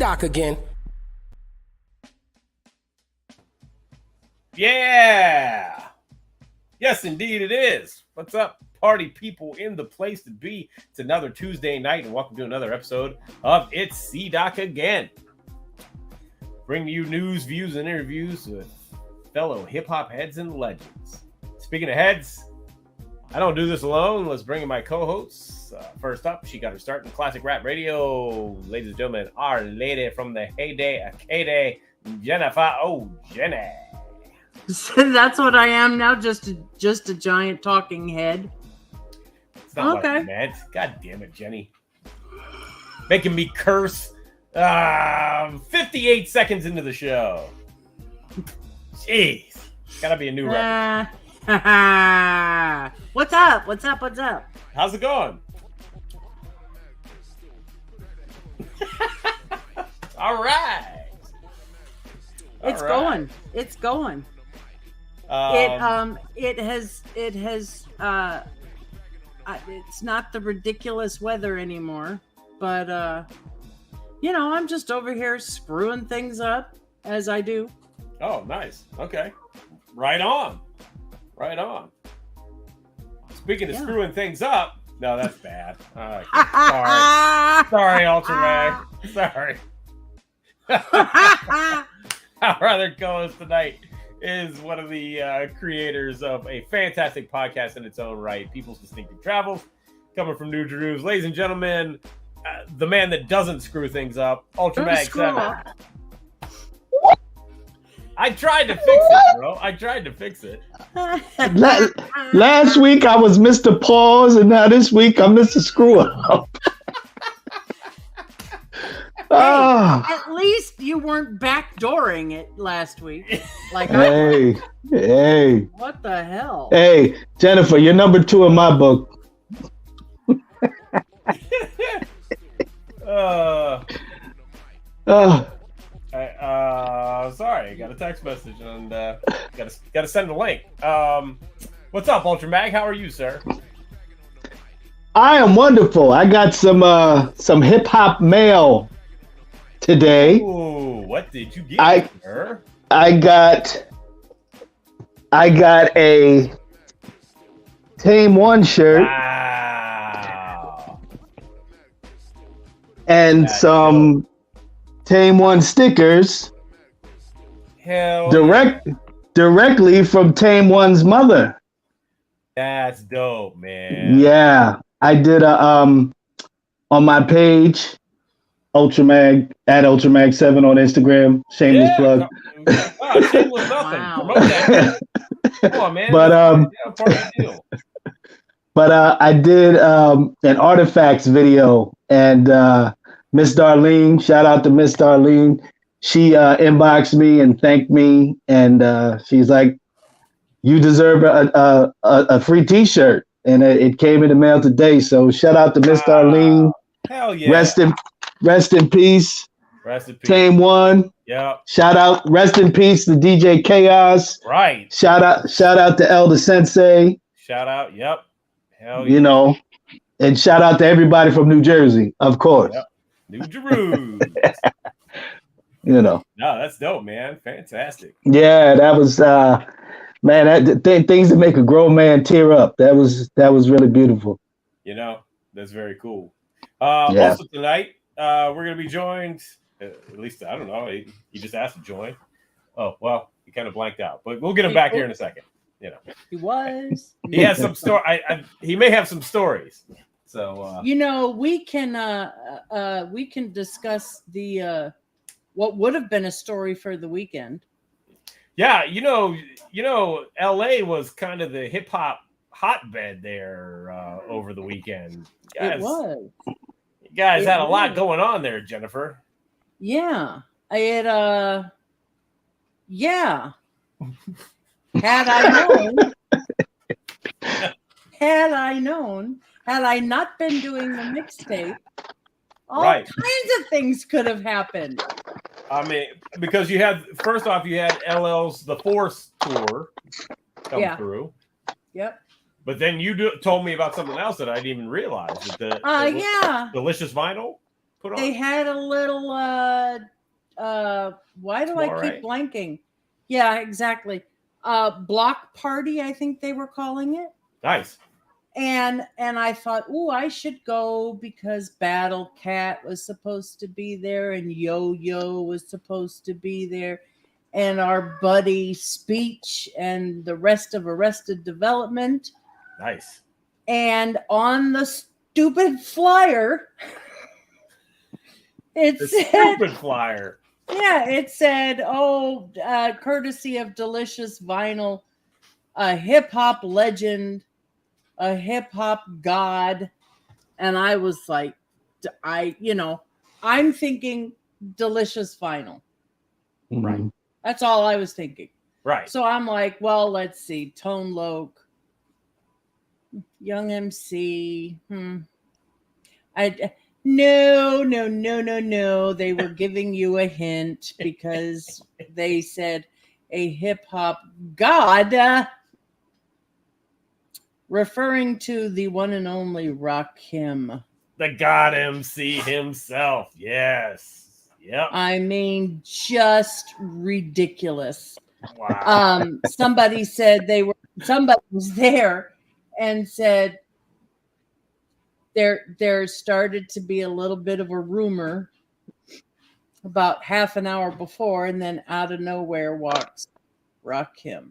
C-Doc again. Yeah! Yes, indeed it is. What's up, party people in the place to be? It's another Tuesday night, and welcome to another episode of It's C-Doc Again. Bringing you news, views, and interviews with fellow hip-hop heads and legends. Speaking of heads, I don't do this alone. Let's bring in my co-hosts. First up, she got her start in classic rap radio. Ladies and gentlemen, our lady from the heyday of K-Day, Jennifer Jenny. That's what I am now, just a giant talking head. It's not what I meant. God damn it, Jenny. Making me curse 58 seconds into the show. Jeez. Gotta be a new record. What's up? How's it going? All right. It's going. It's not the ridiculous weather anymore, but I'm just over here screwing things up as I do. Oh, nice. Okay. Right on. Speaking of screwing things up, no, that's bad. Sorry, Ultra Mag. Sorry. Our other co-host tonight is one of the creators of a fantastic podcast in its own right, People's Distinctive Travels, coming from New Jerusalem. Ladies and gentlemen, the man that doesn't screw things up, Ultra Mag 7. I tried to fix it, bro. Last week I was Mr. Pause, and now this week I'm Mr. Screw Up. At least you weren't backdooring it last week. Hey. What the hell? Hey, Jennifer, you're number 2 in my book. Sorry, I got a text message and gotta send a link. What's up, Ultra Mag? How are you, sir? I am wonderful. I got some hip hop mail today. Ooh, what did you get, sir? I got a Tame One shirt. Wow. And some Tame One stickers. Hell directly from Tame One's mother. That's dope, man. Yeah. I did on my page, Ultramag at Ep097 on Instagram. Shameless plug. Wow, shameless nothing. Wow. Promote that. Come on, man. But part of the deal. But I did an artifacts video, and Miss Darlene, shout out to Miss Darlene. She inboxed me and thanked me, and she's like, "You deserve a free T-shirt," and it came in the mail today. So shout out to Miss Darlene. Hell yeah! Rest in peace. Rest in peace. Tame One. Yeah. Shout out. Rest in peace to DJ Chaos. Right. Shout out to Elder Sensei. Shout out. Yep. Hell yeah. And shout out to everybody from New Jersey, of course. Yep. New Jerusalem. No, that's dope, man. Fantastic. Yeah, that was man. Things that make a grown man tear up. That was really beautiful. That's very cool. Also tonight, we're gonna be joined. At least I don't know. He just asked to join. Oh well, he kind of blanked out, but we'll get him back here in a second. He was. He has some story. He may have some stories. So we can discuss the what would have been a story for the weekend. Yeah, LA was kind of the hip hop hotbed there over the weekend. It was. You guys had a lot going on there, Jennifer. Yeah. Yeah. Had I known, had I not been doing the mixtape, all kinds of things could have happened. I mean, because you had LL's The Force tour come through. Yep. But then you told me about something else that I didn't even realize. The Delicious Vinyl? put on? They had a little why do I keep blanking? Yeah, exactly. Block party, I think they were calling it. Nice. And I thought, oh, I should go because Battle Cat was supposed to be there and Yo-Yo was supposed to be there and our buddy Speech and the rest of Arrested Development. Nice. And on the stupid flyer, stupid flyer. Yeah, it said, courtesy of Delicious Vinyl, a hip-hop legend, a hip-hop god. And I was like, I'm thinking Delicious Vinyl. Right. That's all I was thinking. Right. So I'm like, well, let's see. Tone Loc, Young MC. No. They were giving you a hint because they said a hip-hop god, referring to the one and only Rakim. The God MC himself. Yes. Yep. I mean, just ridiculous. Wow. Somebody was there and said there started to be a little bit of a rumor about half an hour before, and then out of nowhere walks Rakim.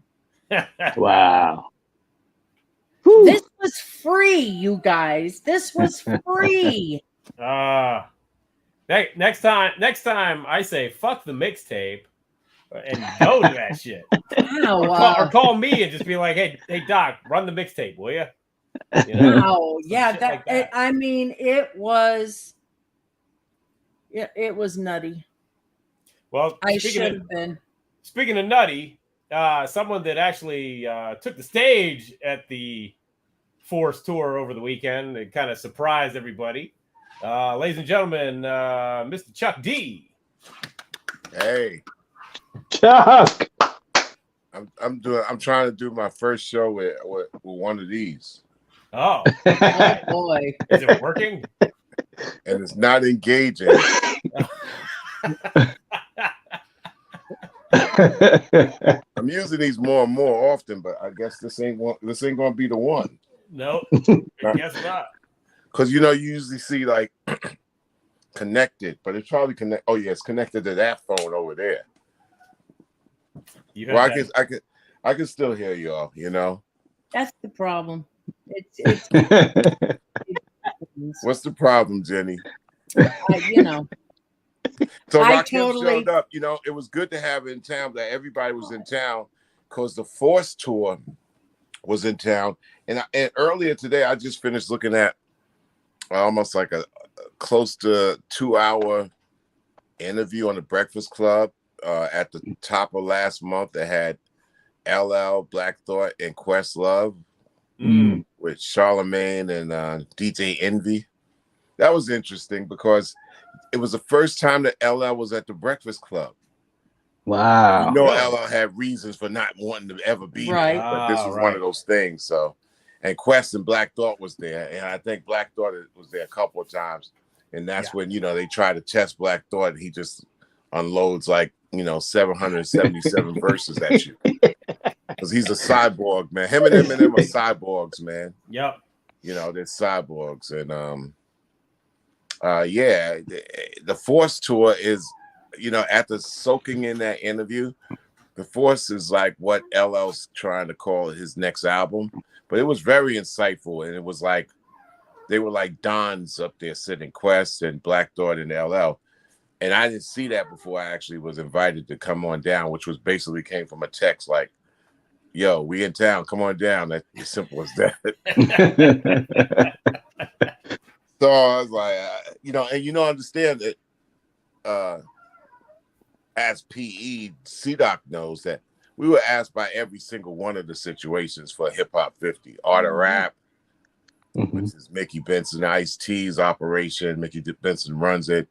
Wow. This was free, you guys. This was free. Next time I say fuck the mixtape and go to that shit. Or call me and just be like, hey Doc, run the mixtape, will you? Yeah, that. I mean, it was nutty. Well, I should have been. Speaking of nutty, someone that actually took the stage at the Force tour over the weekend and kind of surprised everybody. Ladies and gentlemen, MistaChuck D. Hey, Chuck. I'm trying to do my first show with one of these. Oh boy. Is it working? And it's not engaging. I'm using these more and more often, but I guess this ain't gonna be the one. Nope. I guess not. Because you usually see like connected, but it's probably connected. Oh yeah, it's connected to that phone over there. Well, I can still hear y'all. That's the problem. It's What's the problem, Jenny? So Rakim showed up. It was good to have it in town. That everybody was in town because the Force tour was in town. And earlier today, I just finished looking at almost like a close to 2-hour interview on the Breakfast Club at the top of last month. That had LL, Black Thought, and Questlove with Charlemagne and DJ Envy. That was interesting because it was the first time that LL was at the Breakfast Club. Wow. LL had reasons for not wanting to ever be there, but this was one of those things. So, and Quest and Black Thought was there, and I think Black Thought was there a couple of times, and that's when they try to test Black Thought, and he just unloads like 777 verses at you because he's a cyborg, man. Him and Eminem are cyborgs, man. Yep. They're cyborgs, and the Force tour is, after soaking in that interview, the Force is like what LL's trying to call his next album, but it was very insightful, and it was like they were like dons up there sitting, Quest and Black Thought and LL, and I didn't see that before I actually was invited to come on down, which was basically came from a text like, "Yo, we in town, come on down." That's as simple as that. So I was like, understand that as PE, C-Doc knows that we were asked by every single one of the situations for Hip Hop 50. Art of Rap, which is Mickey Benson, Ice-T's operation. Mickey Benson runs it.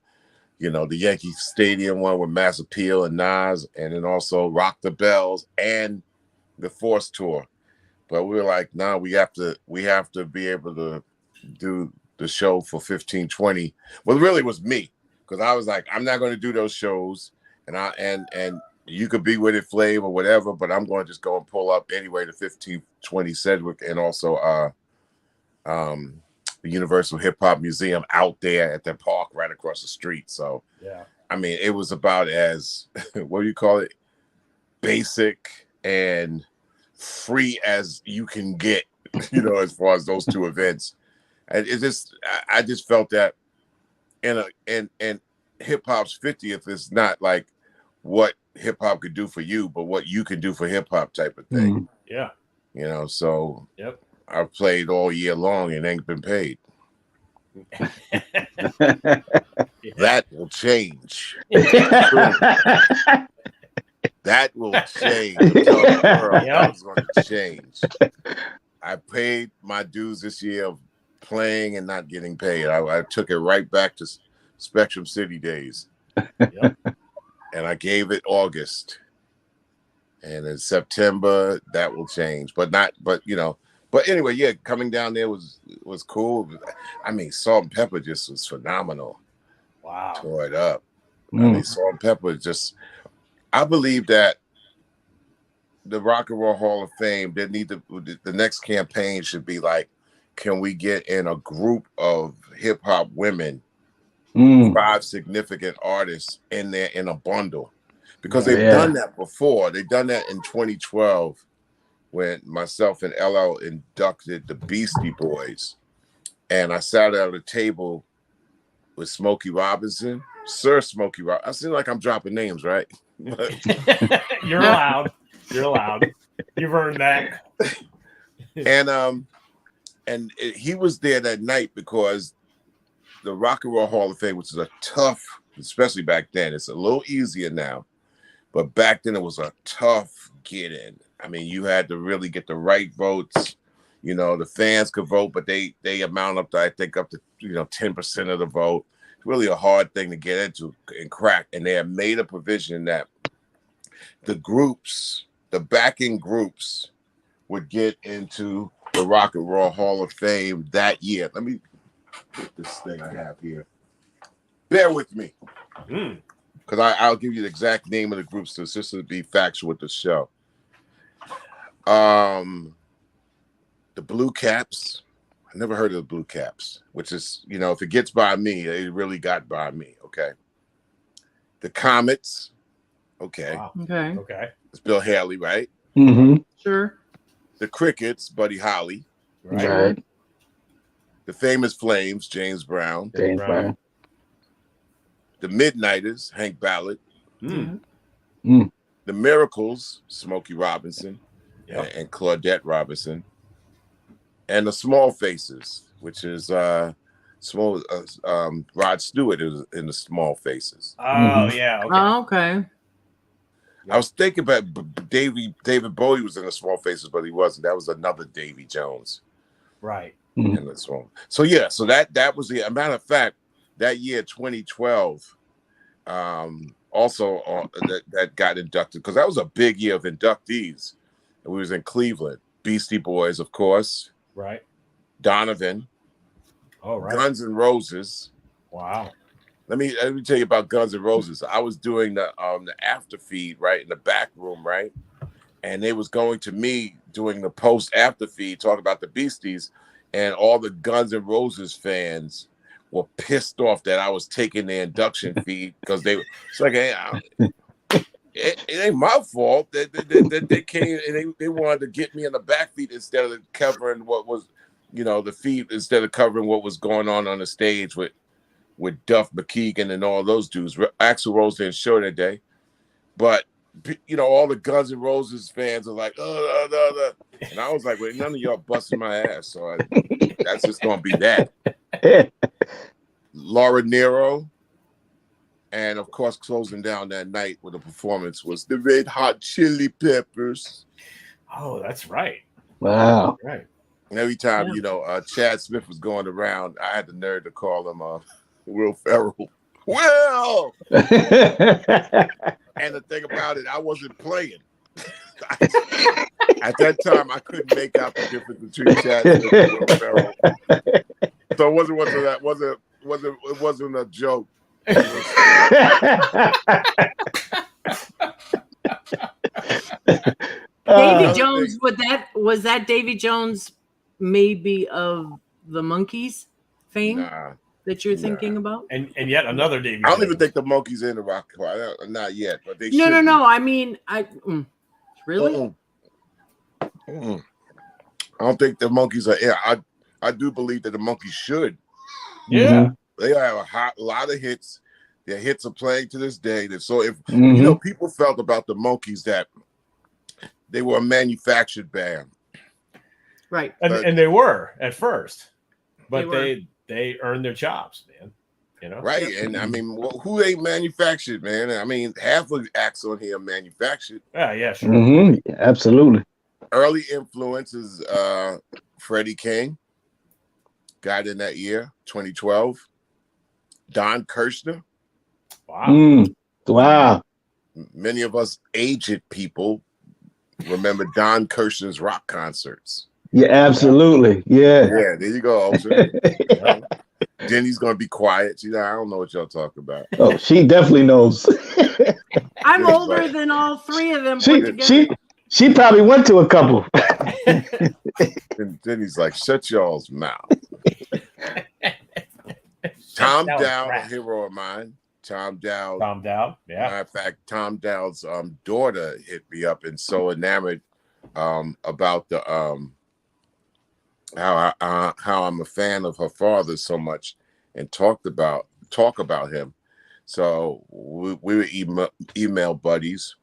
The Yankee Stadium one with Mass Appeal and Nas, and then also Rock the Bells and the Force tour. But we were like, no, we have to be able to do the show for 1520. Well, really, it was me because I was like, I'm not going to do those shows, and you could be with it, Flav or whatever, but I'm going to just go and pull up anyway to 1520 Sedgwick and also the Universal Hip Hop Museum out there at that park right across the street. So Yeah. I mean, it was about as what do you call it? Basic and free as you can get, as far as those two events. And I just felt that in hip hop's 50th is not like what hip hop could do for you, but what you can do for hip hop type of thing. Yeah. So Yep. I've played all year long and ain't been paid. That will change. That will change. I'm telling the world, that's going to change. I paid my dues this year of playing and not getting paid. I took it right back to Spectrum City days. Yep. And I gave it August. And in September, that will change. But anyway, yeah, coming down there was cool. I mean, Salt and Pepper just was phenomenal. Wow. Tore it up. I mean, Salt and Pepper just, I believe that the Rock and Roll Hall of Fame, the next campaign should be like, can we get in a group of hip hop women, 5 significant artists in there in a bundle? Because they've done that before. They've done that in 2012 when myself and LL inducted the Beastie Boys. And I sat at a table with Smokey Robinson, Sir Smokey Robinson. I seem like I'm dropping names, right? You're allowed. You're allowed. You've earned that. And he was there that night because the Rock and Roll Hall of Fame, which is a tough, especially back then, it's a little easier now, but back then it was a tough get in. I mean, you had to really get the right votes. The fans could vote, but they amount up to, I think, up to 10% of the vote. It's really a hard thing to get into and crack. And they have made a provision that the backing groups would get into the Rock and Roll Hall of Fame that year. Let me put this thing I have here. Bear with me. Because I'll give you the exact name of the groups just to be factual with the show. The Blue Caps. I never heard of the Blue Caps, which is, if it gets by me, it really got by me. Okay. The Comets. Okay. Wow. Okay. It's Bill Haley, right? Sure. The Crickets, Buddy Holly. Right. The Famous Flames, James Brown. James Brown. The Midnighters, Hank Ballard. Mm. The Miracles, Smokey Robinson Yep. and Claudette Robinson. And the Small Faces, which is Rod Stewart is in the Small Faces. Oh, yeah. Okay. Oh, okay. I was thinking about David Bowie was in the Small Faces, but he wasn't. That was another Davy Jones. Right. In the Small. So yeah, so that was the matter of fact, that year 2012, also that got inducted, because that was a big year of inductees. And we was in Cleveland. Beastie Boys, of course. Right. Donovan. Oh, right. Guns N' Roses. Wow. Let me tell you about Guns N' Roses. I was doing the after feed right in the back room, right? And they was going to me doing the post after feed, talking about the Beasties, and all the Guns N' Roses fans were pissed off that I was taking their induction feed because it's like, hey, it ain't my fault that they came and they wanted to get me in the back feed instead of covering what was, the feed, instead of covering what was going on the stage with Duff McKagan and all those dudes. Axl Rose didn't show that day, but all the Guns N' Roses fans are like, and I was like, well, none of y'all busting my ass, so that's just gonna be that. Laura Nero, and of course, closing down that night with a performance was the Red Hot Chili Peppers. Oh, that's right. Wow. Right. And every time Chad Smith was going around, I had the nerve to call him Will Ferrell. Will. And the thing about it, I wasn't playing. At that time, I couldn't make out the difference between Chad Smith and Will Ferrell. So it wasn't a joke. Davy Jones, was that Davy Jones maybe of the Monkees fame that you're thinking about? And yet another Davy I don't Jones. even think the Monkees in the Rock Choir. Not yet, but they No. should be. I mean, really? I don't think the Monkees are in. I do believe that the Monkees should. Yeah. They have a lot of hits. Their hits are playing to this day. So if people felt about the Monkees that they were a manufactured band, right? And they were at first, but they earned their chops, man. You know, right? And I mean, who ain't manufactured, man? I mean, half of the acts on here are manufactured. Yeah, sure. Mm-hmm. Absolutely. Early influences: Freddie King, got in that year, 2012. Don Kirshner. Wow. Wow. Many of us aged people remember Don Kirshner's rock concerts. Yeah, absolutely. Yeah. Yeah, there you go, Then he's gonna be quiet. I don't know what y'all talking about. Oh, she definitely knows. I'm older than all three of them put together. She probably went to a couple. And then he's like, shut y'all's mouth. Tom Dowd, a hero of mine. Tom Dowd, yeah. Matter of fact, Tom Dowd's daughter hit me up and so enamored about the how I'm a fan of her father so much and talk about him. So we were email buddies.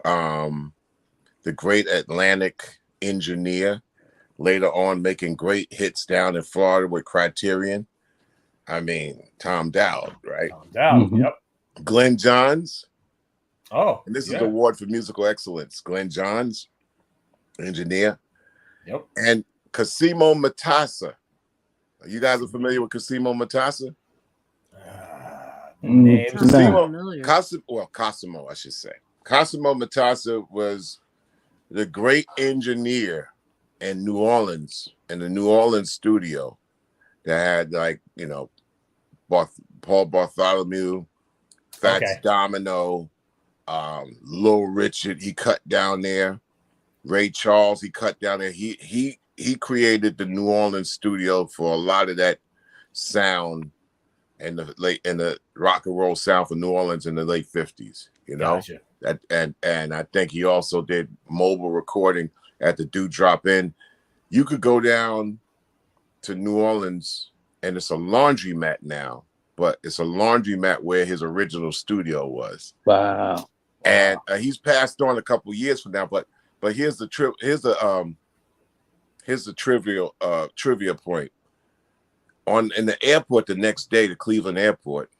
The great Atlantic engineer, later on making great hits down in Florida with Criterion. I mean, Tom Dowd, right? Tom Dowd, yep. Glenn Johns. Oh, and this is the award for musical excellence. Glenn Johns, engineer. Yep. And Cosimo Matassa. You guys are familiar with Cosimo Matassa? Cosimo, I should say. Cosimo Matassa was the great engineer in New Orleans, in the New Orleans studio that had Paul Bartholomew, Fats Domino, Lil Richard, he cut down there. Ray Charles, he cut down there. He created the New Orleans studio for a lot of that sound and the rock and roll sound for New Orleans in the late 50s, Gotcha. And I think he also did mobile recording at the Dewdrop Inn. You could go down to New Orleans and it's a laundromat now, but it's a laundromat where his original studio was. Wow. And he's passed on a couple years from now, but here's the trivia point. In the airport the next day, the Cleveland airport,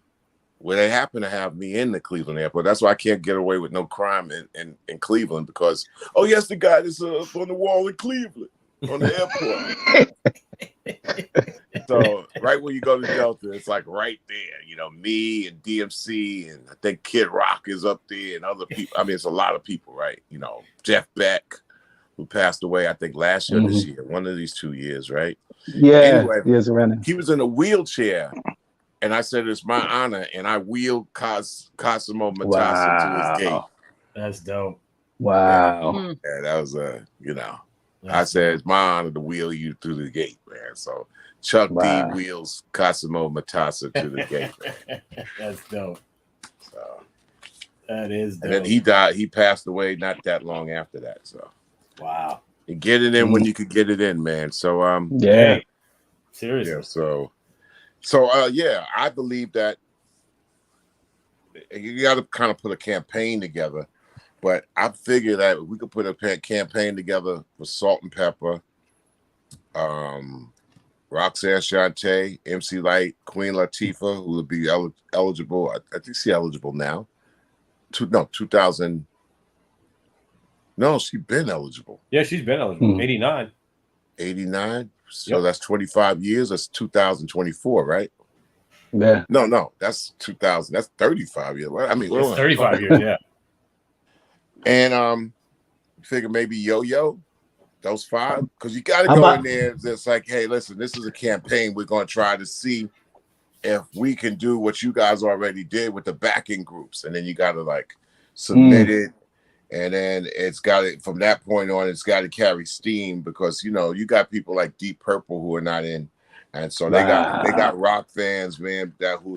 where they happen to have me in the Cleveland airport. That's why I can't get away with no crime in Cleveland because, oh yes, the guy that's on the wall in Cleveland on the airport. So right when you go to Delta, it's like right there, me and DMC and I think Kid Rock is up there and other people. I mean, it's a lot of people, right? Jeff Beck, who passed away, I think last year, this year, one of these 2 years, right? Yeah. Anyway, he was in a wheelchair, and I said it's my honor, and I wheeled Cosimo Matassa to his gate. That's dope. Wow. Yeah, that was I said it's my honor to wheel you through the gate, man. So Chuck D wheels Cosimo Matassa to the gate, man. That's dope. So that is dope. And then he died. He passed away not that long after that. So wow. You get it in when you could get it in, man. So yeah. Seriously. Yeah, so I believe that you got to kind of put a campaign together. But I figure that we could put a campaign together for Salt and Pepper, Roxanne Shante, MC Light, Queen Latifah, who would be eligible. I think she's eligible now. 2000. No, she's been eligible. Yeah, she's been eligible. 89. 89. So that's 25 years. That's 2024, right? Yeah. No, that's 2000. That's 35 years. I mean, it's 35 years. Yeah. And figure maybe Yo-Yo. Those 5, because you got to How go about- in there. It's like, hey, listen, this is a campaign. We're going to try to see if we can do what you guys already did with the backing groups, and then you got to like submit it, and then it's got to, from that point on, it's got to carry steam, because you know you got people like Deep Purple who are not in, and so they got rock fans, man, that who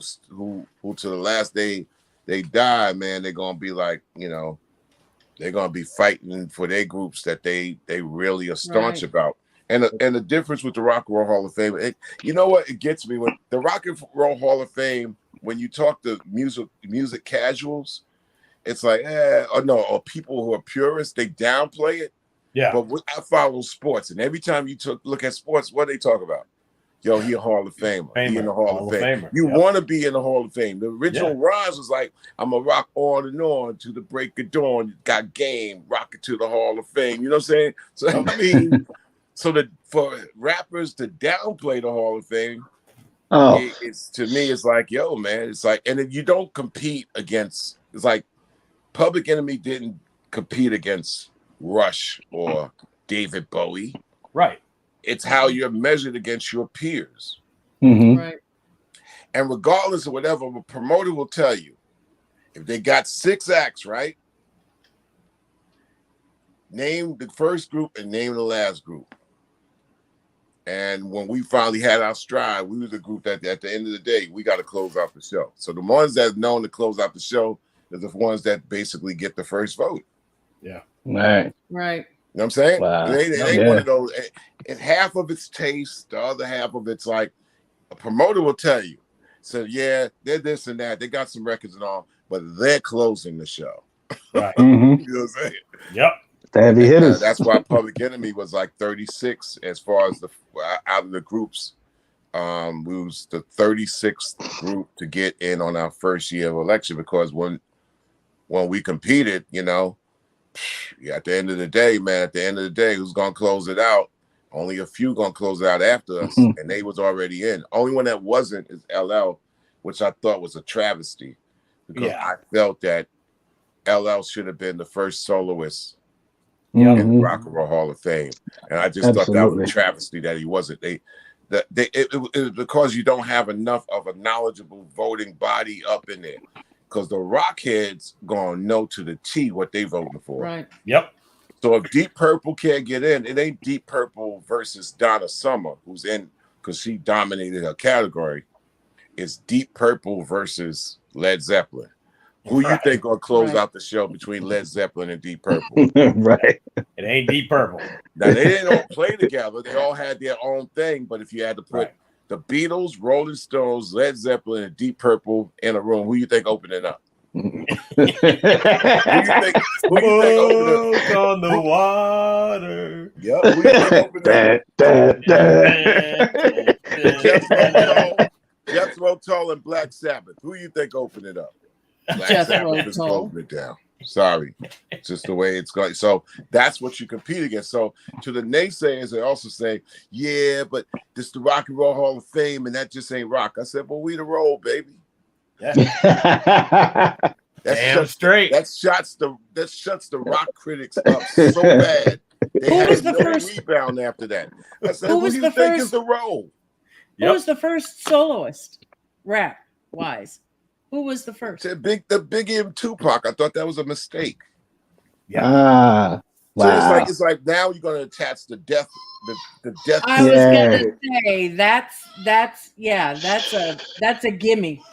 to the last day they die, man, they're gonna be like, you know, they're gonna be fighting for their groups that they really are staunch about. And the difference with the Rock and Roll Hall of Fame, you know what? It gets me when the Rock and Roll Hall of Fame, when you talk to music casuals, it's like, or people who are purists, they downplay it. Yeah. But I follow sports, and every time you look at sports, what they talk about? Yo, he a Hall of Famer. He in the Hall of Fame. You want to be in the Hall of Fame. The original Rise was like, I'm a rock on and on to the break of dawn. Got game, rock it to the Hall of Fame. You know what I'm saying? So I mean. So for rappers to downplay the Hall of Fame, it's to me, it's like, yo, man, it's like, and then you don't compete against. It's like Public Enemy didn't compete against Rush or David Bowie, right? It's how you're measured against your peers, Right? And regardless of whatever, a promoter will tell you if they got 6 acts, right? Name the first group and name the last group. And when we finally had our stride, we were the group that at the end of the day, we got to close out the show. So the ones that are known to close out the show are the ones that basically get the first vote. Yeah. Right. You know what I'm saying? Wow. It ain't one of those. And half of it's taste, the other half of it's like a promoter will tell you. So yeah, they're this and that. They got some records and all, but they're closing the show. Right. You know what I'm saying? Yep. The heavy hitters. That's why Public Enemy was like 36 as far as the out of the groups. We was the 36th group to get in on our first year of election, because when we competed, you know, at the end of the day, who's gonna close it out? Only a few gonna close it out after us, and they was already in. Only one that wasn't is LL, which I thought was a travesty, because I felt that LL should have been the first soloist in the Rock and Roll Hall of Fame, and I just thought that was a travesty that he wasn't. It was because you don't have enough of a knowledgeable voting body up in there, because the rock heads gonna know to the T what they voting for. Right. Yep. So if Deep Purple can't get in, it ain't Deep Purple versus Donna Summer, who's in because she dominated her category. It's Deep Purple versus Led Zeppelin. Who you think gonna close out the show between Led Zeppelin and Deep Purple? Right. It ain't Deep Purple. Now they didn't all play together. They all had their own thing. But if you had to put the Beatles, Rolling Stones, Led Zeppelin, and Deep Purple in a room, who you think opened it up? Who you think opened it up? On the water. Yep. Who you think opened it up? Jethro Tull and Black Sabbath. Who you think opened it up? Black Sabbath is closing it down. Sorry, it's just the way it's going. So that's what you compete against. So to the naysayers, they also say, "Yeah, but this is the Rock and Roll Hall of Fame, and that just ain't rock." I said, "Well, we the roll, baby." Yeah. Damn straight. That shuts the rock critics up so bad. They had no rebound after that. I said, "Who do you think is the role?" Who was the first soloist, rap wise? Who was the first? The Biggie and Tupac. I thought that was a mistake. Yeah. So it's like now you're going to attach the death. The death. I was going to say that's a gimme.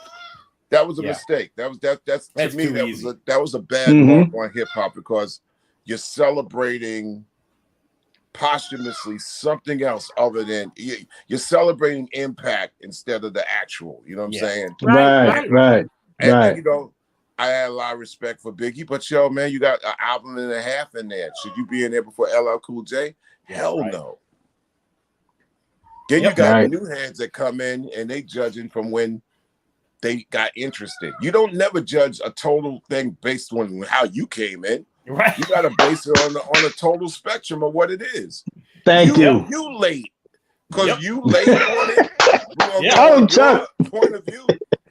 That was a mistake. That's to me that was a bad mark on hip hop, because you're celebrating posthumously something else other than you're celebrating impact instead of the actual. You know what I'm saying? Right. And you know, I had a lot of respect for Biggie, but yo, man, you got an album and a half in there. Should you be in there before LL Cool J? Hell no. Then you got new heads that come in and they judging from when they got interested. You don't never judge a total thing based on how you came in. Right. You got to base it on a total spectrum of what it is. Thank you. You late because you late on it. Chuck. Point of view.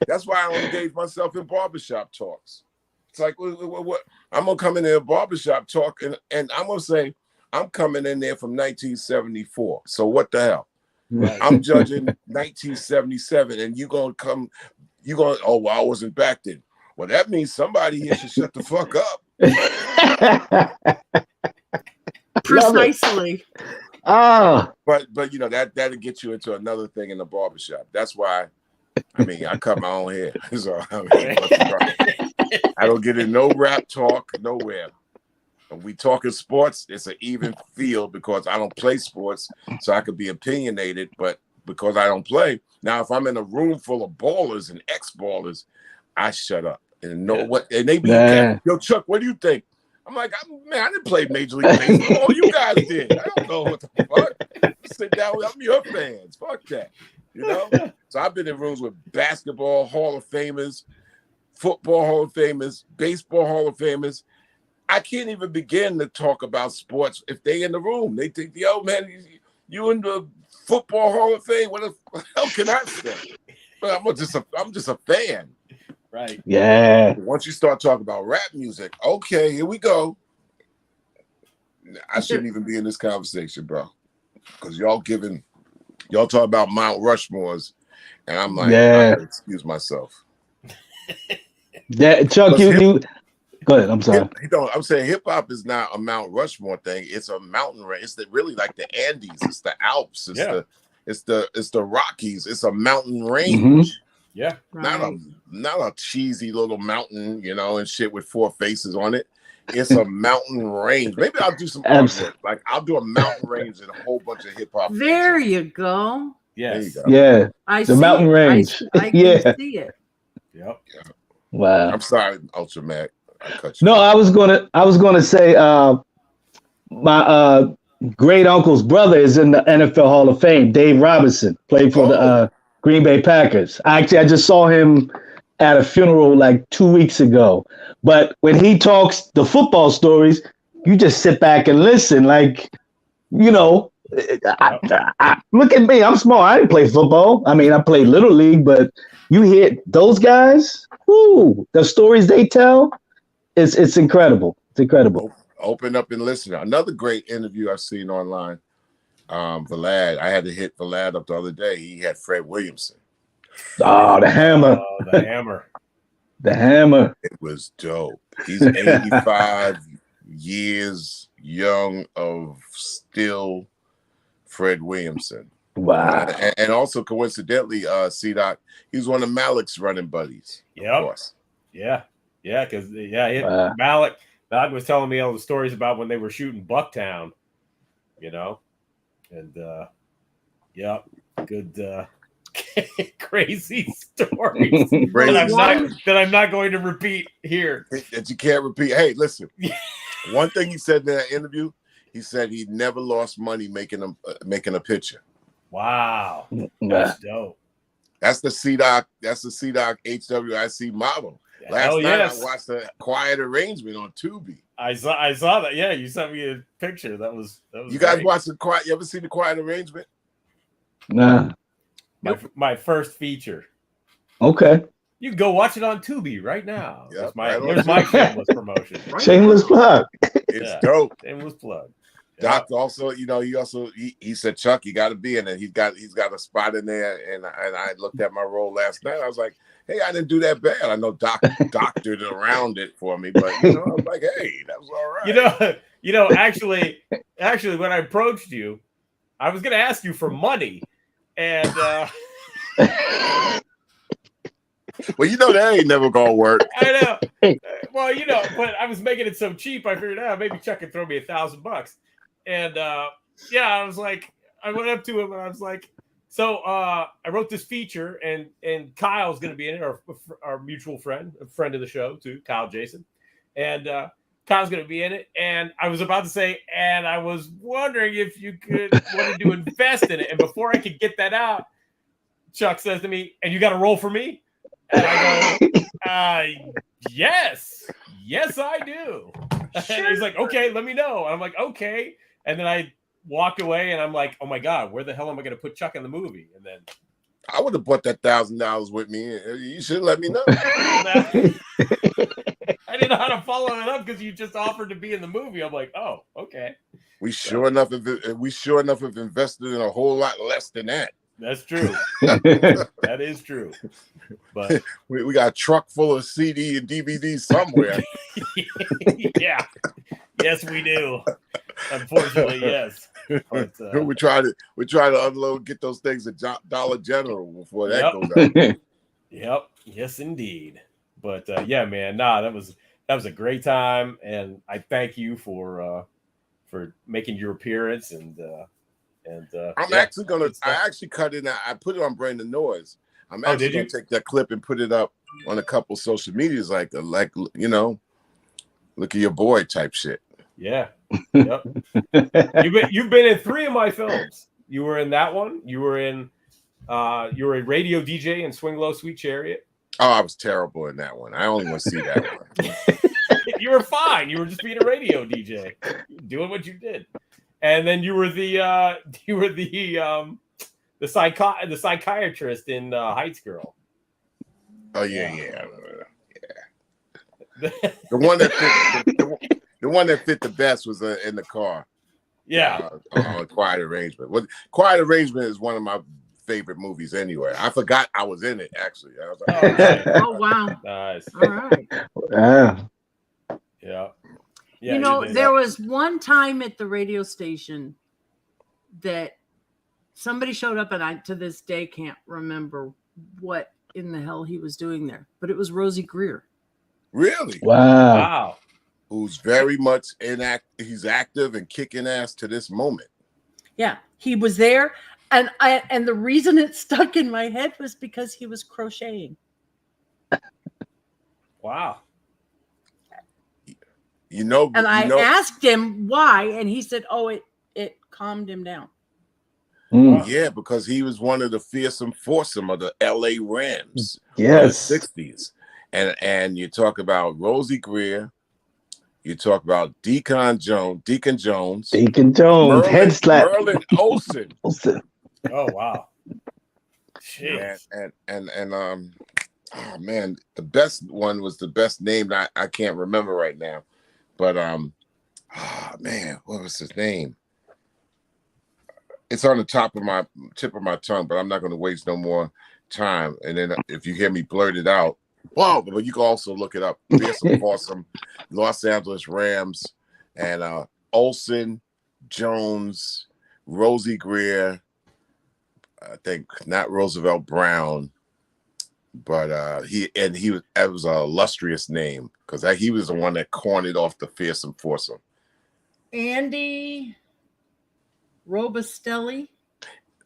That's why I don't engage myself in barbershop talks. It's like, what? I'm gonna come in there barbershop talk, and I'm gonna say, I'm coming in there from 1974. So what the hell? Right. I'm judging 1977, and you gonna, oh, well, I wasn't back then. Well, that means somebody here should shut the fuck up. Precisely. Oh, But you know, that'll get you into another thing in the barbershop. That's why, I mean, I cut my own hair. So, I mean, I don't get in no rap talk nowhere. When we talking sports, it's an even field because I don't play sports, so I could be opinionated, but because I don't play. Now, if I'm in a room full of ballers and ex-ballers, I shut up and know what, and they be, yo, Chuck, what do you think? I'm like, man, I didn't play Major League Baseball. You guys did. I don't know what the fuck. Sit down with, I'm your fans. Fuck that. You know? So I've been in rooms with basketball Hall of Famers, football Hall of Famers, baseball Hall of Famers. I can't even begin to talk about sports if they in the room. They think, yo, man, you in the football Hall of Fame. What the hell can I say? But I'm just a fan. Right. Yeah. Once you start talking about rap music, okay, here we go. I shouldn't even be in this conversation, bro. Because y'all talk about Mount Rushmores, and I'm like, I gotta excuse myself. Yeah, Chuck, you go ahead. I'm sorry. I'm saying hip hop is not a Mount Rushmore thing. It's a mountain range. It's really like the Andes. It's the Alps. It's the Rockies. It's a mountain range. Mm-hmm. Yeah, Right. Not a cheesy little mountain, you know, and shit with 4 faces on it. It's a mountain range. Maybe I'll do some artwork. Like I'll do a mountain range and a whole bunch of hip hop. There you go. yes. There you go. Yeah. I The see mountain it. range. I can see it. Yep. Wow. I'm sorry, Ultra Mac. I cut you. No, I was gonna say my great uncle's brother is in the NFL Hall of Fame. Dave Robinson played for the Green Bay Packers. I just saw him at a funeral like 2 weeks ago. But when he talks the football stories, you just sit back and listen. Like, you know, look at me. I'm small. I didn't play football. I mean, I played Little League, but you hear those guys, the stories they tell, it's incredible. It's incredible. Open up and listen. Another great interview I've seen online. Vlad, I had to hit Vlad up the other day. He had Fred Williamson. Oh, the hammer. The hammer. The hammer. It was dope. He's 85 years young of still Fred Williamson. Wow. And also coincidentally, C-Doc, he was one of Malik's running buddies. Yep. Of course. Yeah. Yeah, because Malik was telling me all the stories about when they were shooting Bucktown, you know. And good crazy stories that I'm not going to repeat here. That you can't repeat. Hey, listen. One thing he said in that interview, he said he never lost money making a picture. Wow. That's dope. That's the C-Doc HWIC model. Last night I watched the Quiet Arrangement on Tubi. I saw that. Yeah, you sent me a picture. That was you guys watch the Quiet? You ever seen the Quiet Arrangement? Nah. My first feature. Okay. You can go watch it on Tubi right now. Yep, There's my shameless promotion. Right shameless plug. It's dope. Shameless plug. Doc also, you know, he said, Chuck, you got to be in it. He's got a spot in there, and I looked at my role last night. I was like, hey, I didn't do that bad. I know Doc doctored around it for me, but you know, I was like, hey, that was all right. You know, actually, when I approached you, I was going to ask you for money, and well, you know that ain't never gonna work. I know. Well, you know, but I was making it so cheap. I figured out maybe Chuck could throw me $1,000. And I was like, I went up to him and I was like, so I wrote this feature, and Kyle's going to be in it, our mutual friend, a friend of the show too, Kyle Jason, and Kyle's going to be in it. And I was about to say, and I was wondering if you wanted to invest in it. And before I could get that out, Chuck says to me, "And you got a role for me?" And I go, yes, I do. Sure. And he's like, okay, let me know. And I'm like, okay. And then I walked away and I'm like, oh my God, where the hell am I going to put Chuck in the movie? And then I would have bought that $1,000 with me. You should let me know. I didn't know how to follow it up because you just offered to be in the movie. I'm like, oh, okay. We sure enough have invested in a whole lot less than that. That's true. That is true. But we got a truck full of CD and DVDs somewhere. yeah. Yes, we do. Unfortunately, yes. But, we try to unload, get those things at Dollar General before that goes out. Yep. Yes, indeed. But yeah, man, that was a great time, and I thank you for making your appearance and I'm actually gonna. I actually cut it. I put it on Brain the Noise. I'm actually gonna take that clip and put it up on a couple social medias, like you know, look at your boy type shit. Yeah. Yep. You've been in 3 of my films. You were in that one. You were a radio DJ in Swing Low, Sweet Chariot. Oh, I was terrible in that one. I only want to see that one. You were fine. You were just being a radio DJ, doing what you did. And then you were the psychiatrist in Heights Girl. Oh yeah. The one that fit the best was in the car. Yeah. On Quiet Arrangement. Quiet Arrangement is one of my favorite movies anyway. I forgot I was in it actually. I was like, oh wow. Nice. All right. Yeah. You know, there was one time at the radio station that somebody showed up, and I to this day can't remember what in the hell he was doing there, but it was Rosie Greer. Really? Wow. Who's very much he's active and kicking ass to this moment. Yeah, he was there, and the reason it stuck in my head was because he was crocheting. Wow. And I asked him why, and he said, "Oh, it calmed him down." Yeah, because he was one of the fearsome foursome of the LA Rams. Yes. Of the 60s. And you talk about Rosie Greer, you talk about Deacon Jones, head slap. Merlin Olsen. Oh wow. Jeez. And oh man, the best one was the best name I can't remember right now. But man, what was his name? It's on the tip of my tongue, but I'm not going to waste no more time. And then if you hear me blurt it out, well, but you can also look it up. Fearsome Foursome, Los Angeles Rams, and Olsen, Jones, Rosie Greer. I think not Roosevelt Brown, but it was an illustrious name because he was the one that cornered off the fearsome foursome. Andy Robustelli?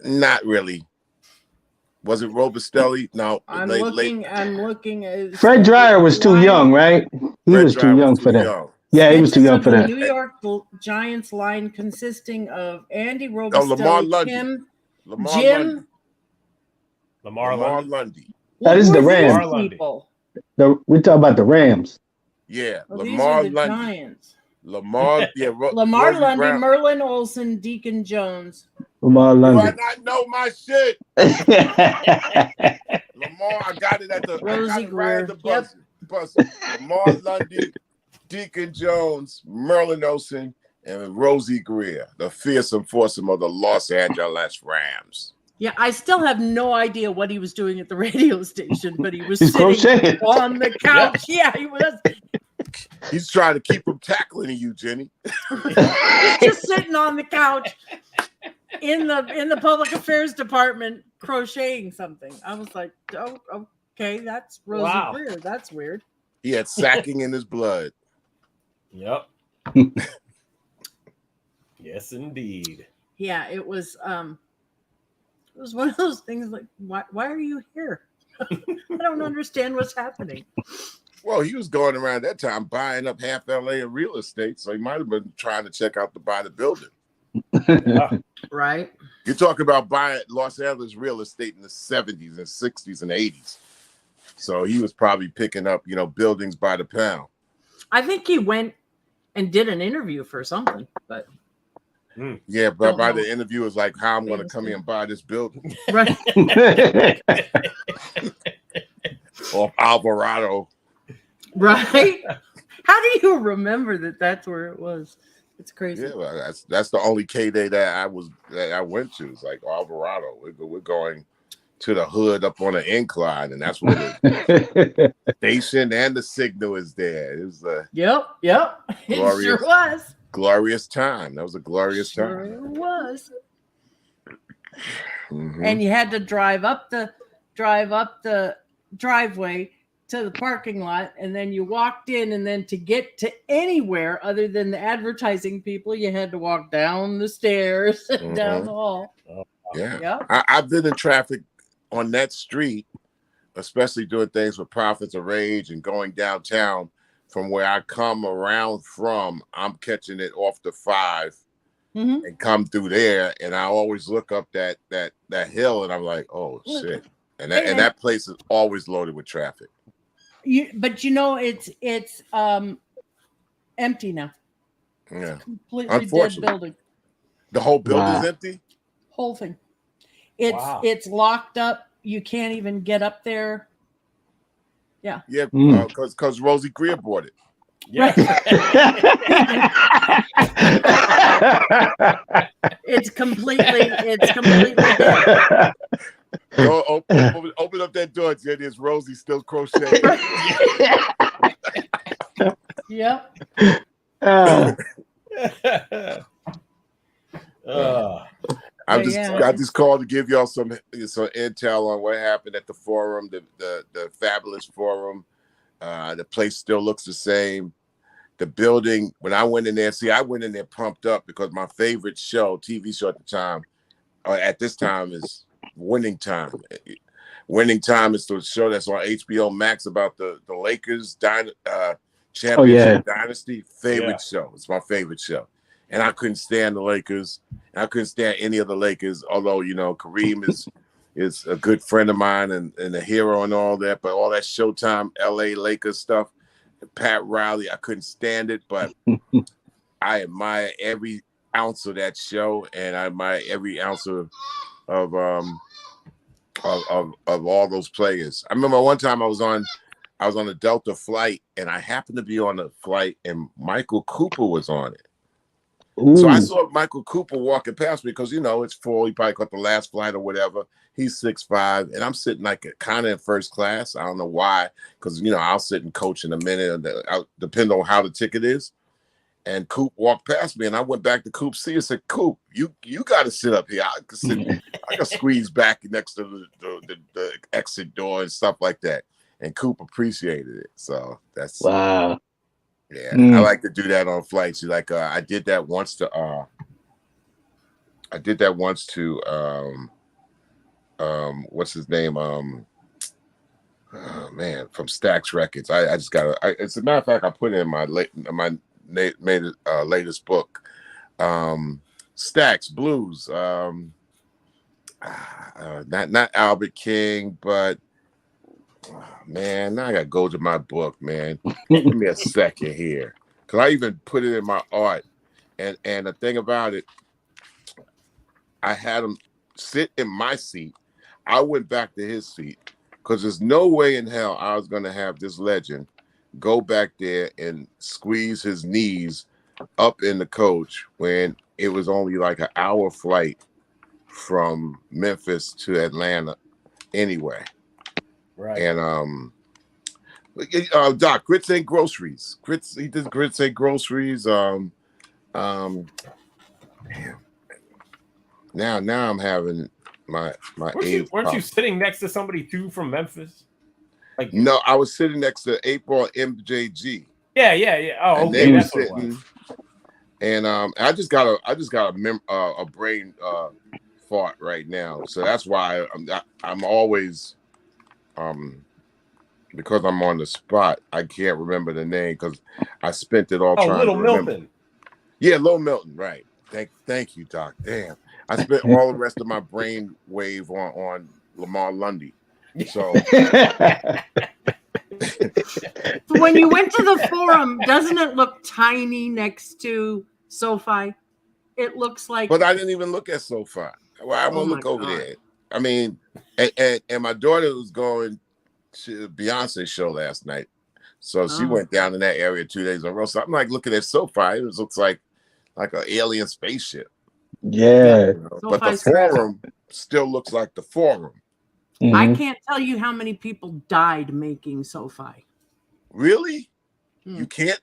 Not really. Was it Robustelli? No. I'm looking at Fred Dreyer was too young, right? He was too young for that. Yeah, he was too young for that. New York Giants line consisting of Andy Robustelli, Lamar Lundy. Lamar Lundy. That is the Rams. We talk about the Rams. Yeah, Lamar Lundy. Giants. Lamar Lundy, Brown. Merlin Olsen, Deacon Jones. Lamar Lundy. Do I not know my shit? Lamar, I got it at the Rosie Greer. Buzz. Lamar Lundy, Deacon Jones, Merlin Olsen, and Rosie Greer, the fearsome foursome of the Los Angeles Rams. Yeah, I still have no idea what he was doing at the radio station, but he was sitting crocheting on the couch. Yeah, he was. He's trying to keep him tackling you, Jenny. He's just sitting on the couch in the public affairs department crocheting something. I was like, oh, okay, that's Rosie Greer. That's weird. He had sacking in his blood. Yep. Yes, indeed. Yeah, it was one of those things like, why are you here? I don't understand what's happening. Well, he was going around that time buying up half LA in real estate, so he might have been trying to check out to buy the building. Yeah. Right. You're talking about buying Los Angeles real estate in the 70s and 60s and 80s. So he was probably picking up, buildings by the pound. I think he went and did an interview for something, but yeah, but by the interview it was like how I'm going to come here and buy this building. Right. Or Alvarado. Right. How do you remember that that's where it was? It's crazy. Yeah, well, that's the only K Day that I went to. It's like Alvarado. We're going to the hood up on an incline, and that's where the station and the signal is there. It was a Yep. It sure was. glorious time. That was a glorious Sure time. it was. Mm-hmm. And you had to drive up the driveway to the parking lot, and then you walked in, and then to get to anywhere other than the advertising people, you had to walk down the stairs and down the hall. Yeah. Yep. I've been in traffic on that street, especially doing things with Prophets of Rage and going downtown. From where I come around from, I'm catching it off the 5 and come through there, and I always look up that hill, and I'm like, oh shit, and that place is always loaded with traffic. But you know, it's empty now. Yeah, it's completely dead building. The whole building's empty. Whole thing. It's locked up. You can't even get up there. Yeah. Yeah, because Rosie Greer bought it. Yeah. It's completely dead. Open up that door, Jenny. There's Rosie still crocheting. Yep. I just called to give y'all some intel on what happened at the forum, the fabulous forum. The place still looks the same. The building, when I went in there, I went in there pumped up because my favorite TV show at the time, at this time, is Winning Time. Winning Time is the show that's on HBO Max about the Lakers championship dynasty. Favorite show. It's my favorite show. And I couldn't stand the Lakers. I couldn't stand any of the Lakers, although, Kareem is a good friend of mine and a hero and all that. But all that Showtime, LA Lakers stuff, Pat Riley, I couldn't stand it. But I admire every ounce of that show, and I admire every ounce of all those players. I remember one time I was on a Delta flight, and I happened to be on the flight, and Michael Cooper was on it. Ooh. So I saw Michael Cooper walking past me because, it's full. He probably caught the last flight or whatever. He's 6'5", and I'm sitting like kind of in first class. I don't know why, because, I'll sit and coach in a minute, depending on how the ticket is. And Coop walked past me, and I went back to Coop's seat and said, Coop, you got to sit up here. I can squeeze back next to the exit door and stuff like that. And Coop appreciated it. So that's wow. Yeah, I like to do that on flights. Like I did that once to what's his name? From Stax Records. I just got as a matter of fact, I put it in my latest book. Stax Blues. Not Albert King, but man, now I gotta go to my book, man. Give me a second here, because I even put it in my art. And the thing about it, I had him sit in my seat. I went back to his seat because there's no way in hell I was gonna have this legend go back there and squeeze his knees up in the coach when it was only like an hour flight from Memphis to Atlanta anyway. Right. And Doc, Grits Ain't Groceries. He did Grits Ain't Groceries. Damn. Now I'm having my weren't you sitting next to somebody too from Memphis? No, I was sitting next to 8-Ball MJG. Yeah. Oh, and okay, that's sitting, what it was. And I just got a brain fart right now, so that's why I'm always because I'm on the spot, I can't remember the name because I spent it all trying Little to remember. Milton. Yeah, Little Milton, right. Thank you, Doc. Damn. I spent all the rest of my brain wave on Lamar Lundy. So when you went to the forum, doesn't it look tiny next to SoFi? It looks like. But I didn't even look at SoFi. Well, I won't look over there. I mean, and my daughter was going to Beyonce's show last night, So she went down in that area 2 days in a row. So I'm like looking at SoFi. It looks like an alien spaceship. Yeah. You know? But the SoFi's crap. Forum still looks like the Forum. I Mhm. can't tell you how many people died making SoFi. Really? Hmm. You can't?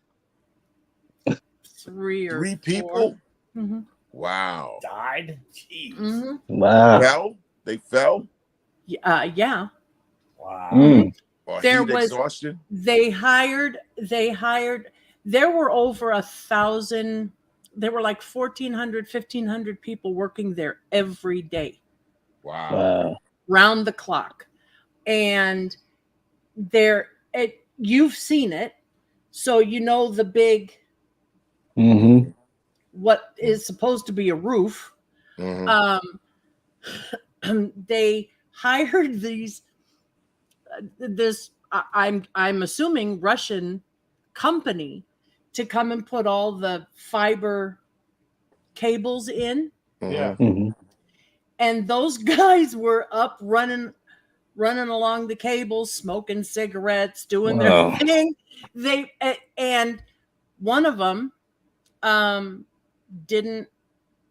Three people? Mm-hmm. Wow. Died? Jeez. Mm-hmm. Wow. They fell? Yeah. Wow. Mm. Or There heat was- exhaustion? They hired, there were over 1,000, there were like 1,400, 1,500 people working there every day, Wow. Wow. round the clock. And you've seen it. So you know the big, Mm-hmm. what is supposed to be a roof. Mhm. They hired this I'm assuming Russian company to come and put all the fiber cables in, Yeah. Mm-hmm. and those guys were up running along the cables, smoking cigarettes, doing Wow. their thing. And one of them didn't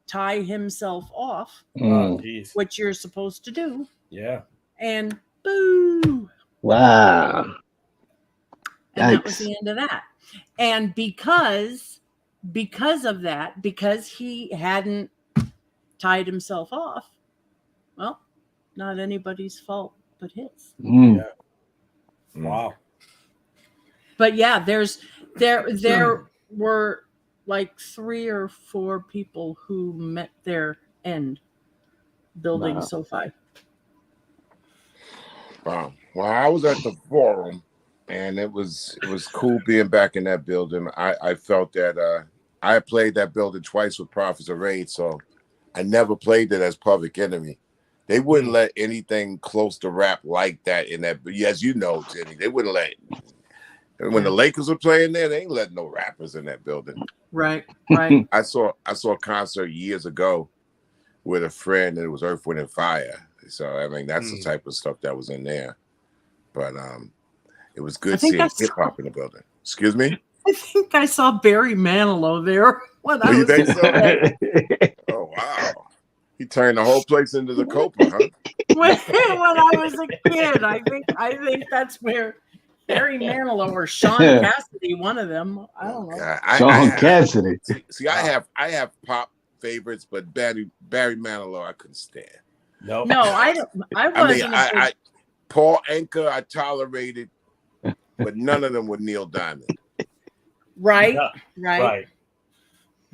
tie himself off, Oh, Mm. jeez. which you're supposed to do, Yeah. and boo. Wow. And that was Yikes. the end of that. And because of that, because he hadn't tied himself off, well, not anybody's fault but his. Mm. Wow. But yeah, there were like 3 or 4 people who met their end building Wow. SoFi. Wow. Well, I was at the Forum, and it was cool being back in that building. I felt that I played that building twice with Prophets of Rage, so I never played it as Public Enemy. They wouldn't let anything close to rap like that in that. As you know, Jenny, they wouldn't let. When the Lakers were playing there, they ain't letting no rappers in that building. Right. I saw a concert years ago with a friend, and it was Earth, Wind, and Fire. So I mean, that's the type of stuff that was in there. But it was good seeing hip hop in the building. Excuse me? I think I saw Barry Manilow there when I You was think a so? kid. Oh wow. He turned the whole place into the Copa, huh? When I was a kid, I think that's where Barry Manilow or Sean Cassidy, one of them. I don't know. Yeah, Sean Cassidy. See, I have pop favorites, but Barry Manilow I couldn't stand. Nope. No, I don't. I wasn't. I Paul Anka I tolerated, but none of them were Neil Diamond. Right.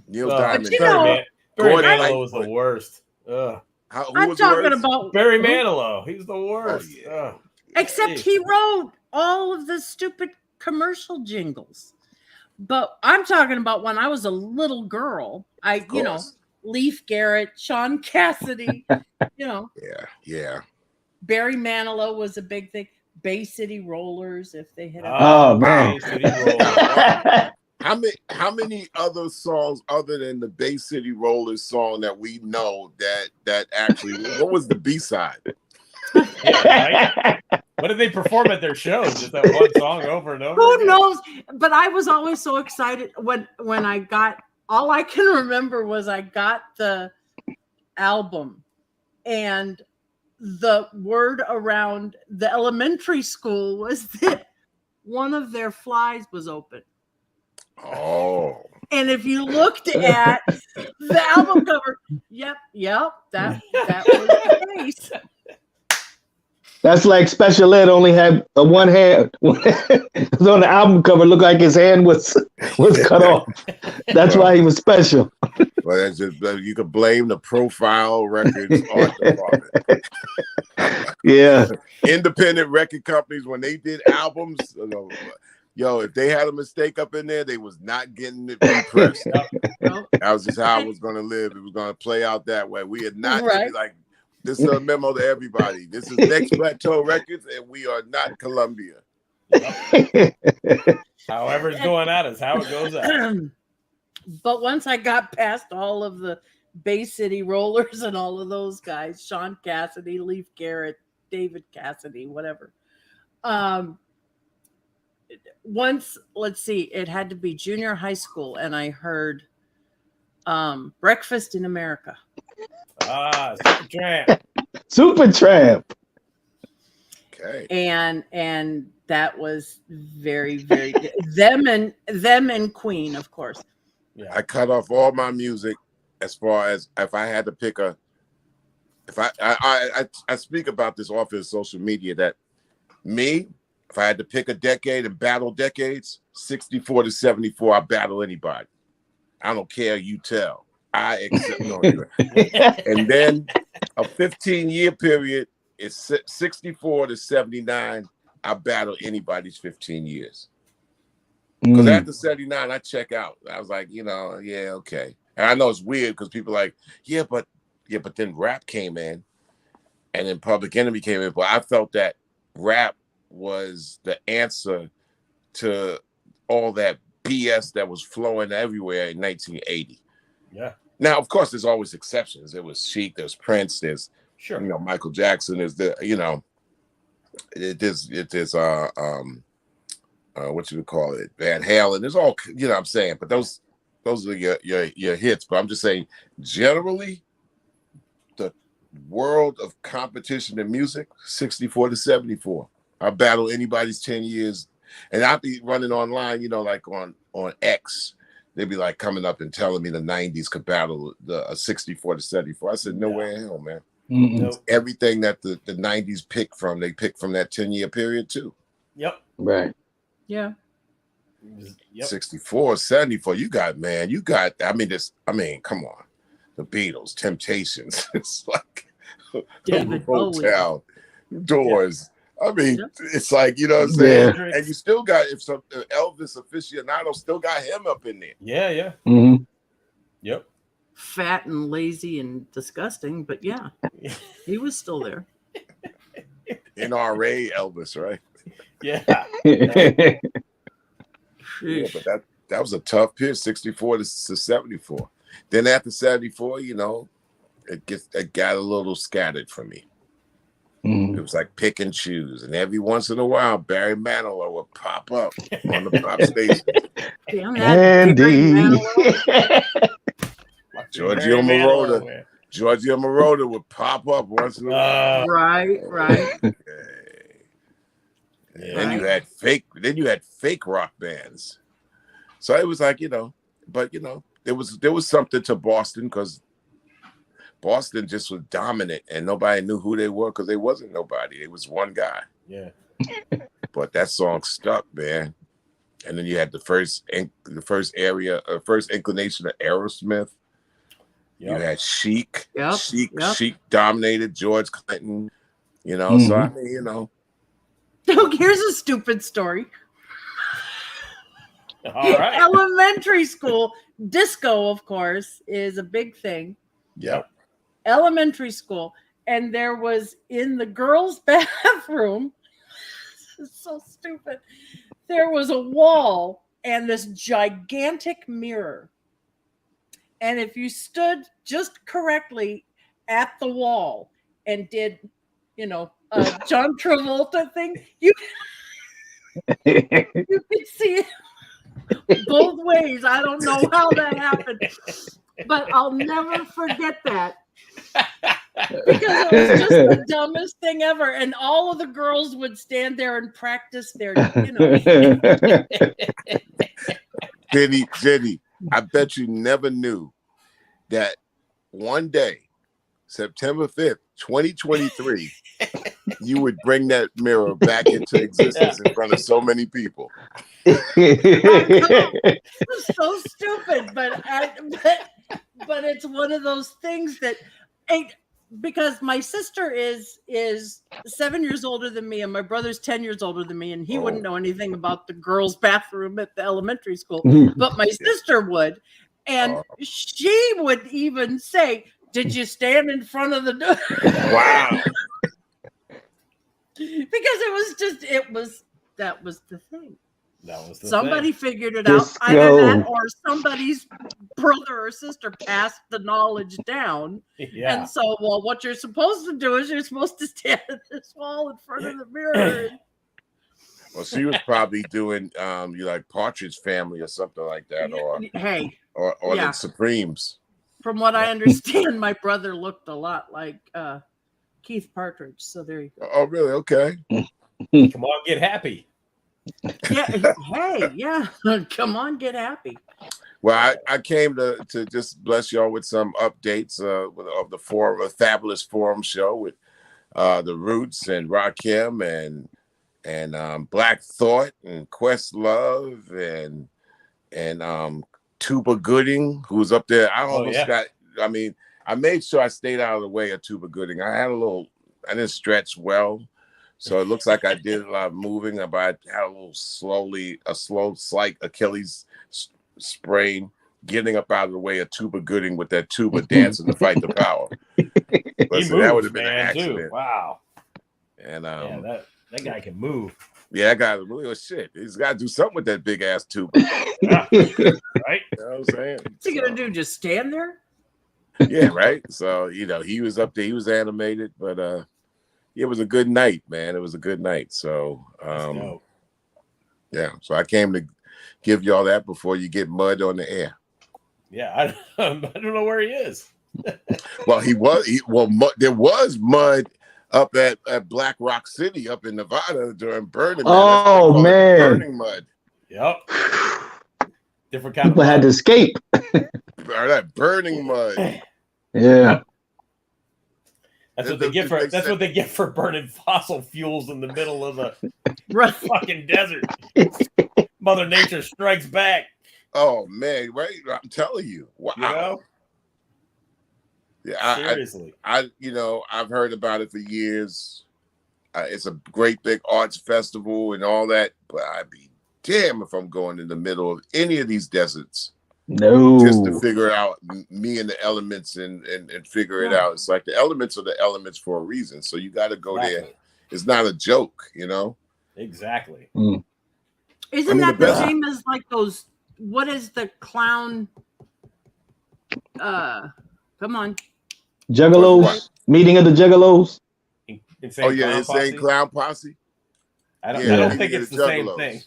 Neil Oh, Diamond. you Barry know- Manilow Gordon was the Lightfoot. worst. Ugh. Who I'm was the talking worst? about Barry Manilow. He's the worst. yeah. Ugh. Except Jeez. he wrote all of the stupid commercial jingles. But I'm talking about when I was a little girl. Of You know, course. Leif Garrett, Sean Cassidy, Yeah. Barry Manilow was a big thing. Bay City Rollers, if they had. Oh, man. Bay City Rollers. How many other songs other than the Bay City Rollers song that we know that actually what was the B-side? Yeah, right? What did they perform at their shows? Just that one song over and over? Who again? knows? But I was always so excited when I got. All I can remember was I got the album, and the word around the elementary school was that one of their flies was open. Oh. And if you looked at the album cover, yep, that was the case. That's like Special Ed only had a one hand. It was on the album cover, looked like his hand was cut off. That's why he was special. Well, that's just, you could blame the Profile Records art department. Yeah. Independent record companies, when they did albums, if they had a mistake up in there, they was not getting it repressed. Nope. That was just how it was going to live. It was going to play out that way. We had not Right. like, this is a memo to everybody. This is Next Plateau Records, and we are not Columbia. However it's going out is how it goes out. But once I got past all of the Bay City Rollers and all of those guys, Sean Cassidy, Leif Garrett, David Cassidy, whatever. once, let's see, it had to be junior high school, and I heard Breakfast in America. Supertramp. Supertramp. Okay. And that was very, very good. Them and Queen, of course. Yeah. I cut off all my music as far as if I had to pick I speak about this often on social media that me, if I had to pick a decade and battle decades, 64 to 74, I battle anybody. I don't care, you tell. I accept no. And then a 15-year period is 64 to 79. I battle anybody's 15 years. Because after 79, I check out. I was like, yeah, okay. And I know it's weird because people are like, but then rap came in and then Public Enemy came in. But I felt that rap was the answer to all that BS that was flowing everywhere in 1980. Yeah. Now, of course, there's always exceptions. There was Chic, there's Prince, there's Michael Jackson, there's what you would call it, Van Halen. There's all, what I'm saying, but those are your hits. But I'm just saying, generally, the world of competition in music, 64 to 74. I battle anybody's 10 years, and I'll be running online, like on X. They'd be like coming up and telling me the 90s could battle the 64 to 74. I said, no way in hell, man. Nope. Everything that the 90s they pick from that 10-year period too. Yep. Right. Yeah. Yep. 64, 74. You got, come on. The Beatles, Temptations. It's like Hotel, Doors. I mean, it's like, you know what I'm saying? Yeah. And you still got, Elvis aficionado still got him up in there. Yeah, yeah. Mm-hmm. Yep. Fat and lazy and disgusting, but yeah, he was still there. NRA Elvis, right? Yeah. Yeah, but that was a tough pitch, 64 to 74. Then after 74, it got a little scattered for me. It was like pick and choose, and every once in a while, Barry Manilow would pop up on the pop station. Damn that Andy. Giorgio Moroder would pop up once in a while. Right. Okay. And then you had fake rock bands. So it was like, but there was something to Boston because Boston just was dominant and nobody knew who they were because they wasn't nobody. It was one guy. Yeah. But that song stuck, man. And then you had the first inclination of Aerosmith. Yep. You had Chic. Yep. Chic dominated George Clinton. So I mean, Here's a stupid story. All right. Elementary school disco, of course, is a big thing. Yep. Elementary school, and there was in the girls' bathroom. This is so stupid. There was a wall and this gigantic mirror, and if you stood just correctly at the wall and did, a John Travolta thing, you could see it both ways. I don't know how that happened, but I'll never forget that. Because it was just the dumbest thing ever, and all of the girls would stand there and practice their, Jenny, I bet you never knew that one day, September 5th, 2023, you would bring that mirror back into existence in front of so many people. It was so stupid, but it's one of those things that, because my sister is 7 years older than me, and my brother's 10 years older than me, and he wouldn't know anything about the girls' bathroom at the elementary school, but my sister would, and she would even say, "Did you stand in front of the door?" Wow. Because that was the thing. Somebody figured it out, either that or somebody's brother or sister passed the knowledge down. Yeah. And so, what you're supposed to do is you're supposed to stand at this wall in front of the mirror. Well, she was probably doing you like Partridge Family or something like that, or Hey, the Supremes. from what I understand, my brother looked a lot like Keith Partridge. So there you go. Oh, really? Okay. Come on, get happy. Yeah. Hey, yeah. Come on, get happy. Well, I came to just bless y'all with some updates of the forum, a fabulous forum show with the Roots and Rakim and Black Thought and Questlove and Tuba Gooding, who was up there. I mean, I made sure I stayed out of the way of Tuba Gooding. I didn't stretch well, so it looks like I did a lot of moving, but I had a slow, slight Achilles sprain, getting up out of the way of Tuba Gooding with that tuba dancing to fight the power. But so that would have been an accident. Too. Wow. And that guy can move. Yeah, that guy really was shit. He's got to do something with that big ass tuba. Yeah. Right? You know what I'm saying? What's he gonna do? Just stand there? Yeah, right. So he was up there. He was animated, but it was a good night, man. It was a good night. So yeah. So I came to give y'all that before you get mud on the air. Yeah, I don't know where he is. Well, there was mud up at Black Rock City up in Nevada during Burning Man. Oh man, Burning mud. Yep. Different kind people of mud. had to escape. That burning mud. Yeah. That's what they get for burning fossil fuels in the middle of the fucking desert. Mother Nature strikes back. Oh man, right? I'm telling you. Wow. You know? Yeah, seriously. I've heard about it for years. It's a great big arts festival and all that, but I'd be damn if I'm going in the middle of any of these deserts. No. Just to figure out me and the elements and figure it out. It's like the elements are the elements for a reason. So you got to go there. It's not a joke, Exactly. Isn't that the same as like those? What is the clown? Come on. Juggalos. Meeting of the Juggalos. Insane Clown Posse. I don't think it's the same thing.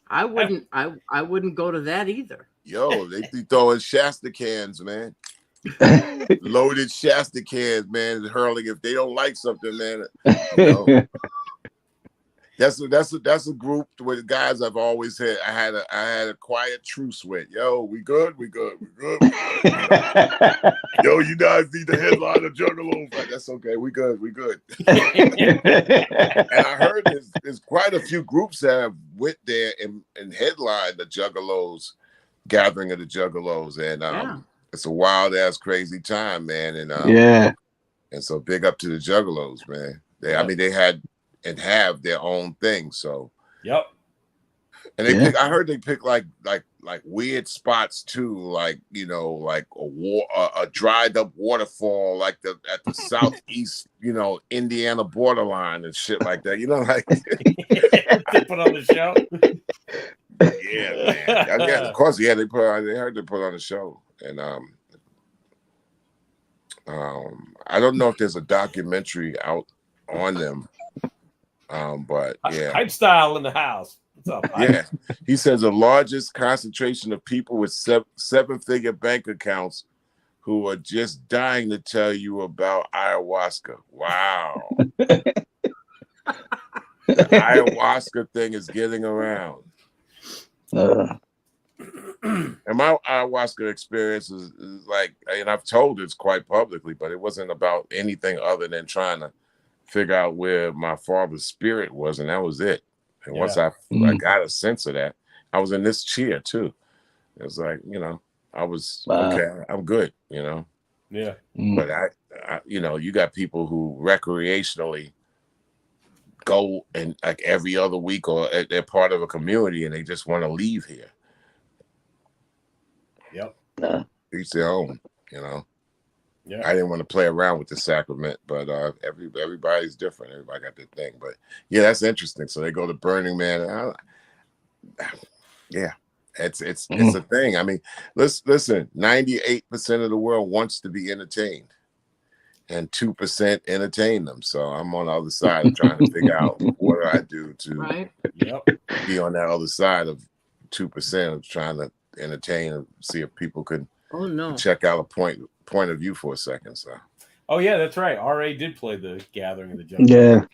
I wouldn't go to that either. Yo, they be throwing Shasta cans, man. Loaded Shasta cans, man, hurling if they don't like something, man. That's a group with guys I've always had. I had a quiet truce with. Yo, we good. Yo, you guys need the headline of Juggalos. Like, that's okay. We good. And I heard there's quite a few groups that have went there and headlined the Juggalos, gathering of the Juggalos, and it's a wild ass crazy time, man. And and so big up to the Juggalos, man. They had and have their own thing. So and I heard they pick like weird spots too, like like a dried up waterfall, like at the southeast, Indiana borderline and shit like that. Like they put on the show. Yeah, man. I guess, of course, they heard they put on the show, and I don't know if there's a documentary out on them. But yeah, hype style in the house. What's up? Yeah, he says the largest concentration of people with seven-figure bank accounts who are just dying to tell you about ayahuasca. Wow, the ayahuasca thing is getting around. And my ayahuasca experience is like, and I've told this quite publicly, but it wasn't about anything other than trying to figure out where my father's spirit was, and that was it. And once I got a sense of that, I was in this chair too. It was like, I was okay, I'm good, Yeah. But I you got people who recreationally go and like every other week, or they're part of a community and they just want to leave here. Yep. Each their own, Yeah. I didn't want to play around with the sacrament, but everybody's different. Everybody got their thing. But yeah, that's interesting. So they go to Burning Man. It's a thing. I mean, listen, 98% of the world wants to be entertained. and 2% entertain them. So I'm on the other side of trying to figure out what do I do to be on that other side of 2% of trying to entertain and see if people could check out a point of view for a second. So. Oh yeah, that's right. RA did play the Gathering of the Jungle. Yeah.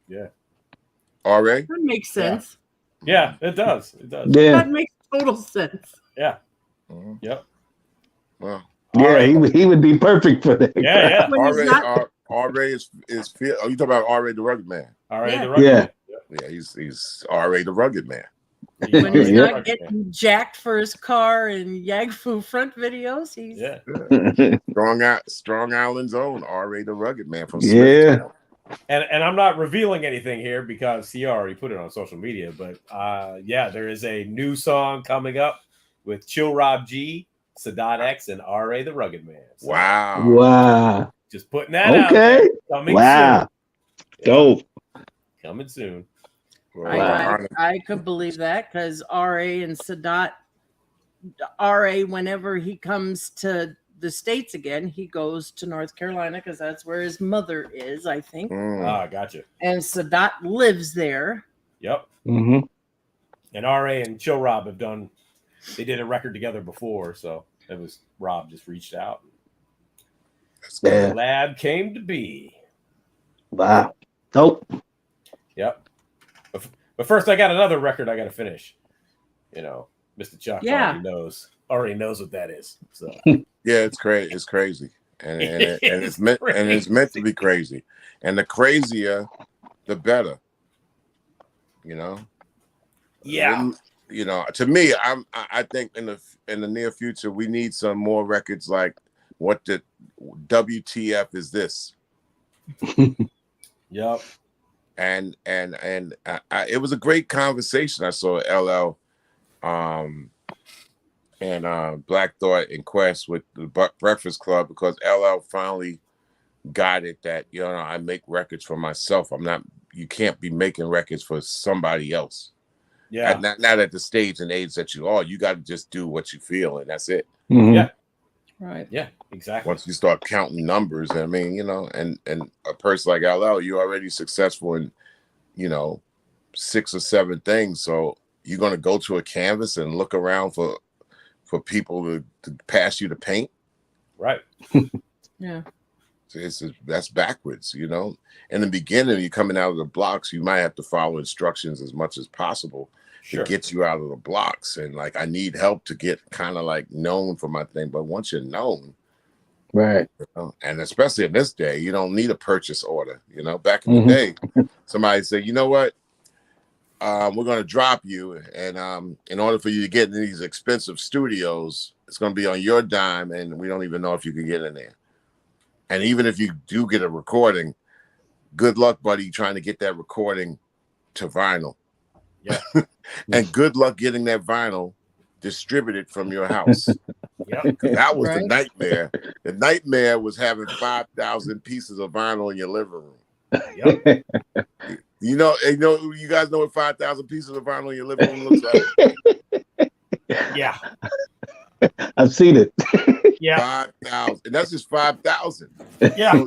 Yeah. RA? That makes sense. Yeah, it does. It does. Yeah. That makes total sense. Yeah. Mm-hmm. Yep. Well. Yeah, he would be perfect for that. Yeah. RA is you talking about RA the Rugged Man? RA the Rugged Man. Yeah, he's RA the Rugged Man. When he's not getting jacked for his car and Yagfu front videos, he's Strong Island's own RA the Rugged Man from Smithtown. And I'm not revealing anything here because he already put it on social media, but there is a new song coming up with Chill Rob G, Sadat X, and RA the Rugged Man. So wow. Just putting that out there. Coming soon. Dope. Coming soon. I could believe that because RA and Sadat, RA, whenever he comes to the States again, he goes to North Carolina because that's where his mother is, I think. Gotcha. And Sadat lives there. Yep. Mm-hmm. And RA and Chill Rob they did a record together before, so it was Rob just reached out. The lab came to be. Wow. Dope. Yep. But first, I got another record I got to finish. MistaChuck already knows what that is. So yeah, it's crazy. It's crazy, and it's meant to be crazy. And the crazier, the better. Yeah. To me, I think in the near future we need some more records like what the WTF is this. Yep. And it was a great conversation. I saw LL and Black Thought and Quest with the Breakfast Club because LL finally got it that I make records for myself. You can't be making records for somebody else. Yeah. Not at the stage and age that you are. You got to just do what you feel, and that's it. Mm-hmm. Yeah. Right. Yeah, exactly. Once you start counting numbers, and a person like LL, you're already successful in, 6 or 7 things. So you're gonna go to a canvas and look around for people to pass you the paint. Right. Yeah. That's backwards, In the beginning, you're coming out of the blocks, you might have to follow instructions as much as possible to get you out of the blocks. And I need help to get kind of known for my thing. But once you're known, right. And especially in this day, you don't need a purchase order. Back in the day, somebody said, you know what? We're going to drop you. And in order for you to get in these expensive studios, it's going to be on your dime. And we don't even know if you can get in there. And even if you do get a recording, good luck, buddy, trying to get that recording to vinyl. Yeah. And good luck getting that vinyl distributed from your house. Yep. That was the nightmare. The nightmare was having 5,000 pieces of vinyl in your living room. Yep. You guys know what 5,000 pieces of vinyl in your living room looks like? Yeah. I've seen it. Yeah. 5,000. And that's just 5,000. Yeah.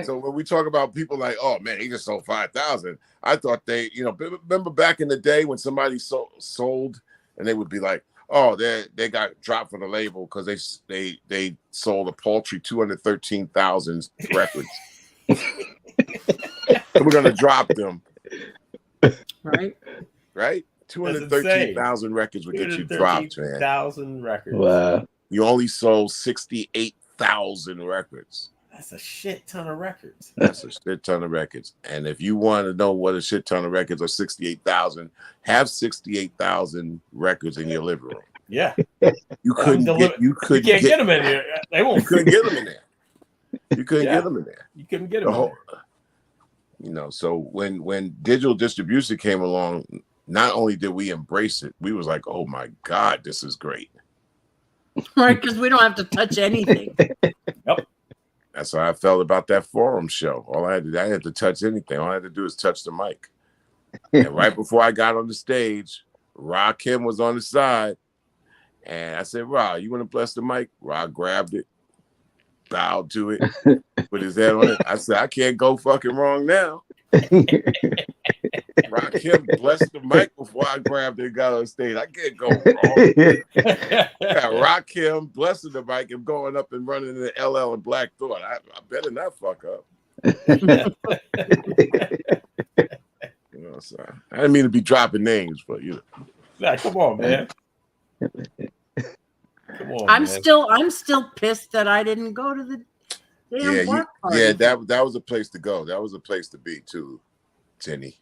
So when we talk about people like, oh man, he just sold 5,000. I thought they, remember back in the day when somebody sold and they would be like, oh, they got dropped from the label because they sold a paltry 213,000 records. So we're gonna drop them. Right? 213,000 records would get you dropped, man. 1,000 records. Wow. You only sold 68,000 records. That's a shit ton of records. That's a shit ton of records. And if you want to know what a shit ton of records are, 68,000, have 68,000 records in your living room. Yeah. You can't get them in here. They won't. You couldn't get them in there. You couldn't get them in there. You couldn't get them in there. So when digital distribution came along, not only did we embrace it, we was like, oh my God, this is great. Right, because we don't have to touch anything. Yep. That's how I felt about that forum show. I had to touch anything. All I had to do is touch the mic. And right before I got on the stage, Ra Kim was on the side. And I said, Ra, you want to bless the mic? Ra grabbed it. bowed to it, put his head on it. I said, I can't go fucking wrong now. Rakim blessed the mic before I grabbed it and got on stage. I can't go wrong. Rakim blessing the mic and going up and running into LL and Black Thought. I better not fuck up. You know, so I didn't mean to be dropping names, but you know. Nah, come on, man. Come on, I'm man. still pissed that I didn't go to the damn block party. Yeah, that was a place to go. That was a place to be too, Tinny.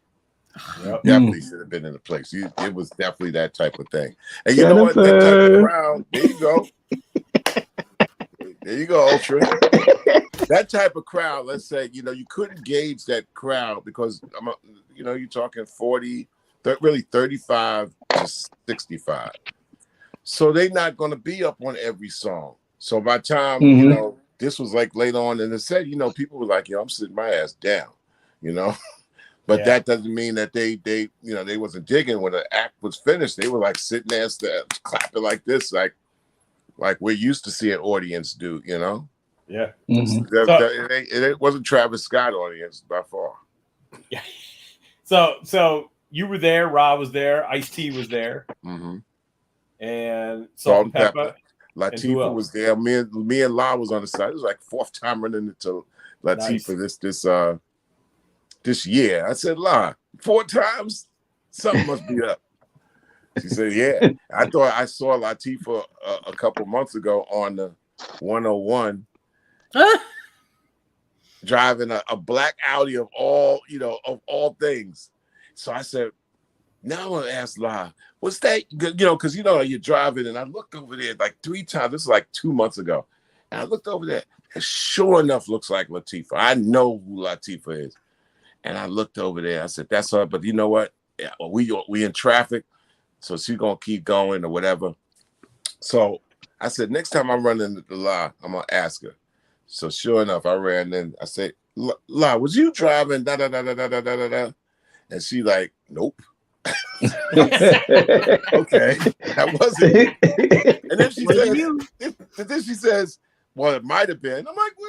Yep. Definitely should have been in the place. It was definitely that type of thing. And you know what? That type of crowd. There you go. There you go, Ultra. That type of crowd. Let's say you couldn't gauge that crowd because you're talking 40, really 35 to 65. So they're not going to be up on every song. So by the time this was like later on in the set, people were like, I'm sitting my ass down, But that doesn't mean that they wasn't digging when the act was finished. They were like sitting there clapping like this, like we're used to seeing audience do, Yeah. It wasn't Travis Scott audience by far. Yeah. So you were there, Rob was there, Ice-T was there, and Salt and Pepper. Latifah was there. Me and La was on the side. It was like fourth time running into Latifah this year. I said, La, 4 times? Something must be up. She said, yeah. I thought I saw Latifah a couple months ago on the 101 driving a black Audi of all things. So I said, now I want to ask La, what's that? Because you're driving, and I looked over there like 3 times. This is like 2 months ago. And I looked over there, and sure enough looks like Latifah. I know who Latifah is. And I looked over there. I said, that's her. But you know what? Yeah, we in traffic, so she's going to keep going or whatever. So I said, next time I'm running into La, I'm going to ask her. So sure enough, I ran in. I said, La, was you driving? Da, da, da, da, da, da, da, da. And she like, nope. Okay, that wasn't. And then she says, well, it might have been. I'm like, what?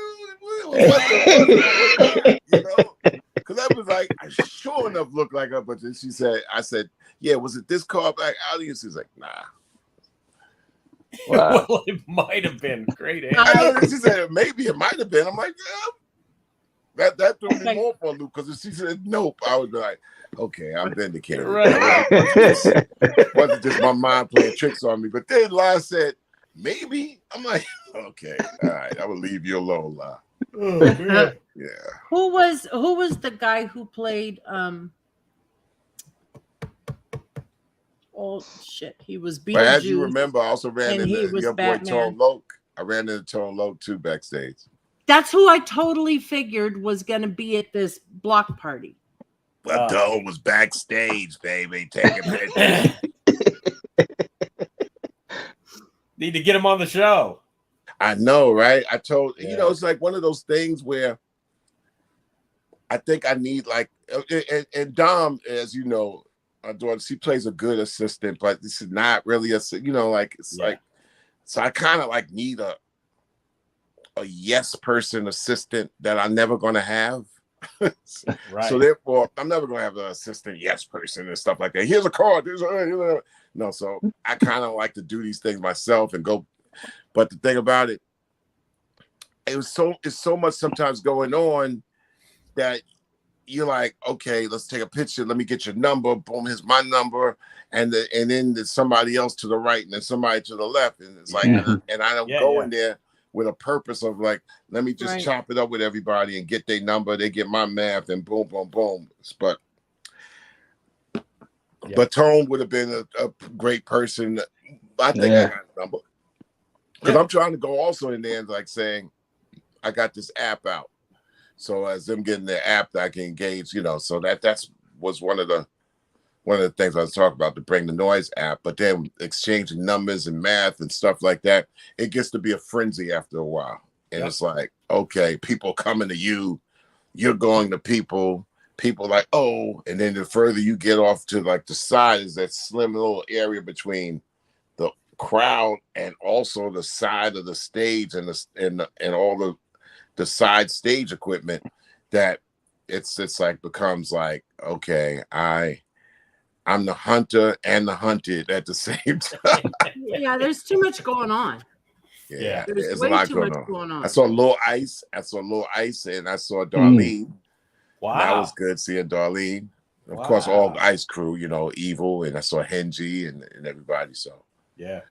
Because I was like, I sure enough looked like her, but then I said, yeah, was it this car black Audi? And she's like, nah. Wow. Well, it might have been. Great answer. I know, she said, maybe it might have been. I'm like, yeah. That threw me more for a loop because if she said nope, I would be like, okay, I'm vindicated. Right. Wasn't just my mind playing tricks on me. But then La said, maybe. I'm like, okay, all right, I will leave you alone, La. Oh, yeah. Who was the guy who played oh shit, he was Beetlejuice. But as you remember, I also ran into your boy Batman. Tone Loc. I ran into Tone Loc too backstage. That's who I totally figured was going to be at this block party. But Tone was backstage, baby, taking pictures. Need to get him on the show. I know, right? I told it's like one of those things where I think I need and Dom, as you know, she plays a good assistant, but this is not really like so I kind of like need a yes person assistant that I'm never gonna have. Right. So therefore, I'm never gonna have an assistant yes person and stuff like that. Here's a card. No, so I kind of like to do these things myself and go. But the thing about it, it's so much sometimes going on that you're like, okay, let's take a picture. Let me get your number. Boom, here's my number. And then there's somebody else to the right and then somebody to the left. And it's like, and I don't go in there with a purpose of like, let me just chop it up with everybody and get their number. They get my math and boom, boom, boom. But Tone would have been a great person. I think I got a number. Because I'm trying to go also in there and like saying, I got this app out. So as them getting their app that I can engage, so that's was one of the things I was talking about, to bring the Noise app, but then exchanging numbers and math and stuff like that, it gets to be a frenzy after a while. And it's like, okay, people coming to you, you're going to people like, oh, and then the further you get off to like the side is that slim little area between crowd and also the side of the stage and and all the side stage equipment that it's like becomes like, okay, I'm the hunter and the hunted at the same time. Yeah, there's too much going on. Yeah, There's there's a way lot too going much on. going on. I saw Lil Ice, and I saw Darlene. Wow. That was good seeing Darlene. Of course, all Ice crew, Evil, and I saw Henji and everybody. So yeah,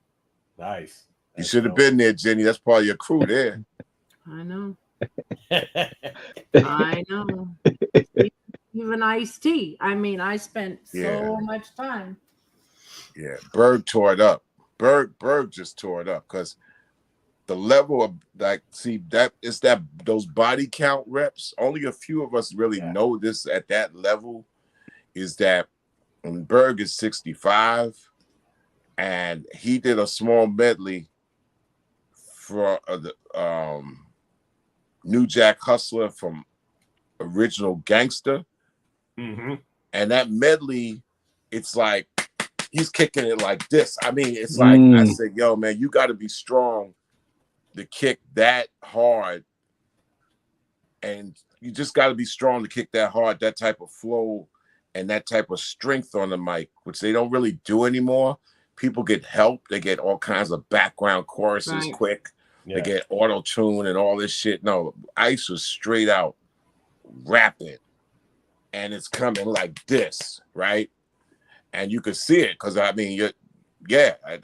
nice. You should have been there, Jenny. That's part of your crew there. I know. I know. Even Ice-T. I mean, I spent so much time. Yeah, Berg tore it up. Berg just tore it up because the level of those body count reps. Only a few of us really know this at that level. Is that when Berg is 65, and he did a small medley for the New Jack Hustler from Original Gangster. Mm-hmm. And that medley, it's like he's kicking it like this. I mean, it's like I said, yo, man, you got to be strong to kick that hard. And you just got to be strong to kick that hard, that type of flow and that type of strength on the mic, which they don't really do anymore. People get help. They get all kinds of background choruses quick. Yeah. They get auto-tune and all this shit. No, Ice was straight out rapping. And it's coming like this, right? And you could see it because, I mean,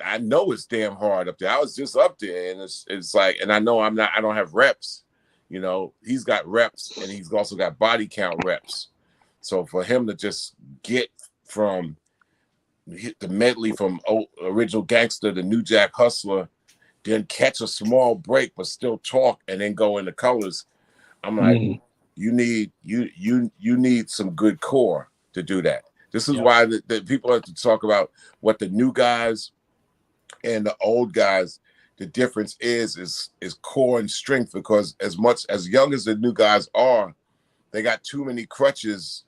I know it's damn hard up there. I was just up there, and it's like, and I know I don't have reps. He's got reps, and he's also got body count reps. So for him to just get from the medley from Original Gangster to New Jack Hustler, then catch a small break but still talk, and then go into colors, I'm like, you need some good core to do that. This is why the people have to talk about what the new guys and the old guys. The difference is core and strength, because as young as the new guys are, they got too many crutches.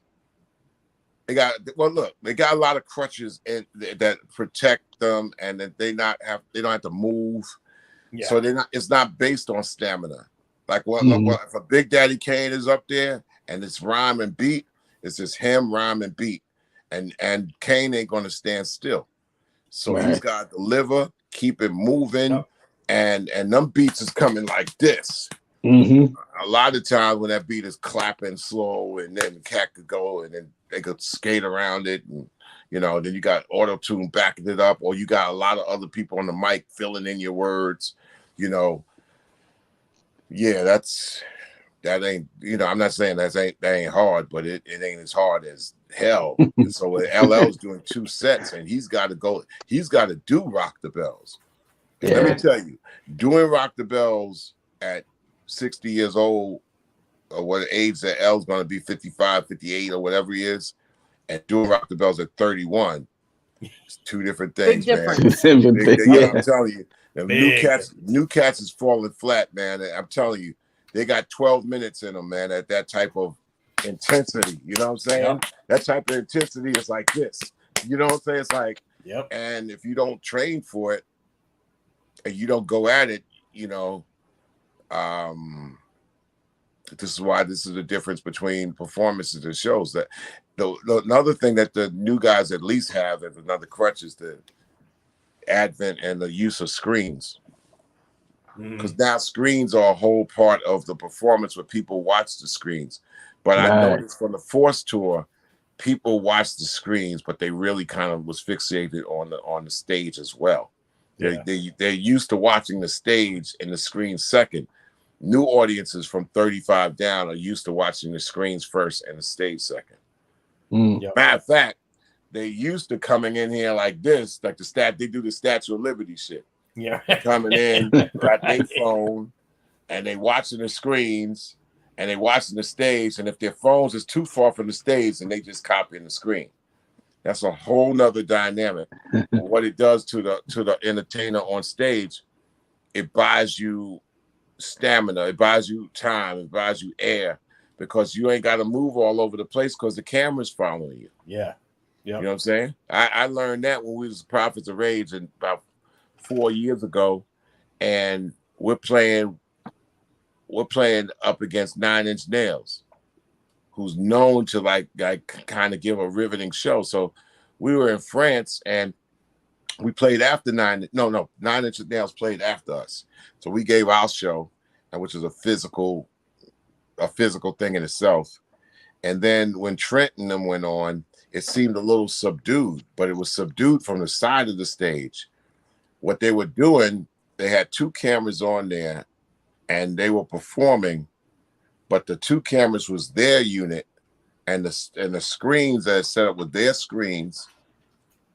They got a lot of crutches that protect them, and that they don't have to move. Yeah. So it's not based on stamina. Like if a Big Daddy Kane is up there and it's rhyme and beat, it's just him, rhyme and beat. And Kane ain't gonna stand still. So he's gotta deliver, keep it moving, and them beats is coming like this. Mm-hmm. A lot of times when that beat is clapping slow, and then the cat could go and then they could skate around it, and then you got auto-tune backing it up, or you got a lot of other people on the mic filling in your words, Yeah, that ain't, I'm not saying that ain't hard, but it ain't as hard as hell. And so LL's doing 2 sets, and he's got to do Rock the Bells. And let me tell you, doing Rock the Bells at 60 years old, or what age that L's going to be, 55, 58, or whatever he is, and doing Rock the Bells at 31, it's 2 different things, man. I'm telling you. The new cats is falling flat, man. I'm telling you, they got 12 minutes in them, man, at that type of intensity. You know what I'm saying? Yep. That type of intensity is like this. You know what I'm saying? It's like, and if you don't train for it and you don't go at it, this is why this is the difference between performances and shows. That another thing that the new guys at least have as another crutch is the advent and the use of screens, because now screens are a whole part of the performance where people watch the screens. But I noticed from the Force tour, people watch the screens, but they really kind of was fixated on the stage as well. They're used to watching the stage and the screen second. New audiences from 35 down are used to watching the screens first and the stage second. Matter of fact, they used to coming in here like this, like they do the Statue of Liberty shit. Yeah. Coming in, got their phone, and they watching the screens, and they watching the stage, and if their phones is too far from the stage, then they just copying the screen. That's a whole nother dynamic. What it does to the entertainer on stage, it buys you stamina, it buys you time, it buys you air, because you ain't got to move all over the place because the camera's following you. Yeah. You know what I'm saying? I learned that when we was Prophets of Rage in about 4 years ago, and we're playing up against 9 Inch Nails, who's known to like kind of give a riveting show. So we were in France and we played after 9 Inch Nails played after us. So we gave our show, which is a physical thing in itself. And then when Trent and them went on, it seemed a little subdued, but it was subdued from the side of the stage. What they were doing, they had 2 cameras on there and they were performing, but the 2 cameras was their unit, and the screens that set up with their screens,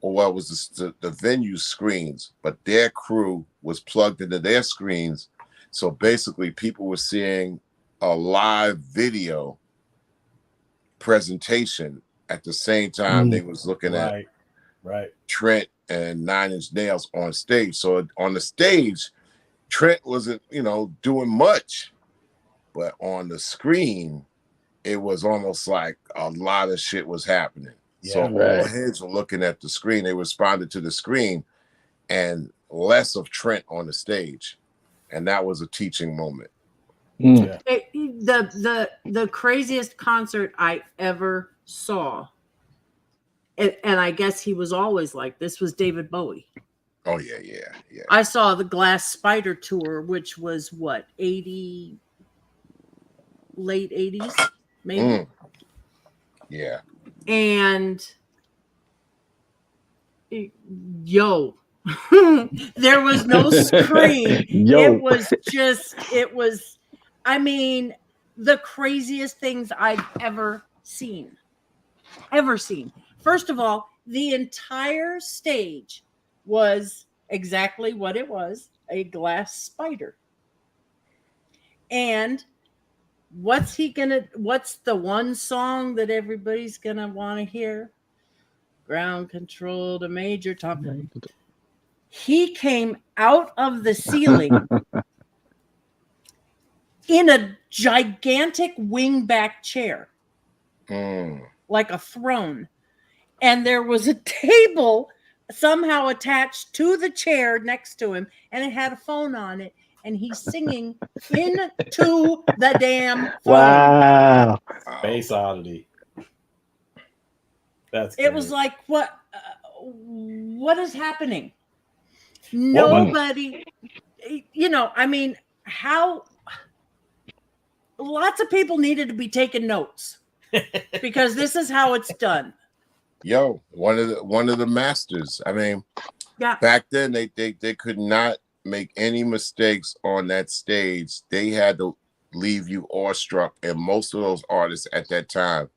or what was the venue screens, but their crew was plugged into their screens. So basically people were seeing a live video presentation at the same time they was looking at Trent and 9 Inch Nails on stage. So on the stage, Trent wasn't, doing much, but on the screen, it was almost like a lot of shit was happening. Yeah, so all heads were looking at the screen. They responded to the screen and less of Trent on the stage. And that was a teaching moment. Yeah. The craziest concert I ever saw, and I guess he was always like this, was David Bowie. Oh yeah. I saw the Glass Spider tour, which was what, late 80s, maybe. Yeah. And there was no screen. It was I mean, the craziest things I've ever seen. First of all, the entire stage was exactly what it was, a glass spider. And what's the one song that everybody's gonna want to hear? Ground Control to Major Tom. He came out of the ceiling in a gigantic wingback chair, like a throne. And there was a table somehow attached to the chair next to him, and it had a phone on it, and he's singing into the damn phone. Wow. Space oddity. It was like, what is happening? Nobody, how lots of people needed to be taking notes because this is how it's done. One of the masters. I mean, back then they could not make any mistakes on that stage. They had to leave you awestruck, and most of those artists at that time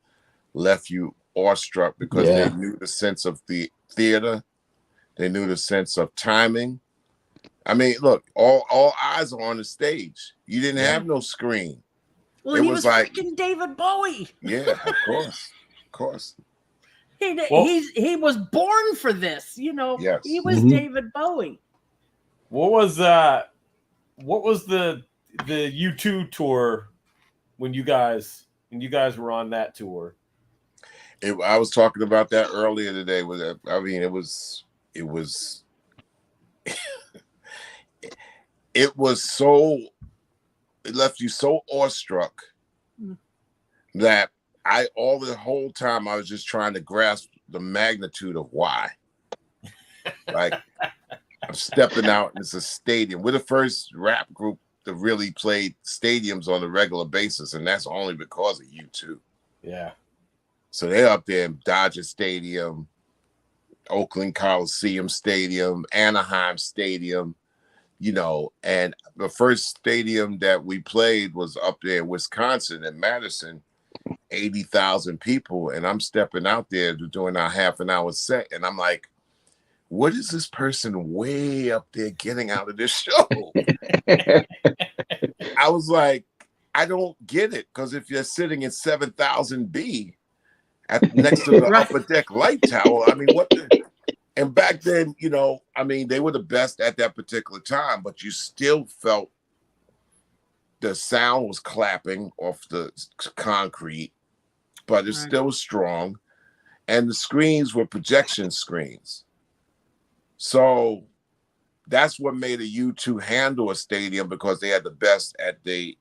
left you awestruck because they knew the sense of the theater, they knew the sense of timing. I mean, look, all eyes are on the stage. You didn't have no screen. Well, he was like freaking David Bowie. Yeah, of course. He was born for this, Yes. He was David Bowie. What was the U2 tour when you guys were on that tour? I was talking about that earlier today. It left you so awestruck that the whole time I was just trying to grasp the magnitude of why. Like, I'm stepping out and it's a stadium. We're the first rap group that really played stadiums on a regular basis, and that's only because of U2. Yeah. So they're up there in Dodger Stadium, Oakland Coliseum Stadium, Anaheim Stadium, and the first stadium that we played was up there in Wisconsin in Madison, 80,000 people. And I'm stepping out there doing our half an hour set. And I'm like, what is this person way up there getting out of this show? I was like, I don't get it. Because if you're sitting in 7,000B next to the upper deck light tower, I mean, what the... And back then, they were the best at that particular time, but you still felt the sound was clapping off the concrete, but it still was strong. And the screens were projection screens. So that's what made a U2 handle a stadium, because they had the best at the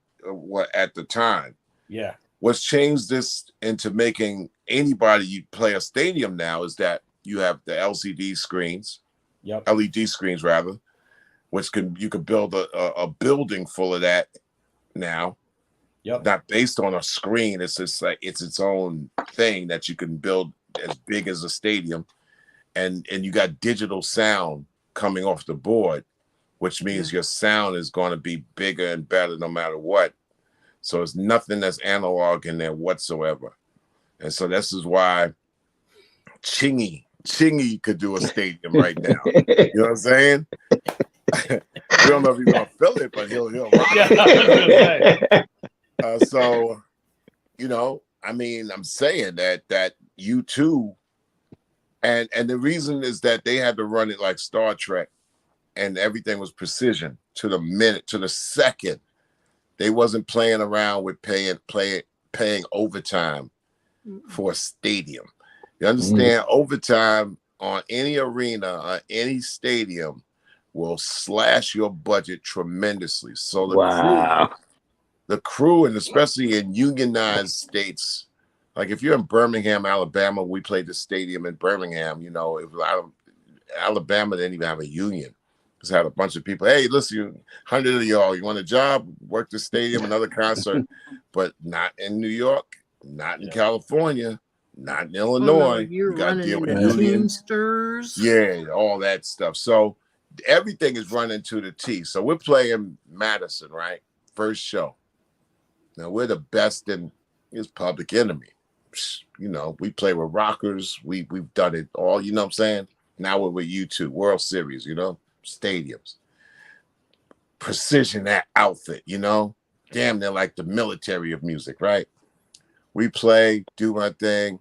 time. Yeah. What's changed this into making anybody play a stadium now is that you have the LCD screens, LED screens rather, which you could build a building full of that now. Yep. Not based on a screen. It's just like it's its own thing that you can build as big as a stadium, and you got digital sound coming off the board, which means your sound is going to be bigger and better no matter what. So it's nothing that's analog in there whatsoever. And so this is why Chingy could do a stadium right now. You know what I'm saying? We don't know if he's gonna fill it, but he'll rock it. So, I mean, I'm saying that U2, and the reason is that they had to run it like Star Trek, and everything was precision to the minute, to the second. They wasn't playing around with paying overtime for a stadium. You understand? Overtime on any arena or any stadium will slash your budget tremendously. So the crew, and especially in unionized states, like if you're in Birmingham, Alabama, we played the stadium in Birmingham. Alabama didn't even have a union. Just had a bunch of people. Hey, listen, 100 of y'all, you want a job? Work the stadium, another concert, but not in New York, not in California, not in Illinois. You're running deal with into unions. Teamsters. Yeah, all that stuff. So everything is running to the T. So we're playing Madison, right? First show. Now we're the best in his Public Enemy. We play with rockers. We've done it all. You know what I'm saying? Now we're with U2, World Series. Stadiums, precision that outfit. Damn, they're like the military of music, right? We play, do my thing.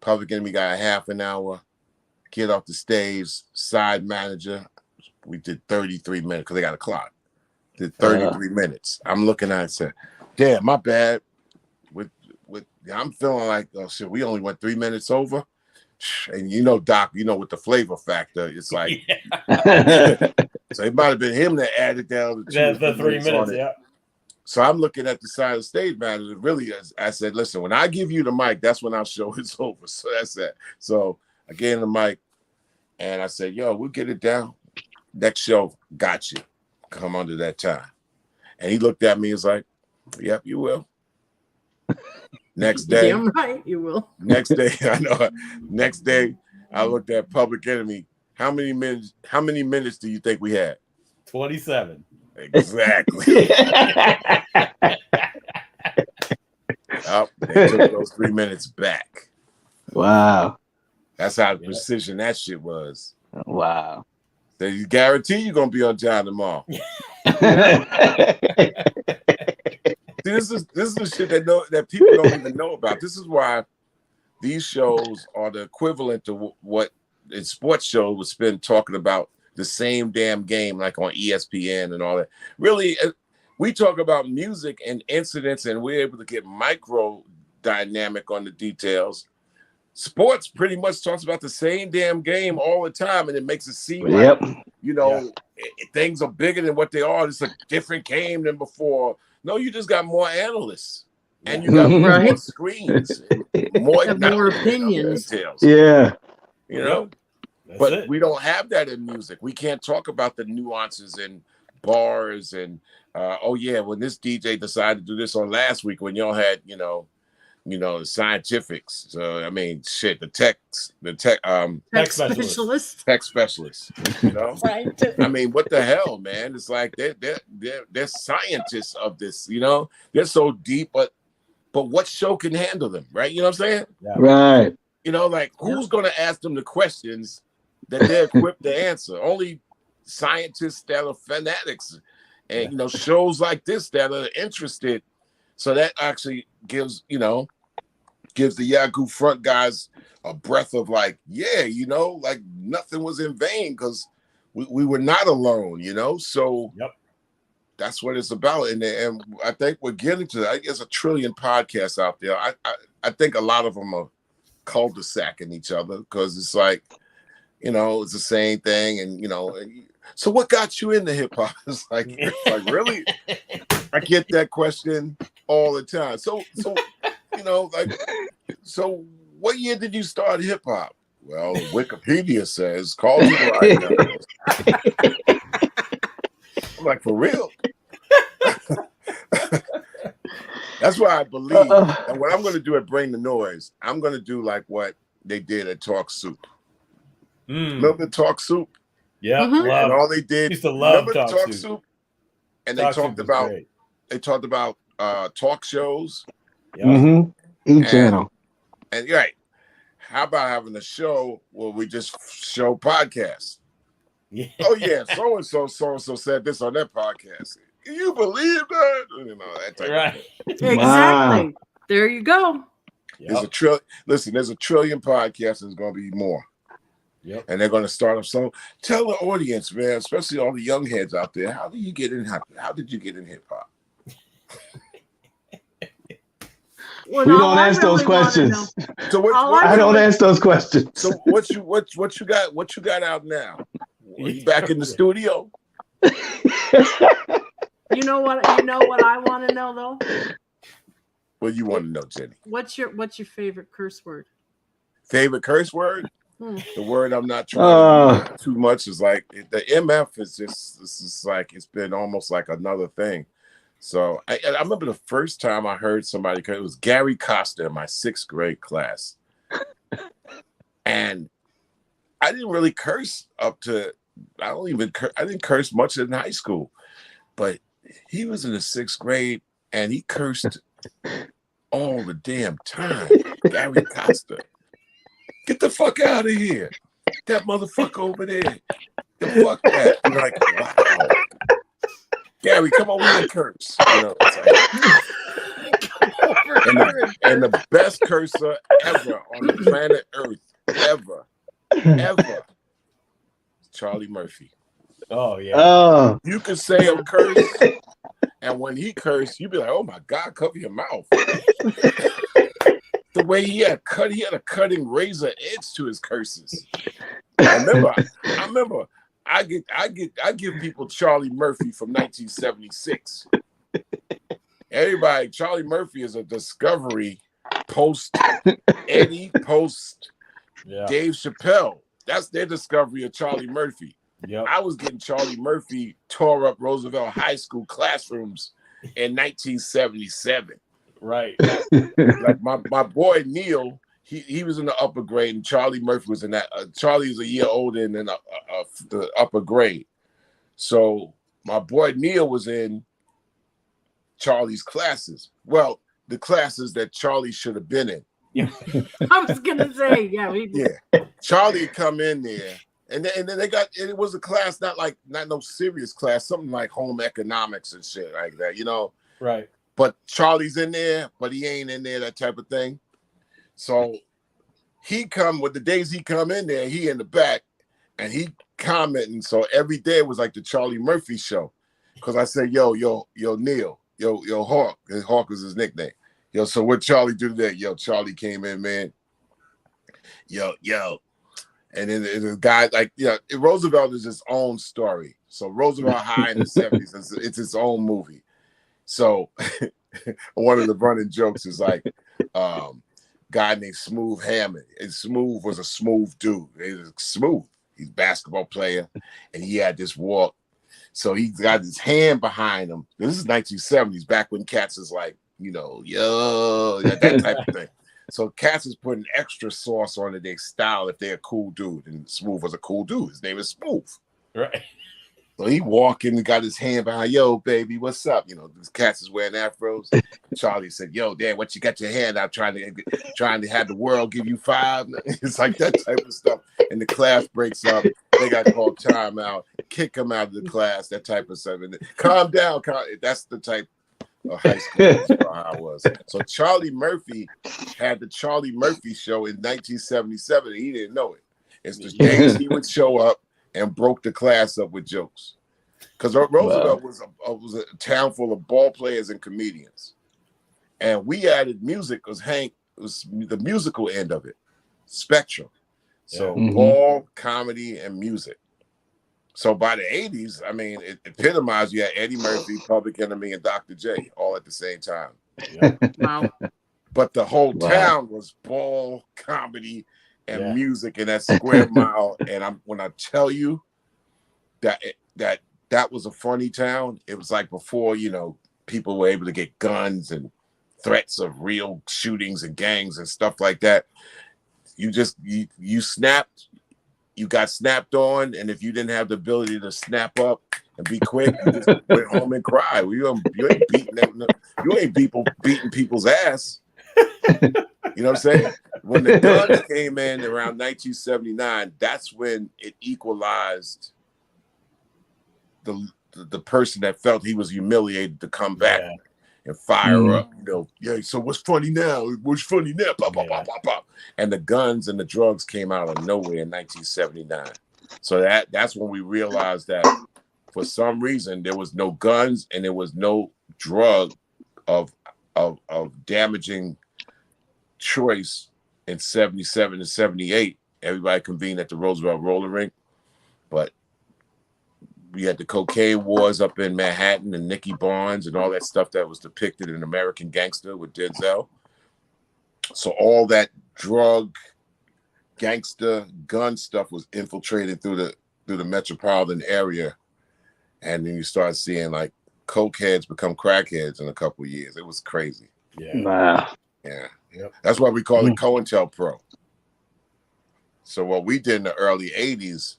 Public Enemy got a half an hour. Get off the stage, side manager. We did 33 minutes because they got a clock. Did 33 minutes. I'm looking at it and said, damn, my bad. I'm feeling like, oh shit, we only went 3 minutes over. And Doc, with the flavor factor, it's like, so it might have been him that added down the 3 minutes, yeah. So I'm looking at the side of the stage manager. Really, I said, listen, when I give you the mic, that's when our show is over. So that's that. So I gave him the mic, and I said, yo, we'll get it down. Next show, got you. Come under that time. And he looked at me and was like, yep, you will. Next day, damn right you will. Next day, I know. Next day, I looked at Public Enemy. How many minutes do you think we had? 27. Exactly. They took those 3 minutes back. Wow. That's how precision that shit was. Wow. So you guarantee you're gonna be on time tomorrow. See, this is the shit that people don't even know about. This is why these shows are the equivalent to what a sports show would spend talking about the same damn game, like on ESPN and all that. Really, we talk about music and incidents, and we're able to get micro dynamic on the details. Sports pretty much talks about the same damn game all the time, and it makes it seem like things are bigger than what they are. It's a different game than before. No, you just got more analysts, and you got more screens, more opinions. Details. Yeah, but we don't have that in music. We can't talk about the nuances in bars and when this DJ decided to do this on last week when y'all had the scientifics. So I mean, shit, the tech specialists. I mean, what the hell, man? It's like they're scientists of this. They're so deep, but what show can handle them, right? You know what I'm saying? Yeah. Right. Like who's going to ask them the questions that they're equipped to answer? Only scientists that are fanatics, and shows like this that are interested. So that actually gives the Yahoo front guys a breath of like nothing was in vain because we were not alone, So that's what it's about. And I think we're getting to that. I think there's a trillion podcasts out there. I think a lot of them are cul-de-sacing each other because it's like, it's the same thing. And, So what got you into hip hop? It's like really? I get that question all the time. So so what year did you start hip hop? Well, Wikipedia says call to the right. I'm like, for real? That's why I believe that what I'm going to do at Bring the Noise, I'm going to do like what they did at Talk Soup. Remember Talk Soup? Yeah, and all they did. Used to love remember Talk Soup? And they talked about talk shows. Yeah. Channel. And right, how about having a show where we just show podcasts? Yeah. Oh yeah, so and so said this on that podcast. Can you believe that? You know, that type of thing. Exactly. Wow. There you go. There's a trillion. Listen, there's a trillion podcasts. There's going to be more. Yep. And they're going to start up. So tell the audience, man, especially all the young heads out there, how did you get in hip hop? Well, We don't ask those questions. So I don't ask those questions. So what you got out now? Are you back in the studio? You know what I want to know though? What you want to know, Jenny? What's your favorite curse word? Favorite curse word? The word I'm not trying to too much is like the MF is just like it's been almost like another thing. So I remember the first time I heard somebody, it was Gary Costa in my 6th grade class. And I didn't really curse up to, I didn't curse much in high school, but he was in the 6th grade and he cursed all the damn time. Gary Costa. Get the fuck out of here. That motherfucker over there. The fuck that. I'm like, wow. Gary, come over here and curse. You know, and the best cursor ever on the planet Earth, ever, Charlie Murphy. Oh yeah. You could say a curse, and when he cursed, you'd be like, "Oh my God, cover your mouth." The way he had a cutting razor edge to his curses. I remember. I give people Charlie Murphy from 1976. Everybody, Charlie Murphy is a discovery post Eddie, post Dave Chappelle. That's their discovery of Charlie Murphy. Yep. I was getting Charlie Murphy tore up Roosevelt High School classrooms in 1977. Right. Like my boy Neil, he was in the upper grade, and Charlie Murphy was in that. Charlie was a year older than the upper grade. So my boy Neil was in Charlie's classes. Well, the classes that Charlie should have been in. Yeah. I was gonna say, yeah. Charlie had come in there, and then they got. It was a class, not no serious class, something like home economics and shit like that, you know. Right. But Charlie's in there, but he ain't in there, that type of thing. So he come with the days he come in there, he in the back, and he commenting. So every day it was like the Charlie Murphy show, because I said, yo, Neil, yo, Hawk. Hawk was his nickname. Yo, so what Charlie do today? Yo, Charlie came in, man. Yo. And then the guy, like, Roosevelt is his own story. So Roosevelt High in the 70s, it's its own movie. So one of the running jokes is like, guy named Smooth Hammond. And Smooth was a smooth dude. He was smooth. He's a basketball player. And he had this walk. So he got his hand behind him. This is 1970s, back when cats is like, yo, that type of thing. So cats is putting extra sauce on their style if they're a cool dude. And Smooth was a cool dude. His name is Smooth. Right. So he walked in and got his hand behind, yo, baby, what's up? These cats is wearing afros. Charlie said, yo, Dad, what you got your hand out trying to have the world give you 5? It's like that type of stuff. And the class breaks up. They got called timeout, kick them out of the class, that type of stuff. And calm down. That's the type of high school I was. So Charlie Murphy had the Charlie Murphy show in 1977. And he didn't know it. It's the days he would show up and broke the class up with jokes. Because Roosevelt was a town full of ball players and comedians. And we added music because Hank was the musical end of it, spectrum. So ball, comedy, and music. So by the 80s, I mean, it epitomized you had Eddie Murphy, Public Enemy, and Dr. J all at the same time. Wow. But the whole Wow. town was ball, comedy, and Yeah. music in that square mile. And when I tell you that that was a funny town, it was like before, people were able to get guns and threats of real shootings and gangs and stuff like that. You snapped. You got snapped on, and if you didn't have the ability to snap up and be quick, you just went home and cried. You ain't beating people's ass. You know what I'm saying? When the guns came in around 1979, that's when it equalized the person that felt he was humiliated to come back and fire up. So what's funny now? What's funny now? Pop, pop, pop, pop, pop. And the guns and the drugs came out of nowhere in 1979. So that's when we realized that for some reason there was no guns and there was no drug of damaging choice in 77 and 78. Everybody convened at the Roosevelt roller rink, but we had the cocaine wars up in Manhattan and Nicky Barnes and all that stuff that was depicted in American Gangster with Denzel. So all that drug, gangster, gun stuff was infiltrated through the metropolitan area, and then you start seeing like cokeheads become crackheads in a couple of years. It was crazy. Yeah. Wow. Yeah. Yep. That's why we call it COINTELPRO. So what we did in the early 80s,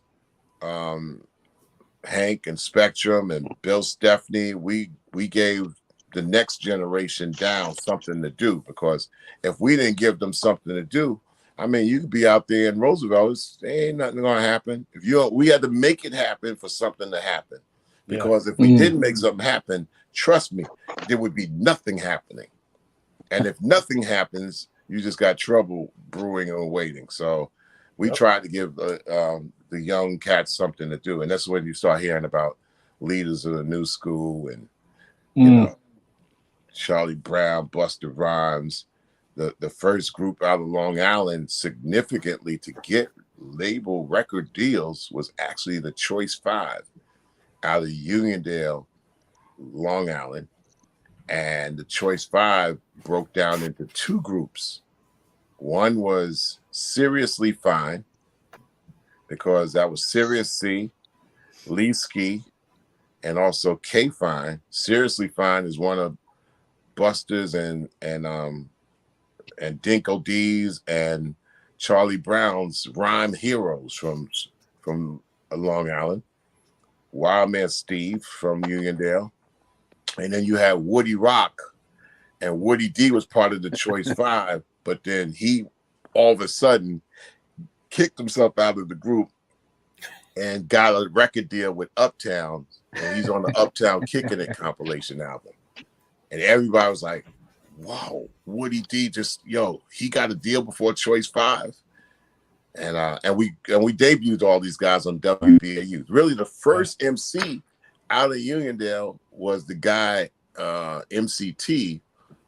Hank and Spectrum and Bill Stepney, we gave the next generation down something to do, because if we didn't give them something to do, I mean, you could be out there in Roosevelt, ain't nothing gonna happen. We had to make it happen for something to happen, because if we didn't make something happen, trust me, there would be nothing happening. And if nothing happens, you just got trouble brewing and waiting. So we tried to give the young cats something to do, and that's when you start hearing about leaders of the new school and Charlie Brown, Busta Rhymes. The first group out of Long Island significantly to get label record deals was actually the Choice Five out of Uniondale, Long Island. And the Choice Five broke down into two groups. One was Seriously Fine, because that was Serious C, Lee Ski, and also K Fine. Seriously Fine is one of Buster's and Dinko D's and Charlie Brown's rhyme heroes from Long Island. Wildman Steve from Uniondale. And then you had Woody Rock, and Woody D was part of the Choice Five, but then he all of a sudden kicked himself out of the group and got a record deal with Uptown, and he's on the Uptown Kicking It compilation album. And everybody was like, wow, Woody D he got a deal before Choice Five. And we debuted all these guys on WBAU. Really the first MC out of Uniondale was the guy MCT,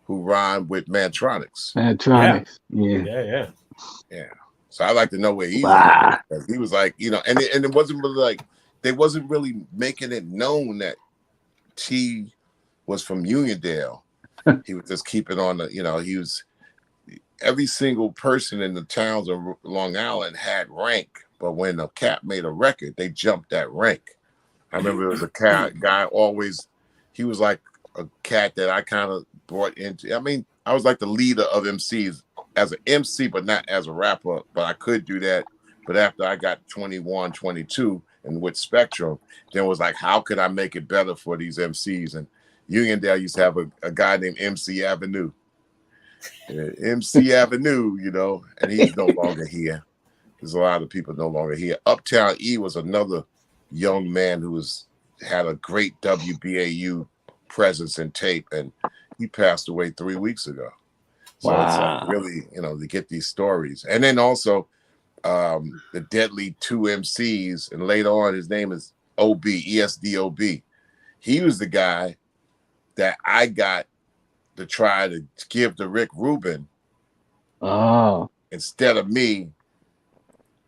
who rhymed with Mantronics. Yeah. So I like to know where he's Wow. at. He was like, and it wasn't really like, they wasn't really making it known that T was from Uniondale. He was just keeping on he was, every single person in the towns of Long Island had rank, but when the cat made a record, they jumped that rank. I remember it was a guy always, he was like a cat that I kind of brought into. I mean, I was like the leader of MCs as an MC, but not as a rapper, but I could do that. But after I got 21, 22, and with Spectrum, then it was like, how could I make it better for these MCs? And Uniondale used to have a guy named MC Avenue. MC Avenue, and he's no longer here. There's a lot of people no longer here. Uptown E was another young man who had a great WBAU presence and tape, and he passed away 3 weeks ago. So It's like really, to get these stories. And then also the Deadly Two MCs, and later on his name is OB, ESDOB. He was the guy that I got to try to give to Rick Rubin. Oh. Instead of me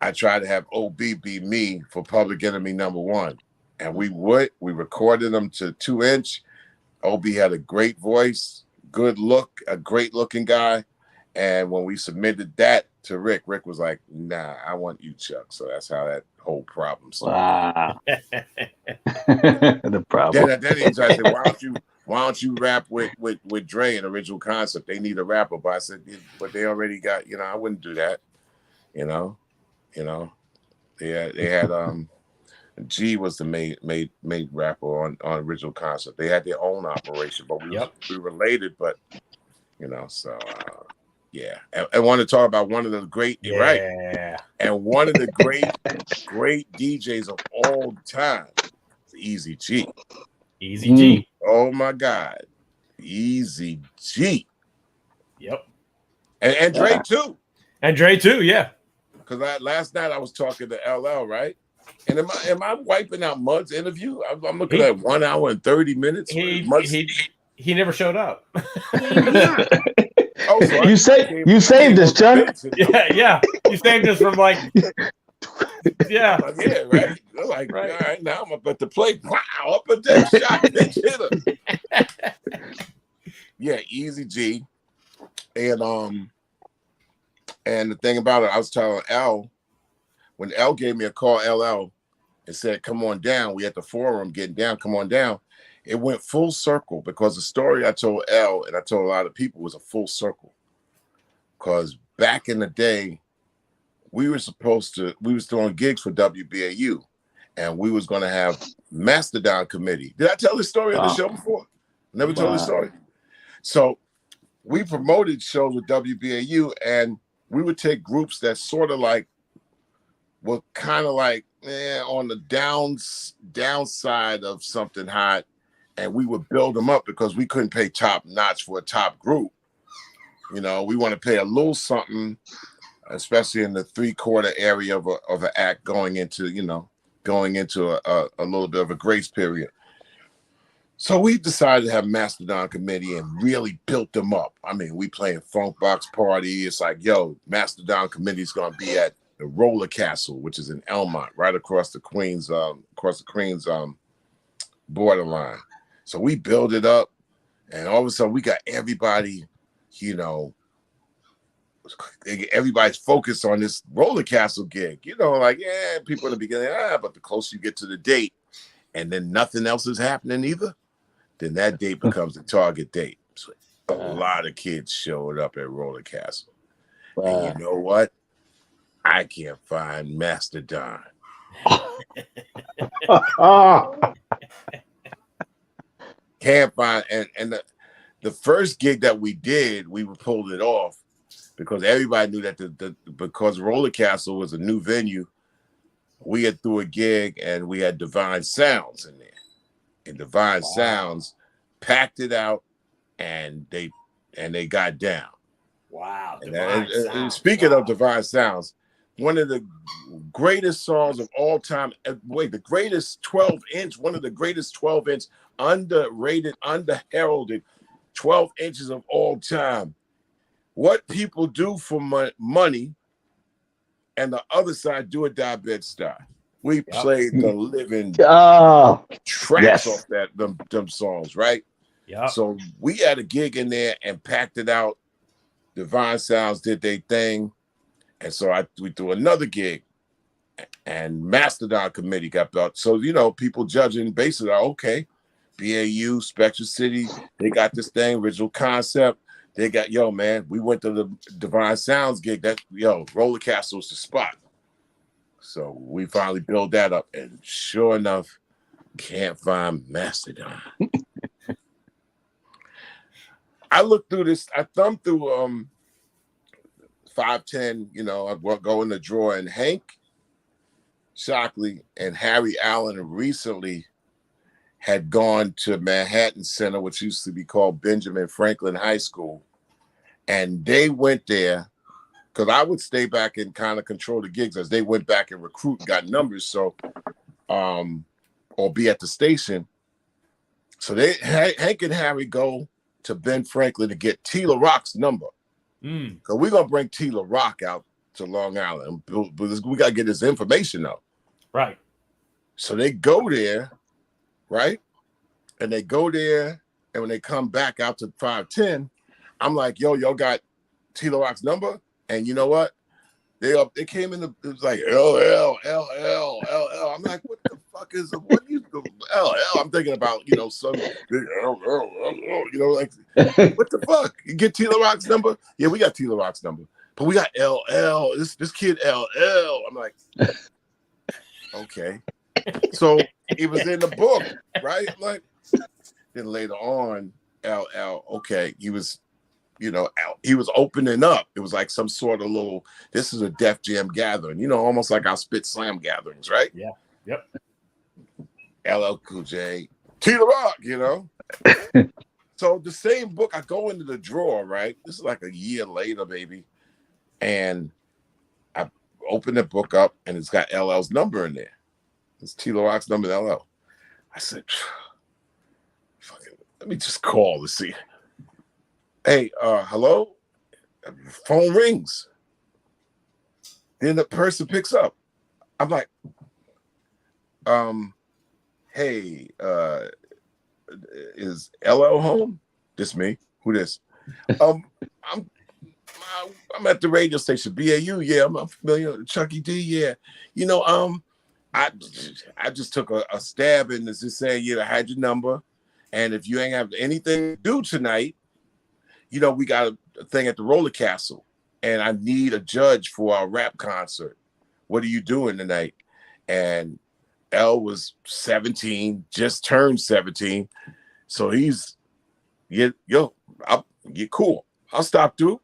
I tried to have OB be me for Public Enemy #1. And we recorded them to 2-inch. OB had a great voice, good look, a great looking guy. And when we submitted that to Rick was like, nah, I want you, Chuck. So that's how that whole problem started. Wow. The problem. Then he said, why don't you rap with Dre in Original Concept? They need a rapper. But I said, but they already got, I wouldn't do that. They had G was the main rapper on Original Concept. They had their own operation, but we related, but so yeah. I want to talk about one of the great right. And one of the great DJs of all time, Easy G. Easy G. Oh my God. Easy G. Yep. And Dre too. And Dre too, yeah. Because last night I was talking to LL, right? And am I wiping out Mud's interview? I'm looking at 1 hour and 30 minutes. He never showed up. Oh, so you saved this, Chuck. Yeah. You saved us from like yeah, right. They're like, right. All right, now I'm up at the plate. Wow, up at that shot, bitch, hit her. Yeah, Easy G. And the thing about it, I was telling L, when L gave me a call, LL, and said, come on down. We at the forum getting down, come on down. It went full circle because the story I told L and I told a lot of people was a full circle. Because back in the day, we were doing gigs for WBAU, and we was going to have Mastodon Committee. Did I tell this story on the show before? Never told this story. So we promoted shows with WBAU, and we would take groups that sort of like were kind of like on the downside of something hot, and we would build them up because we couldn't pay top notch for a top group. We want to pay a little something, especially in the 3/4 area of an act going into a little bit of a grace period. So we decided to have Mastodon Committee and really built them up. I mean, we playing Funk Box Party. It's like, Mastodon Committee is going to be at the Roller Castle, which is in Elmont, right across the Queens borderline. So we build it up, and all of a sudden we got everybody, everybody's focused on this Roller Castle gig. People in the beginning, but the closer you get to the date, and then nothing else is happening either, then that date becomes the target date. So a lot of kids showed up at Roller Castle. And you know what? I can't find Mastodon. Can't find, and the first gig that we did, we pulled it off because everybody knew that because Roller Castle was a new venue, we had threw a gig and we had Divine Sounds in there, and Divine Sounds packed it out, and they got down. Wow! And speaking of Divine Sounds, one of the greatest songs of all time. The greatest 12-inch, one of the greatest 12-inch, underrated, underheralded 12 inches of all time. What People Do for Money, and the other side, Do It Die Bed-Stuy. We played the living tracks off them songs, right? Yeah. So we had a gig in there and packed it out. Divine Sounds did their thing, and so we threw another gig, and Mastodon Committee got built. So people judging basically, okay, BAU, Spectre City, they got this thing, Original Concept. They got, man, we went to the Divine Sounds gig. That, Roller Castle was the spot. So we finally built that up, and sure enough, can't find Mastodon. I looked through this, I thumbed through 510, I go in the drawer, and Hank Shockley and Harry Allen recently had gone to Manhattan Center, which used to be called Benjamin Franklin High School. And they went there because I would stay back and kind of control the gigs as they went back and recruit and got numbers. So, or be at the station. So Hank and Harry go to Ben Franklin to get T. La Rock's number. Because we're going to bring T. La Rock out to Long Island. But we got to get this information out. Right. So they go there, right? And they go there, and when they come back out to 510, I'm like, yo, y'all got Tila Rock's number? And you know what? They came in, it was like LL. I'm like, what the fuck is it? What you LL? I'm thinking about, some like, what the fuck? You get Tila Rock's number? Yeah, we got Tila Rock's number. But we got LL. This kid LL. I'm like, okay. So it was in the book, right? I'm like, then later on, LL, okay, he was opening up. It was like some sort of little, this is a Def Jam gathering, almost like our Spit Slam gatherings, right? Yeah. Yep. LL Cool J, Tila Rock, So the same book, I go into the drawer, right? This is like a year later, baby. And I open the book up and it's got LL's number in there. It's Tila Rock's number to LL. I said, let me just call to see. Hey, hello? Phone rings. Then the person picks up. I'm like, hey, is LL home? This me? Who this? I'm at the radio station, BAU. Yeah, I'm familiar. Chucky D. Yeah, I just took a stab in this, just saying, I had your number, and if you ain't have anything to do tonight, we got a thing at the Roller Castle, and I need a judge for our rap concert. What are you doing tonight? And L was 17, just turned 17, so he's, cool. I'll stop through.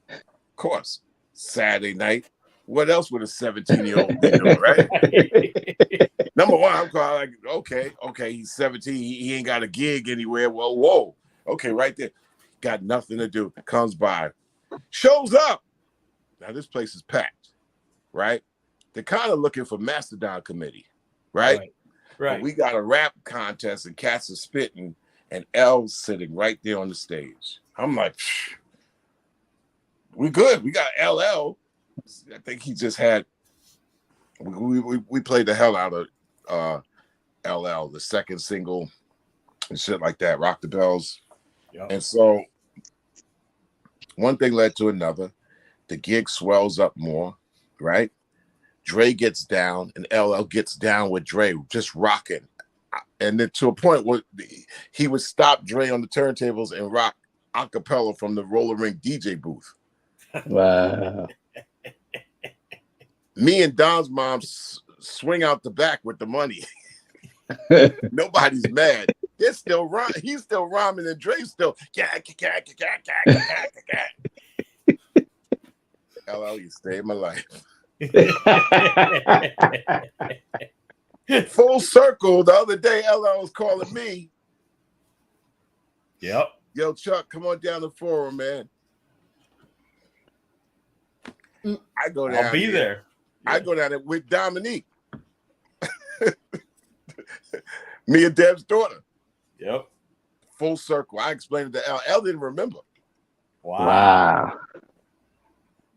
Of course, Saturday night. What else would a 17-year-old be doing, right? Number one, I'm calling like, okay, he's 17. He ain't got a gig anywhere. Well, whoa. Okay, right there. Got nothing to do. Comes by. Shows up. Now, this place is packed, right? They're kind of looking for Mastodon committee, right? Right. But we got a rap contest and cats are spitting and L's sitting right there on the stage. I'm like, we good. We got LL. I think he just had, we played the hell out of LL, the second single and shit like that, Rock the Bells. Yep. And so one thing led to another. The gig swells up more, right? Dre gets down and LL gets down with Dre, just rocking. And then to a point where he would stop Dre on the turntables and rock a cappella from the roller rink DJ booth. Wow. Me and Don's mom swing out the back with the money. Nobody's mad. They're still rhyming. He's still rhyming, and Dre's still. LL, you saved my life. Full circle. The other day, LL was calling me. Yep. Yo, Chuck, come on down the forum, man. I go down. I'll be there. I go down there with Dominique. Me and Deb's daughter. Yep. Full circle. I explained it to L. L didn't remember. Wow.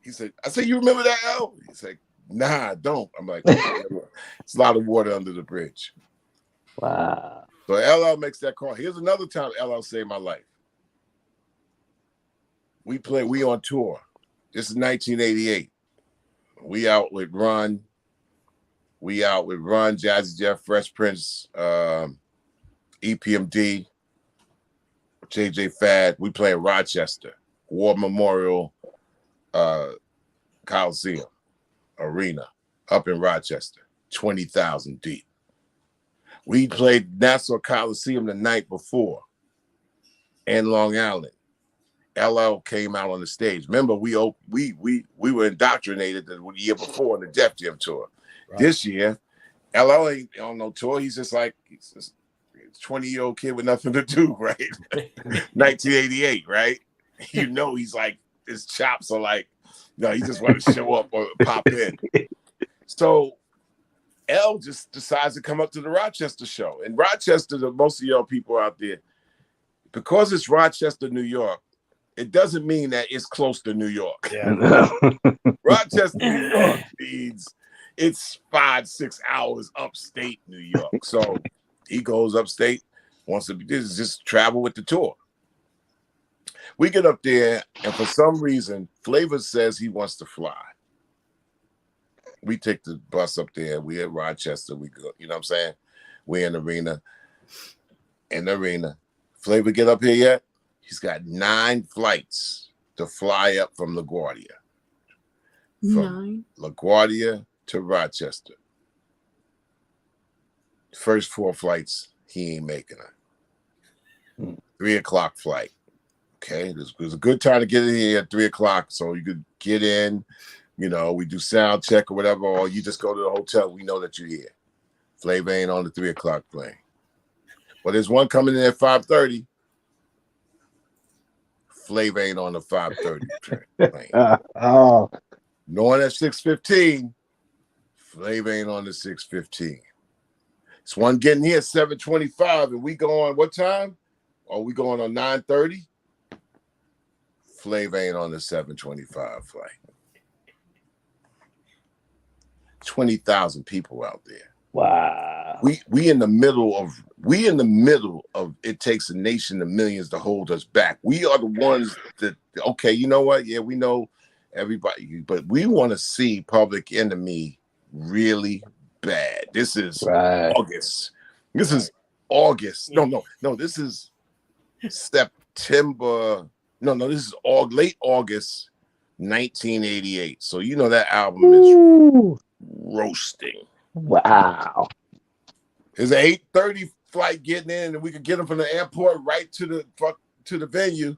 He said, I said, you remember that, L? He said, nah, I don't. I'm like, it's a lot of water under the bridge. Wow. So LL makes that call. Here's another time LL saved my life. We on tour. This is 1988. We out with Run, Jazzy Jeff, Fresh Prince, EPMD, JJ Fad. We play in Rochester, War Memorial Coliseum Arena up in Rochester, 20,000 deep. We played Nassau Coliseum the night before in Long Island. LL came out on the stage. Remember, we were indoctrinated the year before on the Def Jam tour. Right. This year, LL ain't on no tour. He's just a 20-year-old kid with nothing to do, right? 1988, right? He's like, his chops are like, he just want to show up or pop in. So L just decides to come up to the Rochester show. And Rochester, most of y'all people out there, because it's Rochester, New York, it doesn't mean that it's close to New York. Yeah. Rochester, New York means it's 5-6 hours upstate New York. So he goes upstate, wants to just travel with the tour. We get up there, and for some reason, Flavor says he wants to fly. We take the bus up there. We at Rochester. We go, you know what I'm saying? We in the arena. In the arena. Flavor get up here yet? He's got 9 flights to fly up from LaGuardia. From LaGuardia to Rochester. First 4 flights, he ain't making it. 3 o'clock flight. Okay, this was a good time to get in here at 3 o'clock, so you could get in. You know, we do sound check or whatever, or you just go to the hotel. We know that you're here. Flavor ain't on the 3 o'clock plane. Well, there's one coming in at 5:30. Flavor ain't on the 5:30 plane. Knowing at 6:15, Flavor ain't on the 6:15. It's one getting here at 7:25, and we go on what time? Are we going on 9:30? Flavor ain't on the 7:25 flight. 20,000 people out there. Wow. We in the middle of it takes a nation of millions to hold us back. We are the ones that, okay, you know what? Yeah, we know everybody, but we want to see Public Enemy really bad. This is August. This is August. No. This is September. No, this is late August 1988. So you know that album is roasting. Wow. There's an 8:30 flight getting in, and we could get them from the airport right to the venue.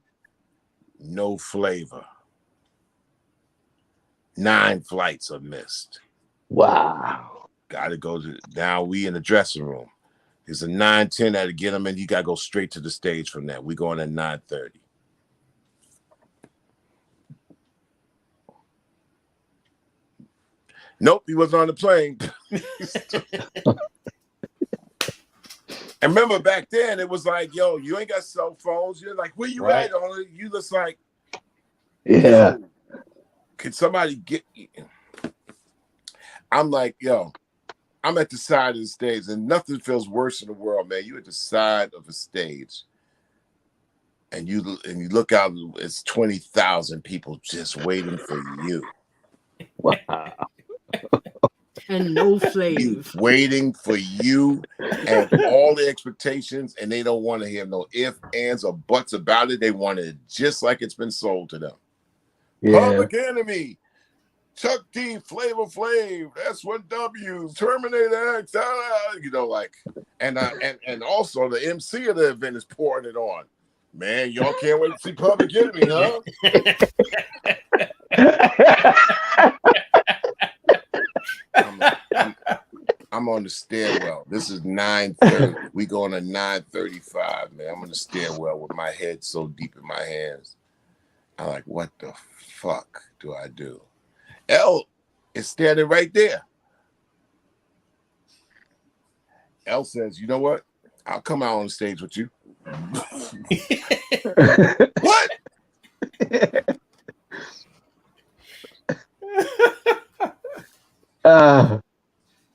No Flavor. 9 flights are missed. Wow. Gotta go to now. We in the dressing room. There's a 9:10 that'll get them in. You gotta go straight to the stage from that. We going at 9:30. Nope, he wasn't on the plane. And remember back then, it was like, yo, you ain't got cell phones. You're like, where you at? You just like, yeah. Could somebody get? I'm like, yo, I'm at the side of the stage, and nothing feels worse in the world, man. You at the side of a stage, and you look out, it's 20,000 people just waiting for you. Wow. And no Flavor. Waiting for you and all the expectations, and they don't want to hear no ifs, ands, or buts about it. They want it just like it's been sold to them. Yeah. Public Enemy, Chuck D, Flavor Flav, S1W, Terminator X, you know, like, and also the MC of the event is pouring it on. Man, y'all can't wait to see Public Enemy, huh? I'm on the stairwell. This is 9:30. We going to 9:35, man. I'm on the stairwell with my head so deep in my hands. I'm like, what the fuck do I do? L is standing right there. L says, you know what? I'll come out on stage with you. What?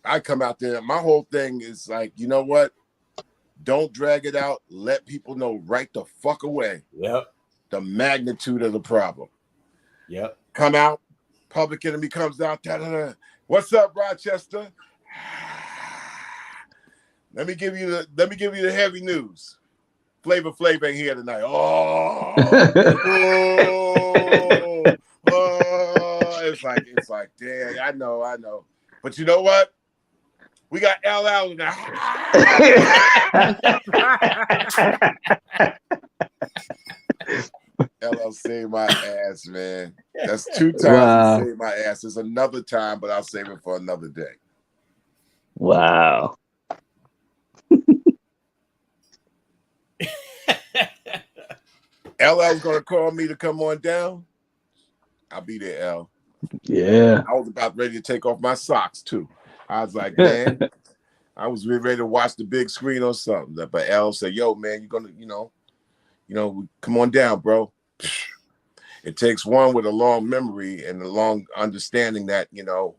I come out there. My whole thing is like, you know what? Don't drag it out. Let people know right the fuck away. Yep. The magnitude of the problem. Yep. Come out. Public Enemy comes out. Da-da-da. What's up, Rochester? Let me give you the heavy news. Flavor Flav ain't here tonight. It's like, damn, I know. But you know what? We got LL now. LL saved my ass, man. That's 2 times to save my ass. There's another time, but I'll save it for another day. Wow. LL's gonna call me to come on down. I'll be there, L. Yeah. I was about ready to take off my socks too. I was like, man, I was ready to watch the big screen or something. But L said, yo, man, you're gonna, you know, come on down, bro. It takes one with a long memory and a long understanding that, you know,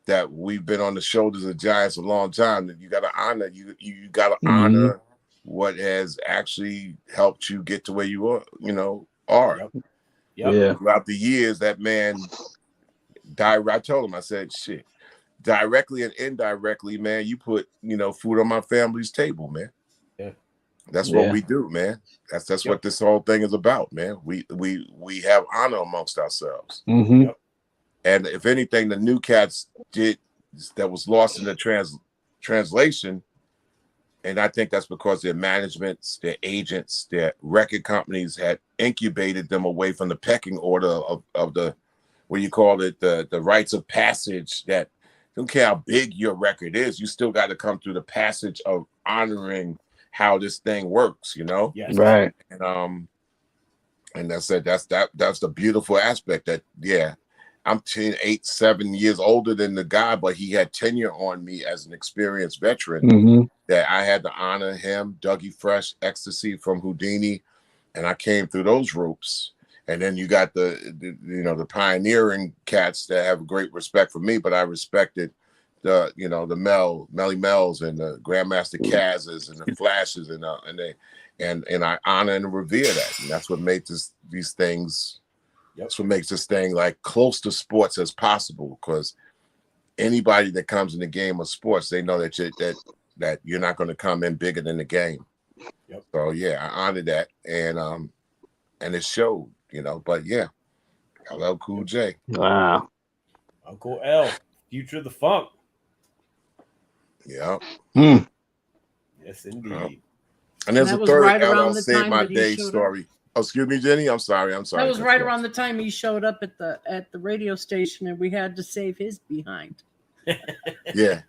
that we've been on the shoulders of giants a long time. That you got to honor, you got to honor what has actually helped you get to where you are, you know, are. Yep. Yeah. Throughout the years, that man died. I told him, I said, shit, directly and indirectly, man, you put, you know, food on my family's table, man. Yeah. That's what we do, man. That's what this whole thing is about, man. We have honor amongst ourselves. Mm-hmm. And if anything, the new cats did that was lost in the translation. And I think that's because their managements, their agents, their record companies had incubated them away from the pecking order of the, what you call it, the rites of passage. That don't care how big your record is, you still got to come through the passage of honoring how this thing works, you know? Yes. Right. And that's it. That's the beautiful aspect that, yeah, I'm 7 years older than the guy, but he had tenure on me as an experienced veteran that I had to honor him. Dougie Fresh, Ecstasy from Houdini, and I came through those ropes. And then you got the pioneering cats that have great respect for me, but I respected the Melly Mel's and the Grandmaster Kaz's and the Flashes and I honor and revere that. And that's what makes these things. That's what makes this thing like close to sports as possible, because anybody that comes in the game of sports, they know that you're not going to come in bigger than the game. Yep. So yeah, I honor that, and it showed, you know. But yeah, LL Cool J. Wow. Uncle L, Future of the Funk. Yeah. Yes, indeed. And there's that a was third right around LL the Save time My that he Day showed story. Oh, excuse me, Jenny. I'm sorry. That was right around the time he showed up at the radio station, and we had to save his behind. Yeah.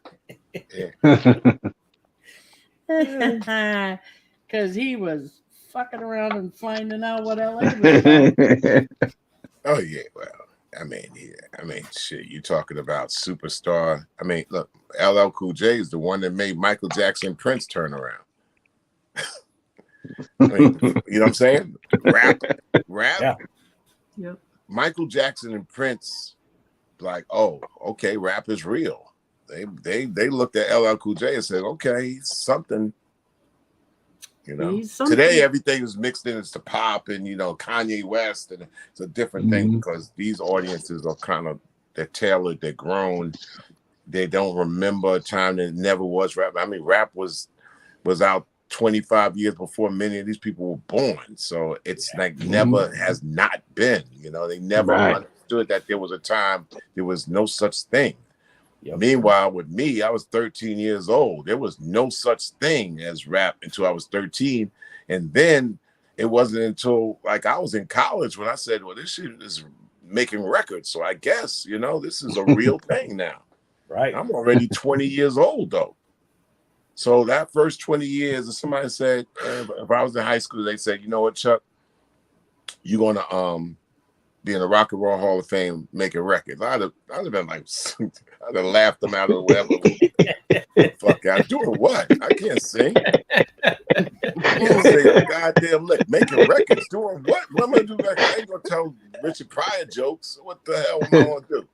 Because he was fucking around and finding out what LA was about. Oh yeah, well, I mean, shit. You talking about superstar? I mean, look, LL Cool J is the one that made Michael Jackson, Prince turn around. I mean, you know what I'm saying? Rap. Yeah. Yep. Michael Jackson and Prince, like, oh, okay, rap is real. They looked at LL Cool J and said, okay, he's something. You know, today everything is mixed in. It's the pop and, you know, Kanye West, and it's a different thing because these audiences are they're tailored, they're grown. They don't remember a time that never was rap. I mean, rap was out 25 years before many of these people were born. So it's like never has not been, you know, they never understood that there was a time there was no such thing. Yep. Meanwhile, with me, I was 13 years old. There was no such thing as rap until I was 13. And then it wasn't until like I was in college when I said, well, this shit is making records. So I guess, you know, this is a real thing now. Right. I'm already 20 years old, though. So that first 20 years, if somebody said, if I was in high school, they said, you know what, Chuck, you're going to be in the Rock and Roll Hall of Fame making records. I'd have been like, I'd have laughed them out or whatever. Fuck, I'm doing what? I can't sing. I can't sing a goddamn lick. Making records, doing what? What am I going to do? I ain't going to tell Richard Pryor jokes. What the hell am I going to do?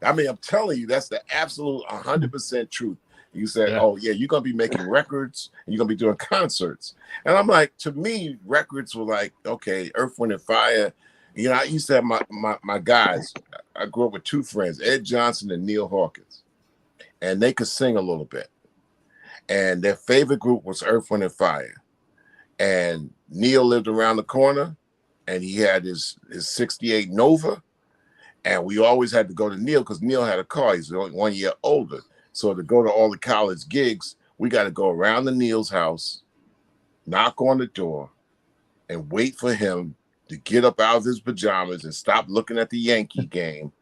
I mean, I'm telling you, that's the absolute 100% truth. You said, oh, yeah, you're going to be making records and you're going to be doing concerts. And I'm like, to me, records were like, okay, Earth, Wind, and Fire. You know, I used to have my guys. I grew up with two friends, Ed Johnson and Neil Hawkins. And they could sing a little bit. And their favorite group was Earth, Wind, and Fire. And Neil lived around the corner, and he had his 68 Nova. And we always had to go to Neil because Neil had a car. He's only 1 year older. So to go to all the college gigs, we got to go around to Neil's house, knock on the door, and wait for him to get up out of his pajamas and stop looking at the Yankee game,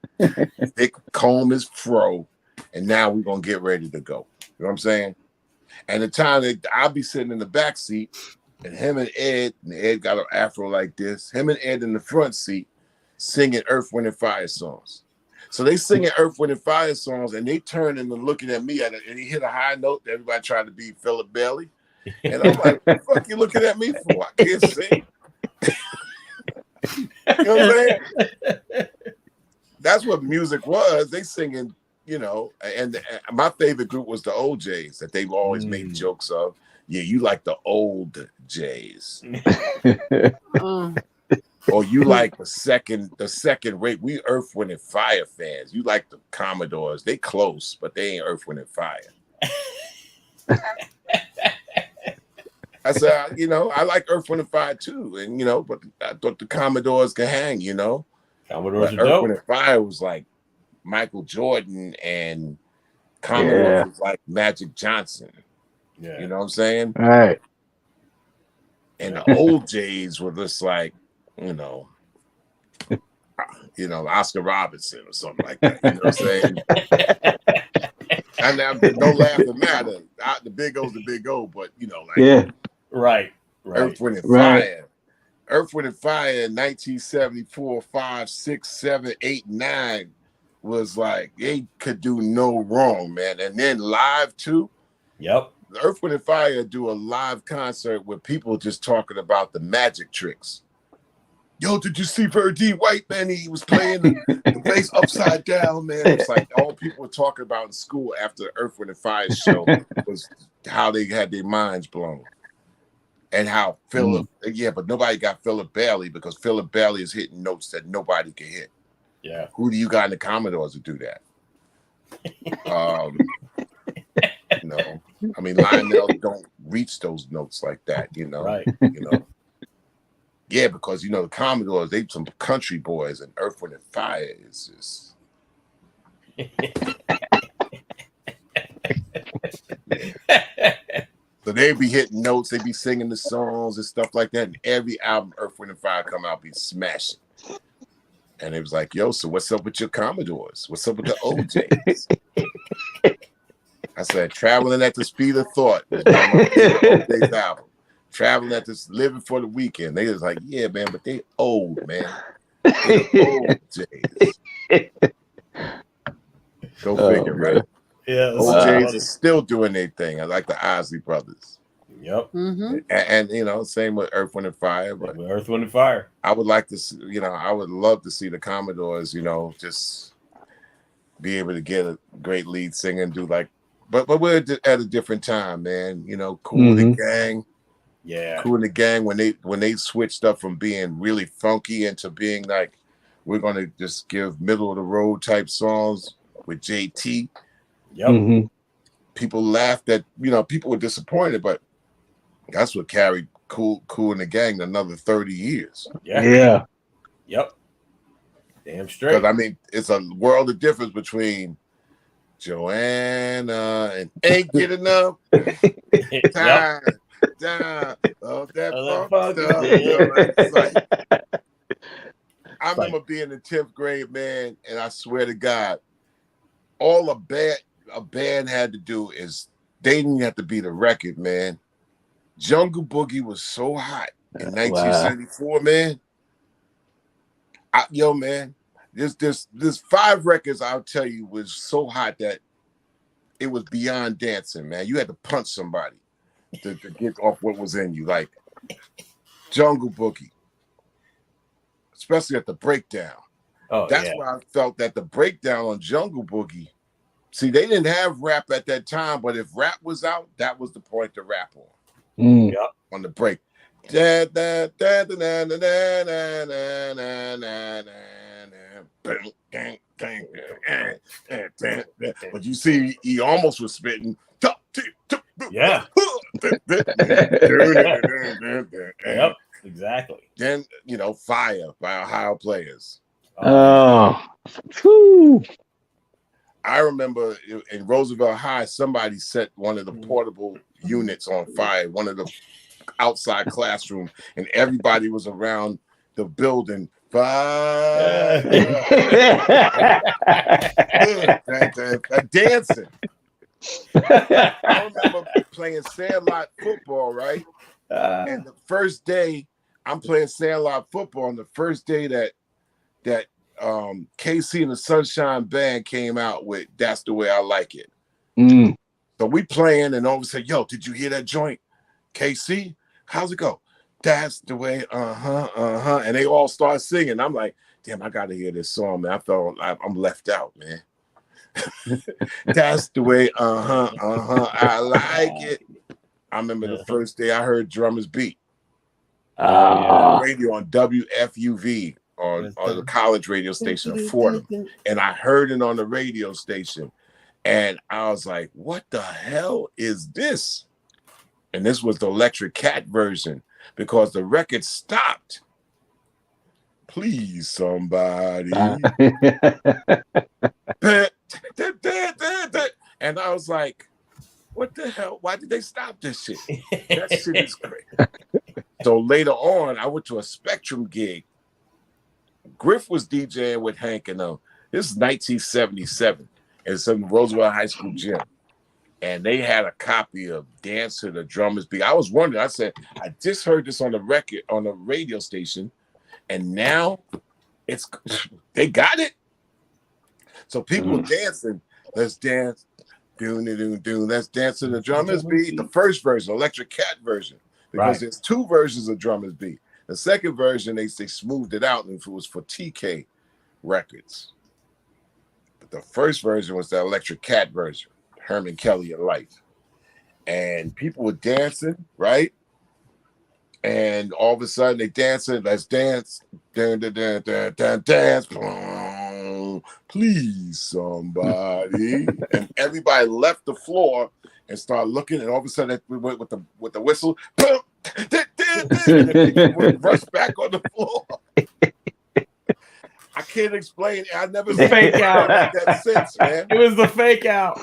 comb his fro, and now we're going to get ready to go. You know what I'm saying? And the time that I'll be sitting in the back seat, and him and Ed got an afro like this, him and Ed in the front seat singing Earth, Wind, and Fire songs. So they singing Earth, Wind, and Fire songs, and they turn and looking at me, and he hit a high note. Everybody tried to be Philip Bailey. And I'm like, what the fuck you looking at me for? I can't sing. know what I'm saying? That's what music was. They singing, you know, and my favorite group was the OJs that they've always made jokes of. Yeah, you like the old Jays. Or you like the second rate. We Earth, Wind, and Fire fans. You like the Commodores. They close, but they ain't Earth, Wind, and Fire. I said, you know, I like Earth, Wind, and Fire too. And, you know, but I thought the Commodores could hang, you know. Commodores but are Earth, dope. Wind, and Fire was like Michael Jordan, and Commodores was like Magic Johnson. Yeah. You know what I'm saying? All right. And the old Jays were just like, you know, Oscar Robertson or something like that. You know what I'm saying? And now, no laughing matter. The Big O's the Big O, but you know, like right. Earth, Wind, and Fire. Earth, Wind, and Fire in 1974, 5, 6, 7, 8, 9 was like they could do no wrong, man. And then live too. Yep. Earth, Wind, and Fire do a live concert with people just talking about the magic tricks. Yo, did you see Verdi White, man? He was playing the bass upside down, man. It's like all people were talking about in school after the Earth, Wind, and Fire show was how they had their minds blown. And how Philip, but nobody got Philip Bailey because Philip Bailey is hitting notes that nobody can hit. Yeah. Who do you got in the Commodores to do that? You know, I mean, Lionel don't reach those notes like that, you know. Right. You know. Yeah, because you know the Commodores, they some country boys, and Earth, Wind, and Fire is just. So they be hitting notes, they be singing the songs and stuff like that, and every album Earth, Wind, and Fire come out be smashing. And it was like, yo, so what's up with your Commodores? What's up with the OJs? I said, Traveling at the Speed of Thought was OJ's album. Traveling at this, Living for the Weekend. They was like, yeah, man, but they old, man. They OJs. Go figure, right? Yeah. OJs are still doing their thing. I like the Isley Brothers. Yep. And you know, same with Earth, Wind, and Fire. But Earth, Wind, and Fire. I would like to see, you know, I would love to see the Commodores, you know, just be able to get a great lead singer and do like, but we're at a different time, man. You know, Kool and the Gang. Yeah. Kool and the Gang, when they switched up from being really funky into being like, we're gonna just give middle of the road type songs with JT. Yep. People laughed at, you know, people were disappointed, but that's what carried Kool and the Gang another 30 years. Yeah. Yep. Damn straight. Because I mean, it's a world of difference between Joanna and Ain't Get Enough. Time. Of that funk stuff. You know, like, it's like, I remember being in 10th grade, man, and I swear to God, all a band had to do is they didn't have to be the record, man. Jungle Boogie was so hot in 1974, man. Man, there's 5 records I'll tell you was so hot that it was beyond dancing, man. You had to punch somebody to get off what was in you, like Jungle Boogie, especially at the breakdown. That's why I felt that the breakdown on Jungle Boogie. See, they didn't have rap at that time, but if rap was out, that was the point to rap on. On the break. But you see, he almost was spitting. Yeah. Yep, exactly. Then, you know, Fire by Ohio Players. I remember in Roosevelt High, somebody set one of the portable units on fire, one of the outside classroom, and everybody was around the building. Fire. Dancing. I remember playing Sandlot football, right? And the first day I'm playing Sandlot football, and the first day that KC and the Sunshine Band came out with That's the Way I Like It. So we playing, and all of a sudden, yo, did you hear that joint? KC, how's it go? That's the way, and they all start singing. I'm like, damn, I gotta hear this song, man. I felt I'm left out, man. That's the way, I like it. I remember the first day I heard Drummers Beat on the radio on WFUV on the college radio station of Fordham, and I heard it on the radio station, and I was like, what the hell is this? And this was the Electric Cat version, because the record stopped. Please, somebody. And I was like, what the hell? Why did they stop this shit? That shit is great. So later on, I went to a Spectrum gig. Griff was DJing with Hank and this is 1977 in some Roosevelt High School gym. And they had a copy of Dance to the Drummers Beat. I was wondering, I said, I just heard this on the record, on the radio station, and now they got it. So people dancing, let's dance, let's dance to the Drummers Beat. The first version, Electric Cat version, because there's two versions of Drummers Beat. The second version, they smoothed it out, and it was for TK Records. But the first version was the Electric Cat version. Herman Kelly of Life, and people were dancing, right? And all of a sudden they dancing, let's dance, dance, please somebody, and everybody left the floor and started looking, and all of a sudden we went with the whistle, and people would rush back on the floor. I can't explain it. I never seen fake out like that since, man. It was the fake out.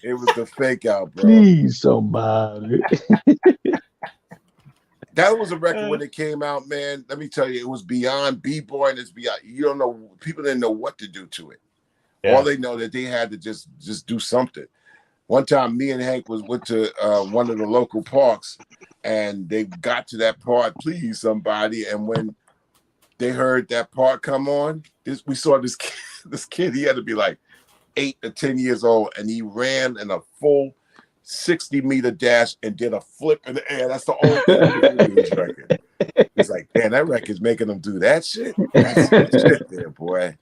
It was the fake out, bro. Please, somebody. That was a record when it came out, man. Let me tell you, it was beyond B-boy, and it's beyond. You don't know. People didn't know what to do to it. Yeah. All they know that they had to just do something. One time, me and Hank went to one of the local parks, and they got to that part, please somebody, and when they heard that part come on, we saw this kid, he had to be like 8 to 10 years old, and he ran in a full 60-meter dash and did a flip in the air. That's the only thing in this record. It's like, man, that record's making them do that shit. That's some shit there, boy.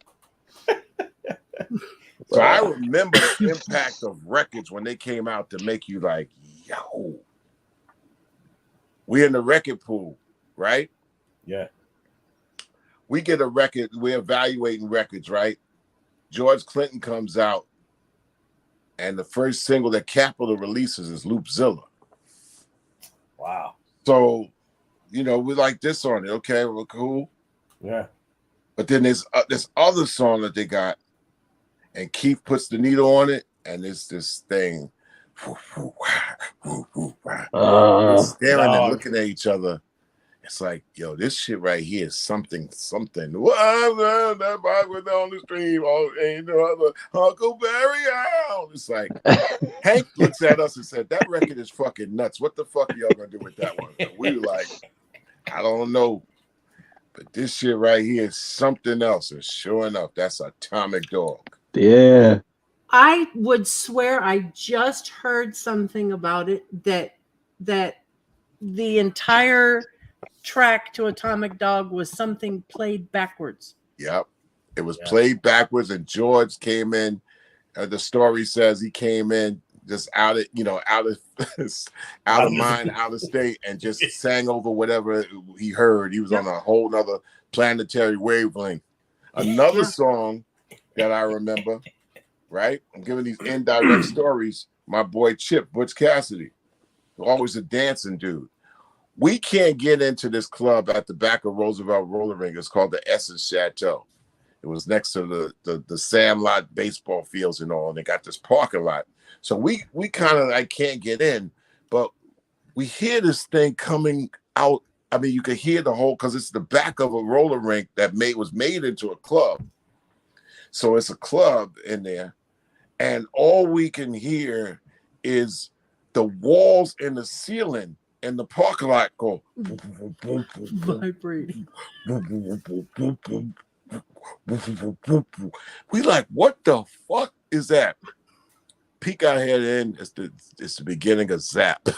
So I remember the impact of records when they came out to make you like, yo, we're in the record pool, right? Yeah. We get a record, we're evaluating records, right? George Clinton comes out, and the first single that Capitol releases is Loopzilla. Wow. So, we like this on it. Okay, we're cool. Yeah. But then there's this other song that they got, and Keith puts the needle on it, and it's this thing. We're staring and looking at each other. It's like, yo, this shit right here is something. That bike was on the stream. Oh, ain't no other Huckleberry Hound. It's like, Hank looks at us and said, that record is fucking nuts. What the fuck are y'all gonna do with that one? And we were like, I don't know. But this shit right here is something else. And sure enough, that's Atomic Dog. Yeah. I would swear I just heard something about it that the entire track to Atomic Dog was something played backwards. Yep. It was played backwards, and George came in. The story says he came in just out of mind, out of state, and just sang over whatever he heard. He was on a whole nother planetary wavelength. Another song that I remember, right? I'm giving these indirect stories. My boy Chip, Butch Cassidy, always a dancing dude. We can't get into this club at the back of Roosevelt Roller Rink. It's called the Essence Chateau. It was next to the Sandlot baseball fields and all, and they got this parking lot. So we kind of like can't get in, but we hear this thing coming out. I mean, you could hear the whole, because it's the back of a roller rink that was made into a club. So it's a club in there, and all we can hear is the walls and the ceiling and the parking lot go vibrating. We like, what the fuck is that? Peek our head in. It's the beginning of Zap.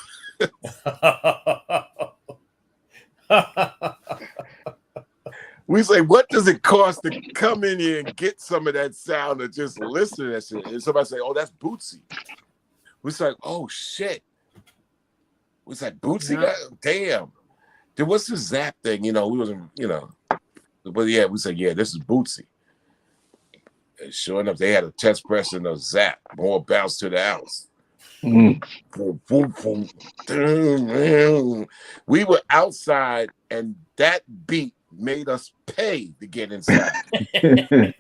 We say, what does it cost to come in here and get some of that sound and just listen to that shit? And somebody say, oh, that's Bootsy. We like, oh shit. We like, Bootsy? Yeah. Damn. Then what's the Zap thing? We wasn't, but yeah, we said, yeah, this is Bootsy. And sure enough, they had a test press and a Zap, more bounce to the house. Mm. Boom, boom, boom. We were outside, and that beat made us pay to get inside. Yeah.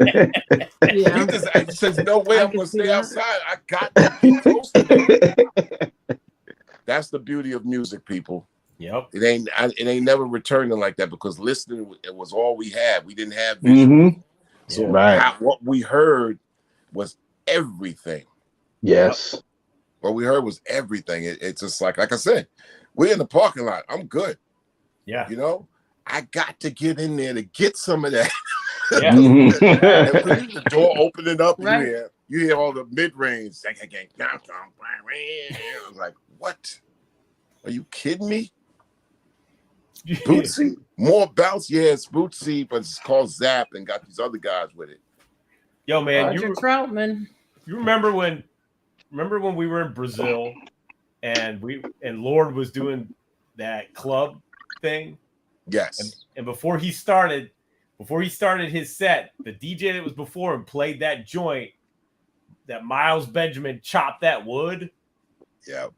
I says, no way, I I'm can gonna see stay that. outside. I got to get close to that. That's the beauty of music, people. Yep. It ain't never returning like that, because listening, it was all we had. We didn't have visual. Mm-hmm. So Right. what we heard was everything. Yes. What we heard was everything. It's just like I said, we're in the parking lot. I'm good. Yeah. I got to get in there to get some of that. Yeah. Mhm. The door opening up, Right. you hear all the mid-range. I was like, what? Are you kidding me? Bootsy? More bounce? Yeah, it's Bootsy, but it's called Zap and got these other guys with it. Yo, man, Roger Troutman. you remember when we were in Brazil and Lord was doing that club thing? Yes. And before he started his set, the DJ that was before him played that joint that Miles Benjamin chopped that wood. Yeah.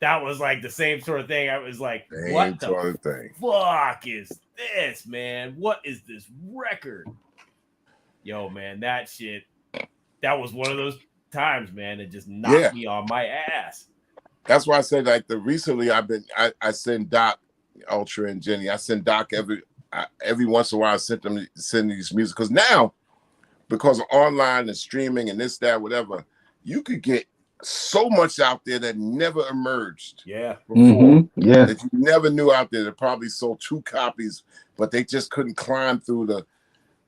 That was like the same sort of thing. I was like, Same what sort the of thing. fuck is this, man? What is this record? Yo, man, that shit, that was one of those times, man, it just knocked me on my ass. That's why I said, like, recently I send Doc, Ultra and Jenny. I send Doc every once in a while. I send these music, because now, because of online and streaming and this, that, whatever, you could get so much out there that never emerged before. Mm-hmm. Yeah. That you never knew out there. That probably sold 2 copies, but they just couldn't climb through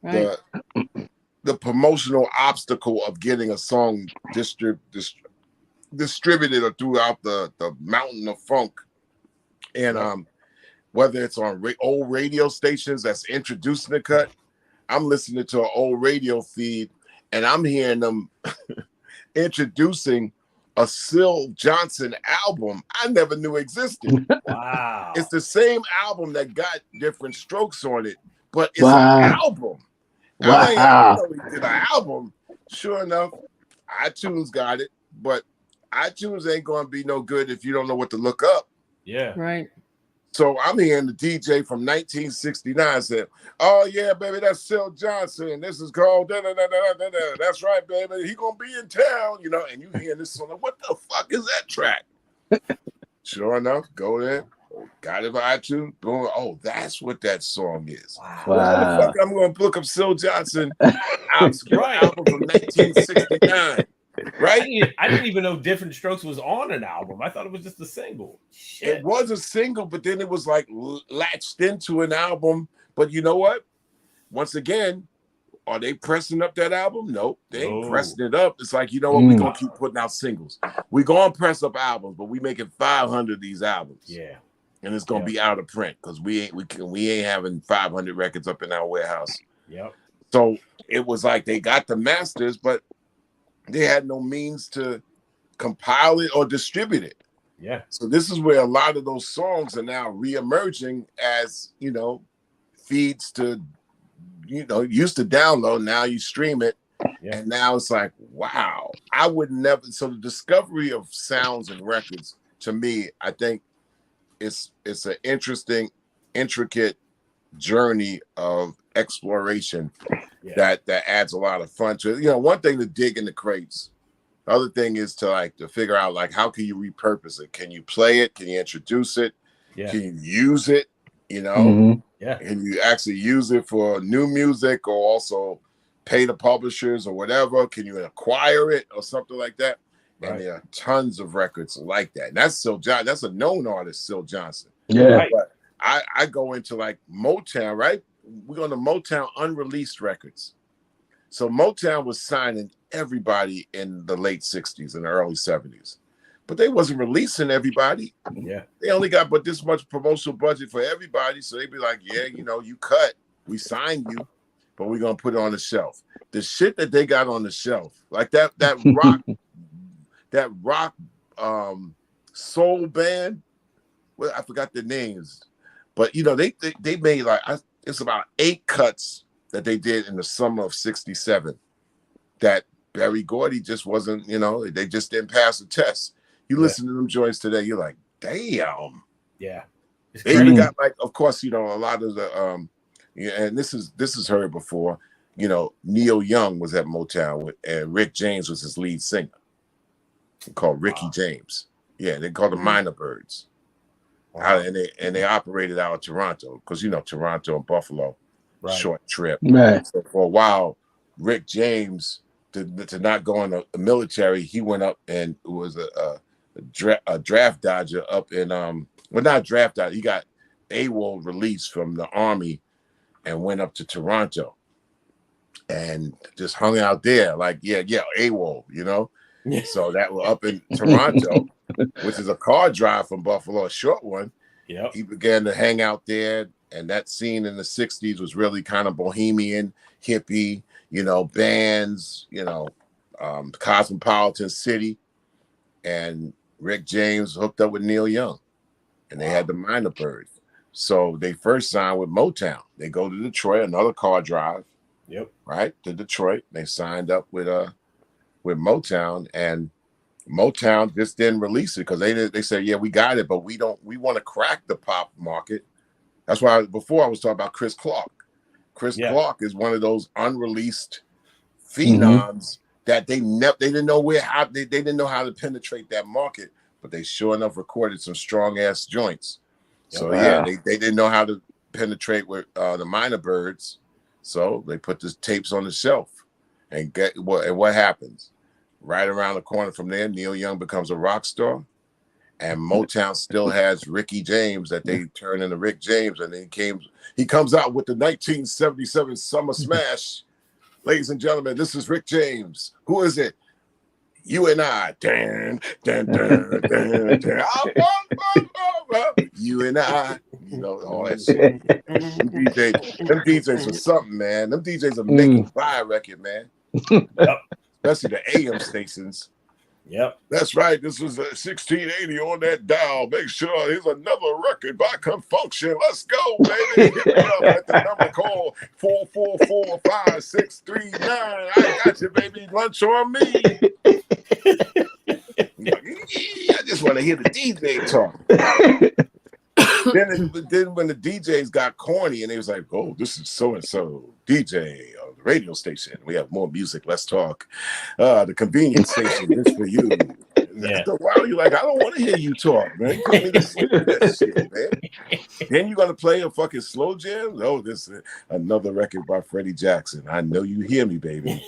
the promotional obstacle of getting a song distributed or throughout the mountain of funk. And whether it's on old radio stations that's introducing the cut, I'm listening to an old radio feed and I'm hearing them introducing a Syl Johnson album I never knew existed. Wow. It's the same album that got different strokes on it, but it's Wow. an album. Wow. I did an album. Sure enough, iTunes got it, but iTunes ain't going to be no good if you don't know what to look up. Yeah. Right. So I'm hearing the DJ from 1969 said, "Oh yeah, baby, that's Syl Johnson. This is called da da da da da da. That's right, baby. He gonna be in town, And you hear this song, what the fuck is that track? Sure enough, go there, got it by iTunes. Boom. Oh, that's what that song is. Wow. Why the fuck I'm gonna look up Syl Johnson obscure album from 1969? Right? I didn't even know Different Strokes was on an album. I thought it was just a single. Shit. It was a single, but then it was like latched into an album. But you know what? Once again, are they pressing up that album? Nope, they ain't pressing it up. It's like, you know what? We're gonna keep putting out singles. We're gonna press up albums, but we making 500 of these albums. Yeah. And it's gonna be out of print because we ain't having 500 records up in our warehouse. Yep. So it was like they got the masters, but they had no means to compile it or distribute it. Yeah. So this is where a lot of those songs are now reemerging as, feeds to, used to download. Now you stream it. Yeah. And now it's like, wow, I would never. So the discovery of sounds and records, to me, I think it's an interesting, intricate journey of exploration that adds a lot of fun to it. One thing to dig in the crates. The other thing is to figure out how can you repurpose it? Can you play it? Can you introduce it? Yeah. Can you use it? Mm-hmm. Yeah. Can you actually use it for new music or also pay the publishers or whatever? Can you acquire it or something like that? Right. And there are tons of records like that. And that's Syl Johnson. That's a known artist, Syl Johnson. Yeah. Right? But I go into Motown, right? We're going to Motown unreleased records. So Motown was signing everybody in the late 60s and early 70s. but they wasn't releasing everybody. Yeah. They only got but this much promotional budget for everybody. So they'd be like, yeah, you know, you cut, we signed you, but we're gonna put it on the shelf. The shit that they got on the shelf, like that rock soul band. Well, I forgot the names, but you know, they made like it's about 8 cuts that they did in the summer of '67 that Berry Gordy just wasn't, you know, they just didn't pass the test. You listen to them joints today, you're like, damn. Yeah. They even got like, of course, you know, a lot of the yeah, and this is heard before, you know, Neil Young was at Motown and Rick James was his lead singer. Called Ricky James. Yeah, they called them Minor Birds. Wow. And they operated out of Toronto because, you know, Toronto and Buffalo, short trip. Right. So for a while, Rick James, to not go in the military, he went up and was a draft dodger up in well, not draft dodger. He got AWOL released from the army and went up to Toronto and just hung out there. Like, yeah, AWOL, you know. So that was up in Toronto, which is a car drive from Buffalo, a short one. Yeah. He began to hang out there, and that scene in the 60s was really kind of bohemian, hippie, you know, bands, you know, cosmopolitan city. And Rick James hooked up with Neil Young, and they had the Minor Birds. So they first signed with Motown. They go to Detroit, another car drive. Yep. Right to Detroit. They signed up with Motown, and Motown just didn't release it because they said, yeah, we got it, but we want to crack the pop market. That's why before I was talking about Chris Clark. Chris Clark is one of those unreleased phenoms that they didn't know they didn't know how to penetrate that market, but they sure enough recorded some strong ass joints. So they didn't know how to penetrate with the Minor Birds, so they put the tapes on the shelf. And what happens? Right around the corner from there, Neil Young becomes a rock star, and Motown still has Ricky James that they turn into Rick James, and he comes out with the 1977 Summer Smash. Ladies and gentlemen, this is Rick James. Who is it? You and I. Dun, dun, dun, dun, dun. You and I. You know, all that shit. Them DJs are something, man. Them DJs are making buy a record, man. Yep. Especially the AM stations. Yep. That's right. This was a 1680 on that dial. Make sure here's another record by Confunction. Let's go, baby. Hit me up at the number call 444-5639. I got you, baby. Lunch on me. I just want to hear the DJ talk. Then when the DJs got corny and they was like, oh, this is so-and-so DJ on the radio station. We have more music. Let's talk. The convenience station is for you. Yeah. After a while, you're like, I don't want to hear you talk, man. You put me to sleep with that shit, man. Then you're going to play a fucking slow jam? Oh, this is another record by Freddie Jackson. I know you hear me, baby.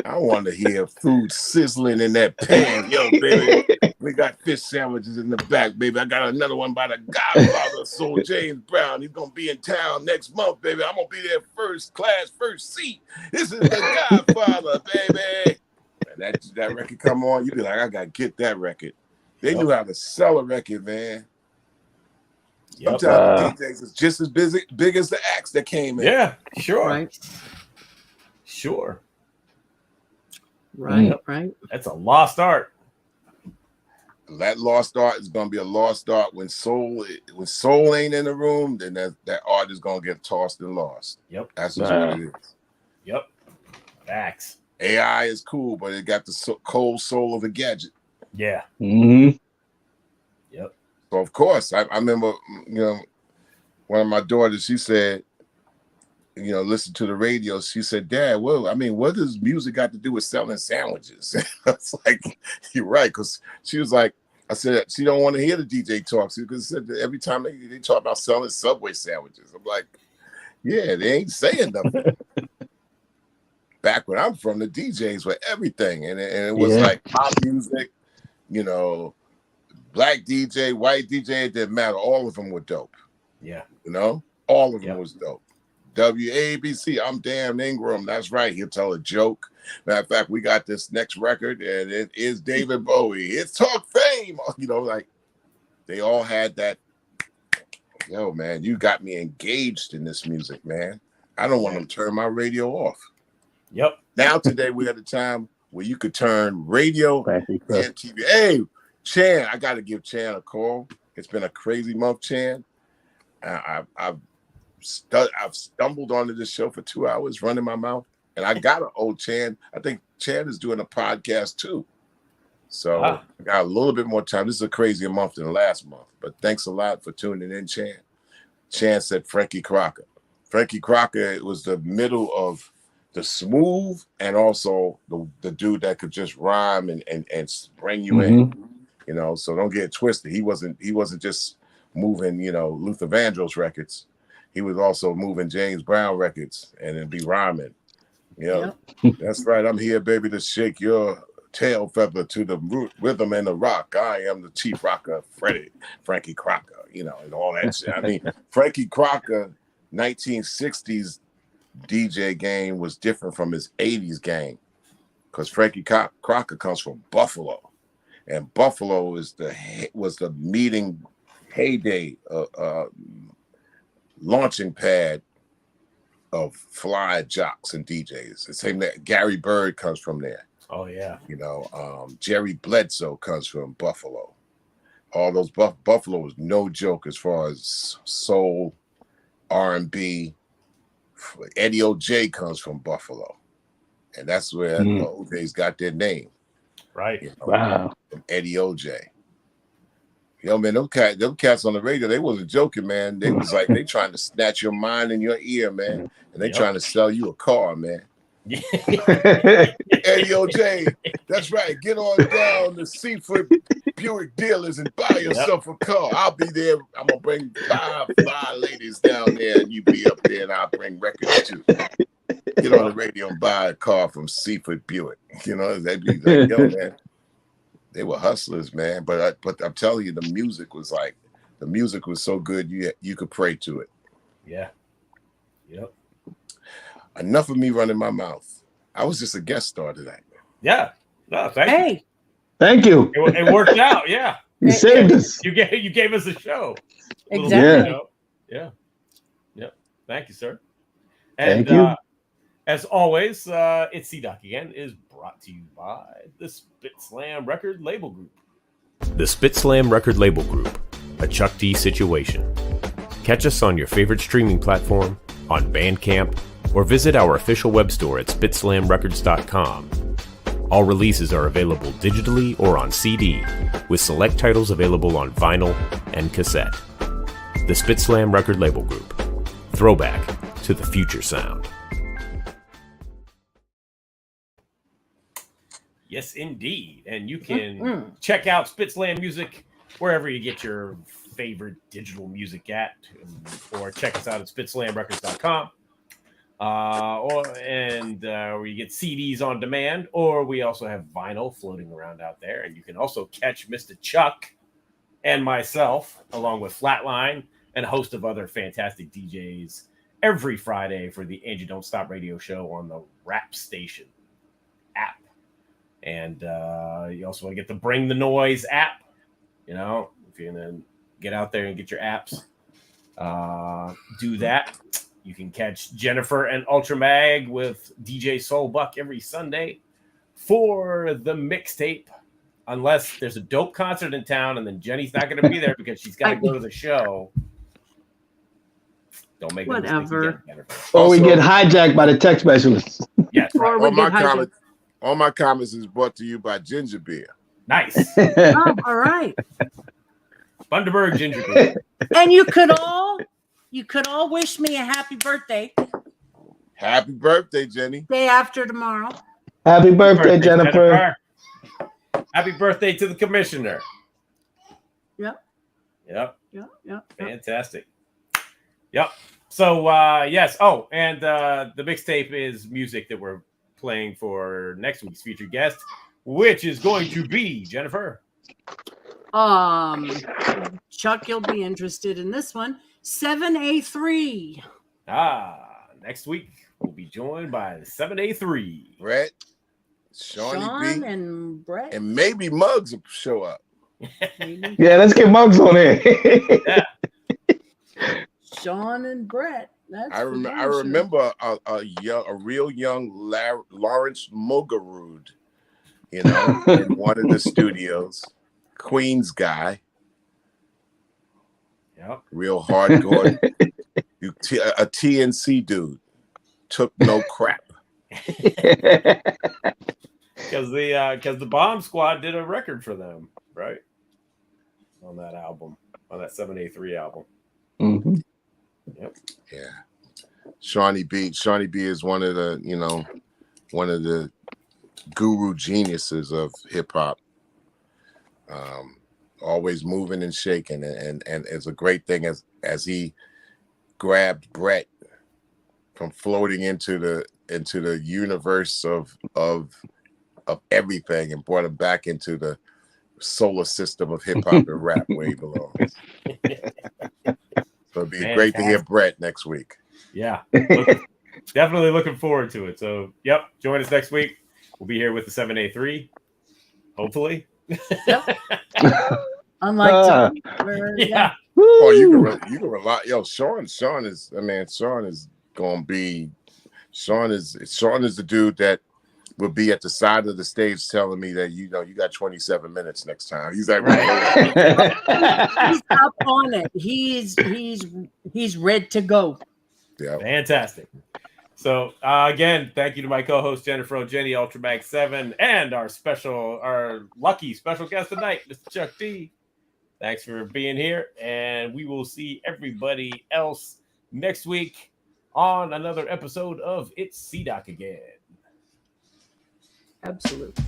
I want to hear food sizzling in that pan. Yo, baby, we got fish sandwiches in the back, baby. I got another one by the Godfather, Soul James Brown. He's going to be in town next month, baby. I'm going to be there first class, first seat. This is the Godfather, baby. And that record come on, you be like, I got to get that record. They knew how to sell a record, man. Sometimes DJs is just as big as the acts that came in. Yeah, sure. Right. Sure. Right. That's a lost art. That lost art is gonna be a lost art when soul ain't in the room. Then that art is gonna get tossed and lost. Yep, that's just what it is. Yep, facts. AI is cool, but it got the cold soul of a gadget. Yeah. Mm-hmm. Yep. So of course, I remember, you know, one of my daughters, she said, you know, listen to the radio. She said, Dad, well, I mean, what does music got to do with selling sandwiches? I was like, you're right. Because she was like, I said, she don't want to hear the DJ talk. Because every time they talk about selling Subway sandwiches. I'm like, yeah, they ain't saying nothing. Back when I'm from, the DJs were everything. And it was like pop music, you know, black DJ, white DJ, it didn't matter. All of them were dope. Yeah. You know, all of them was dope. WABC. I'm Dan Ingram. That's right. He'll tell a joke. Matter of fact, we got this next record, and it is David Bowie. It's Talk Fame. You know, like they all had that. Yo, man, you got me engaged in this music, man. I don't want to turn my radio off. Yep. Now today we had a time where you could turn radio and TV. Hey, Chan, I got to give Chan a call. It's been a crazy month, Chan. I've stumbled onto this show for 2 hours, running my mouth, and I got an old Chan. I think Chan is doing a podcast too. So I got a little bit more time. This is a crazier month than last month, but thanks a lot for tuning in, Chan. Chan said Frankie Crocker. Frankie Crocker was the middle of the smooth and also the dude that could just rhyme and bring you in, you know. So don't get it twisted. He wasn't just moving, you know, Luther Vandross records. He was also moving James Brown records and then be rhyming. You know, that's right. I'm here, baby, to shake your tail feather to the rhythm and the rock. I am the chief rocker, Frankie Crocker, you know, and all that shit. I mean, Frankie Crocker, 1960s DJ game was different from his 80s game because Frankie Crocker comes from Buffalo, and Buffalo was the meeting heyday, launching pad of fly jocks and DJs. The same that Gary Bird comes from there. Oh yeah, you know, Jerry Bledsoe comes from Buffalo. All those Buffalo was no joke as far as soul, R&B. Eddie O.J. comes from Buffalo, and that's where the O.J.'s got their name. Right. You know, wow. from Eddie O.J. You know, man, them cats on the radio, they wasn't joking, man. They was like, they trying to snatch your mind and your ear, man, and they trying to sell you a car, man. Eddie O.J., that's right. Get on down to Seaford Buick dealers and buy yourself a car. I'll be there. I'm gonna bring five ladies down there, and you be up there, and I'll bring records too. Get on the radio and buy a car from Seaford Buick. You know, they'd be like, yo, man. They were hustlers, man. But I'm telling you, the music was so good you could pray to it. Yeah. Yep. Enough of me running my mouth. I was just a guest star tonight. Yeah. No, thank you. Thank you. It worked out. Yeah. You saved us. You gave us a show. Exactly. Yeah. Yep. Thank you, sir. And Thank you. as always, It's C-Doc Again is brought to you by the Spit Slam Record Label Group. The Spit Slam Record Label Group, a Chuck D situation. Catch us on your favorite streaming platform, on Bandcamp, or visit our official web store at spitslamrecords.com. All releases are available digitally or on CD, with select titles available on vinyl and cassette. The Spit Slam Record Label Group. Throwback to the future sound. Yes, indeed. And you can check out Spit Slam music wherever you get your favorite digital music at, or check us out at spitslamrecords.com. Where you get CDs on demand, or we also have vinyl floating around out there. And you can also catch MistaChuck and myself, along with Flatline and a host of other fantastic DJs, every Friday for the Angie Don't Stop radio show on the Rap Station app. And you also want to get the Bring the Noise app. You know, if you're going to get out there and get your apps, do that. You can catch Jennifer and Ultra Mag with DJ Soulbuck every Sunday for the mixtape, unless there's a dope concert in town, and then Jenny's not going to be there because she's got to go to the show. Don't make whatever. Or we get hijacked by the tech specialists. Yes, right. All my comments is brought to you by Ginger Beer. Nice. Oh, all right. Bundaberg Ginger Beer. And you could all wish me a happy birthday. Happy birthday, Jenny. Day after tomorrow. Happy birthday, Jennifer. Happy birthday to the commissioner. Yep. Fantastic. Yep. So, yes. Oh, and the mixtape is music that we're playing for next week's featured guest, which is going to be Jennifer. Chuck, you'll be interested in this one. 7A3. next week we'll be joined by the 7A3. Brett, Sean Shawnee B, and Brett. and maybe Muggs will show up. Maybe. Yeah, let's get Muggs on there. Yeah. Sean and Brett. That's I for damn I sure. remember a real young Lawrence Mogarud, you know, in one of the studios, Queens guy, Yep. real hardcore, a TNC dude, took no crap. Because the Bomb Squad did a record for them, right? On that album, on that 7A3 album. Mm-hmm. Yep. Yeah. Shawnee B is one of the guru geniuses of hip hop. Always moving and shaking, and it's a great thing as he grabbed Brett from floating into the universe of everything and brought him back into the solar system of hip hop and rap where he belongs. So it'd be great to hear Brett next week. Yeah, definitely looking forward to it. So, yep, join us next week. We'll be here with the 7A3, hopefully. Unlike Yeah. Oh, you can rely. Yo, Sean is gonna be. Sean is the dude that will be at the side of the stage telling me that you got 27 minutes next time. He's like, he's up on it. He's ready to go. Yeah. Fantastic. So again, thank you to my co-host Jennifer O'Jenny, Ultramag 7, and our lucky special guest tonight, Mr. Chuck D. Thanks for being here, and we will see everybody else next week on another episode of It's C-Doc Again. Absolutely.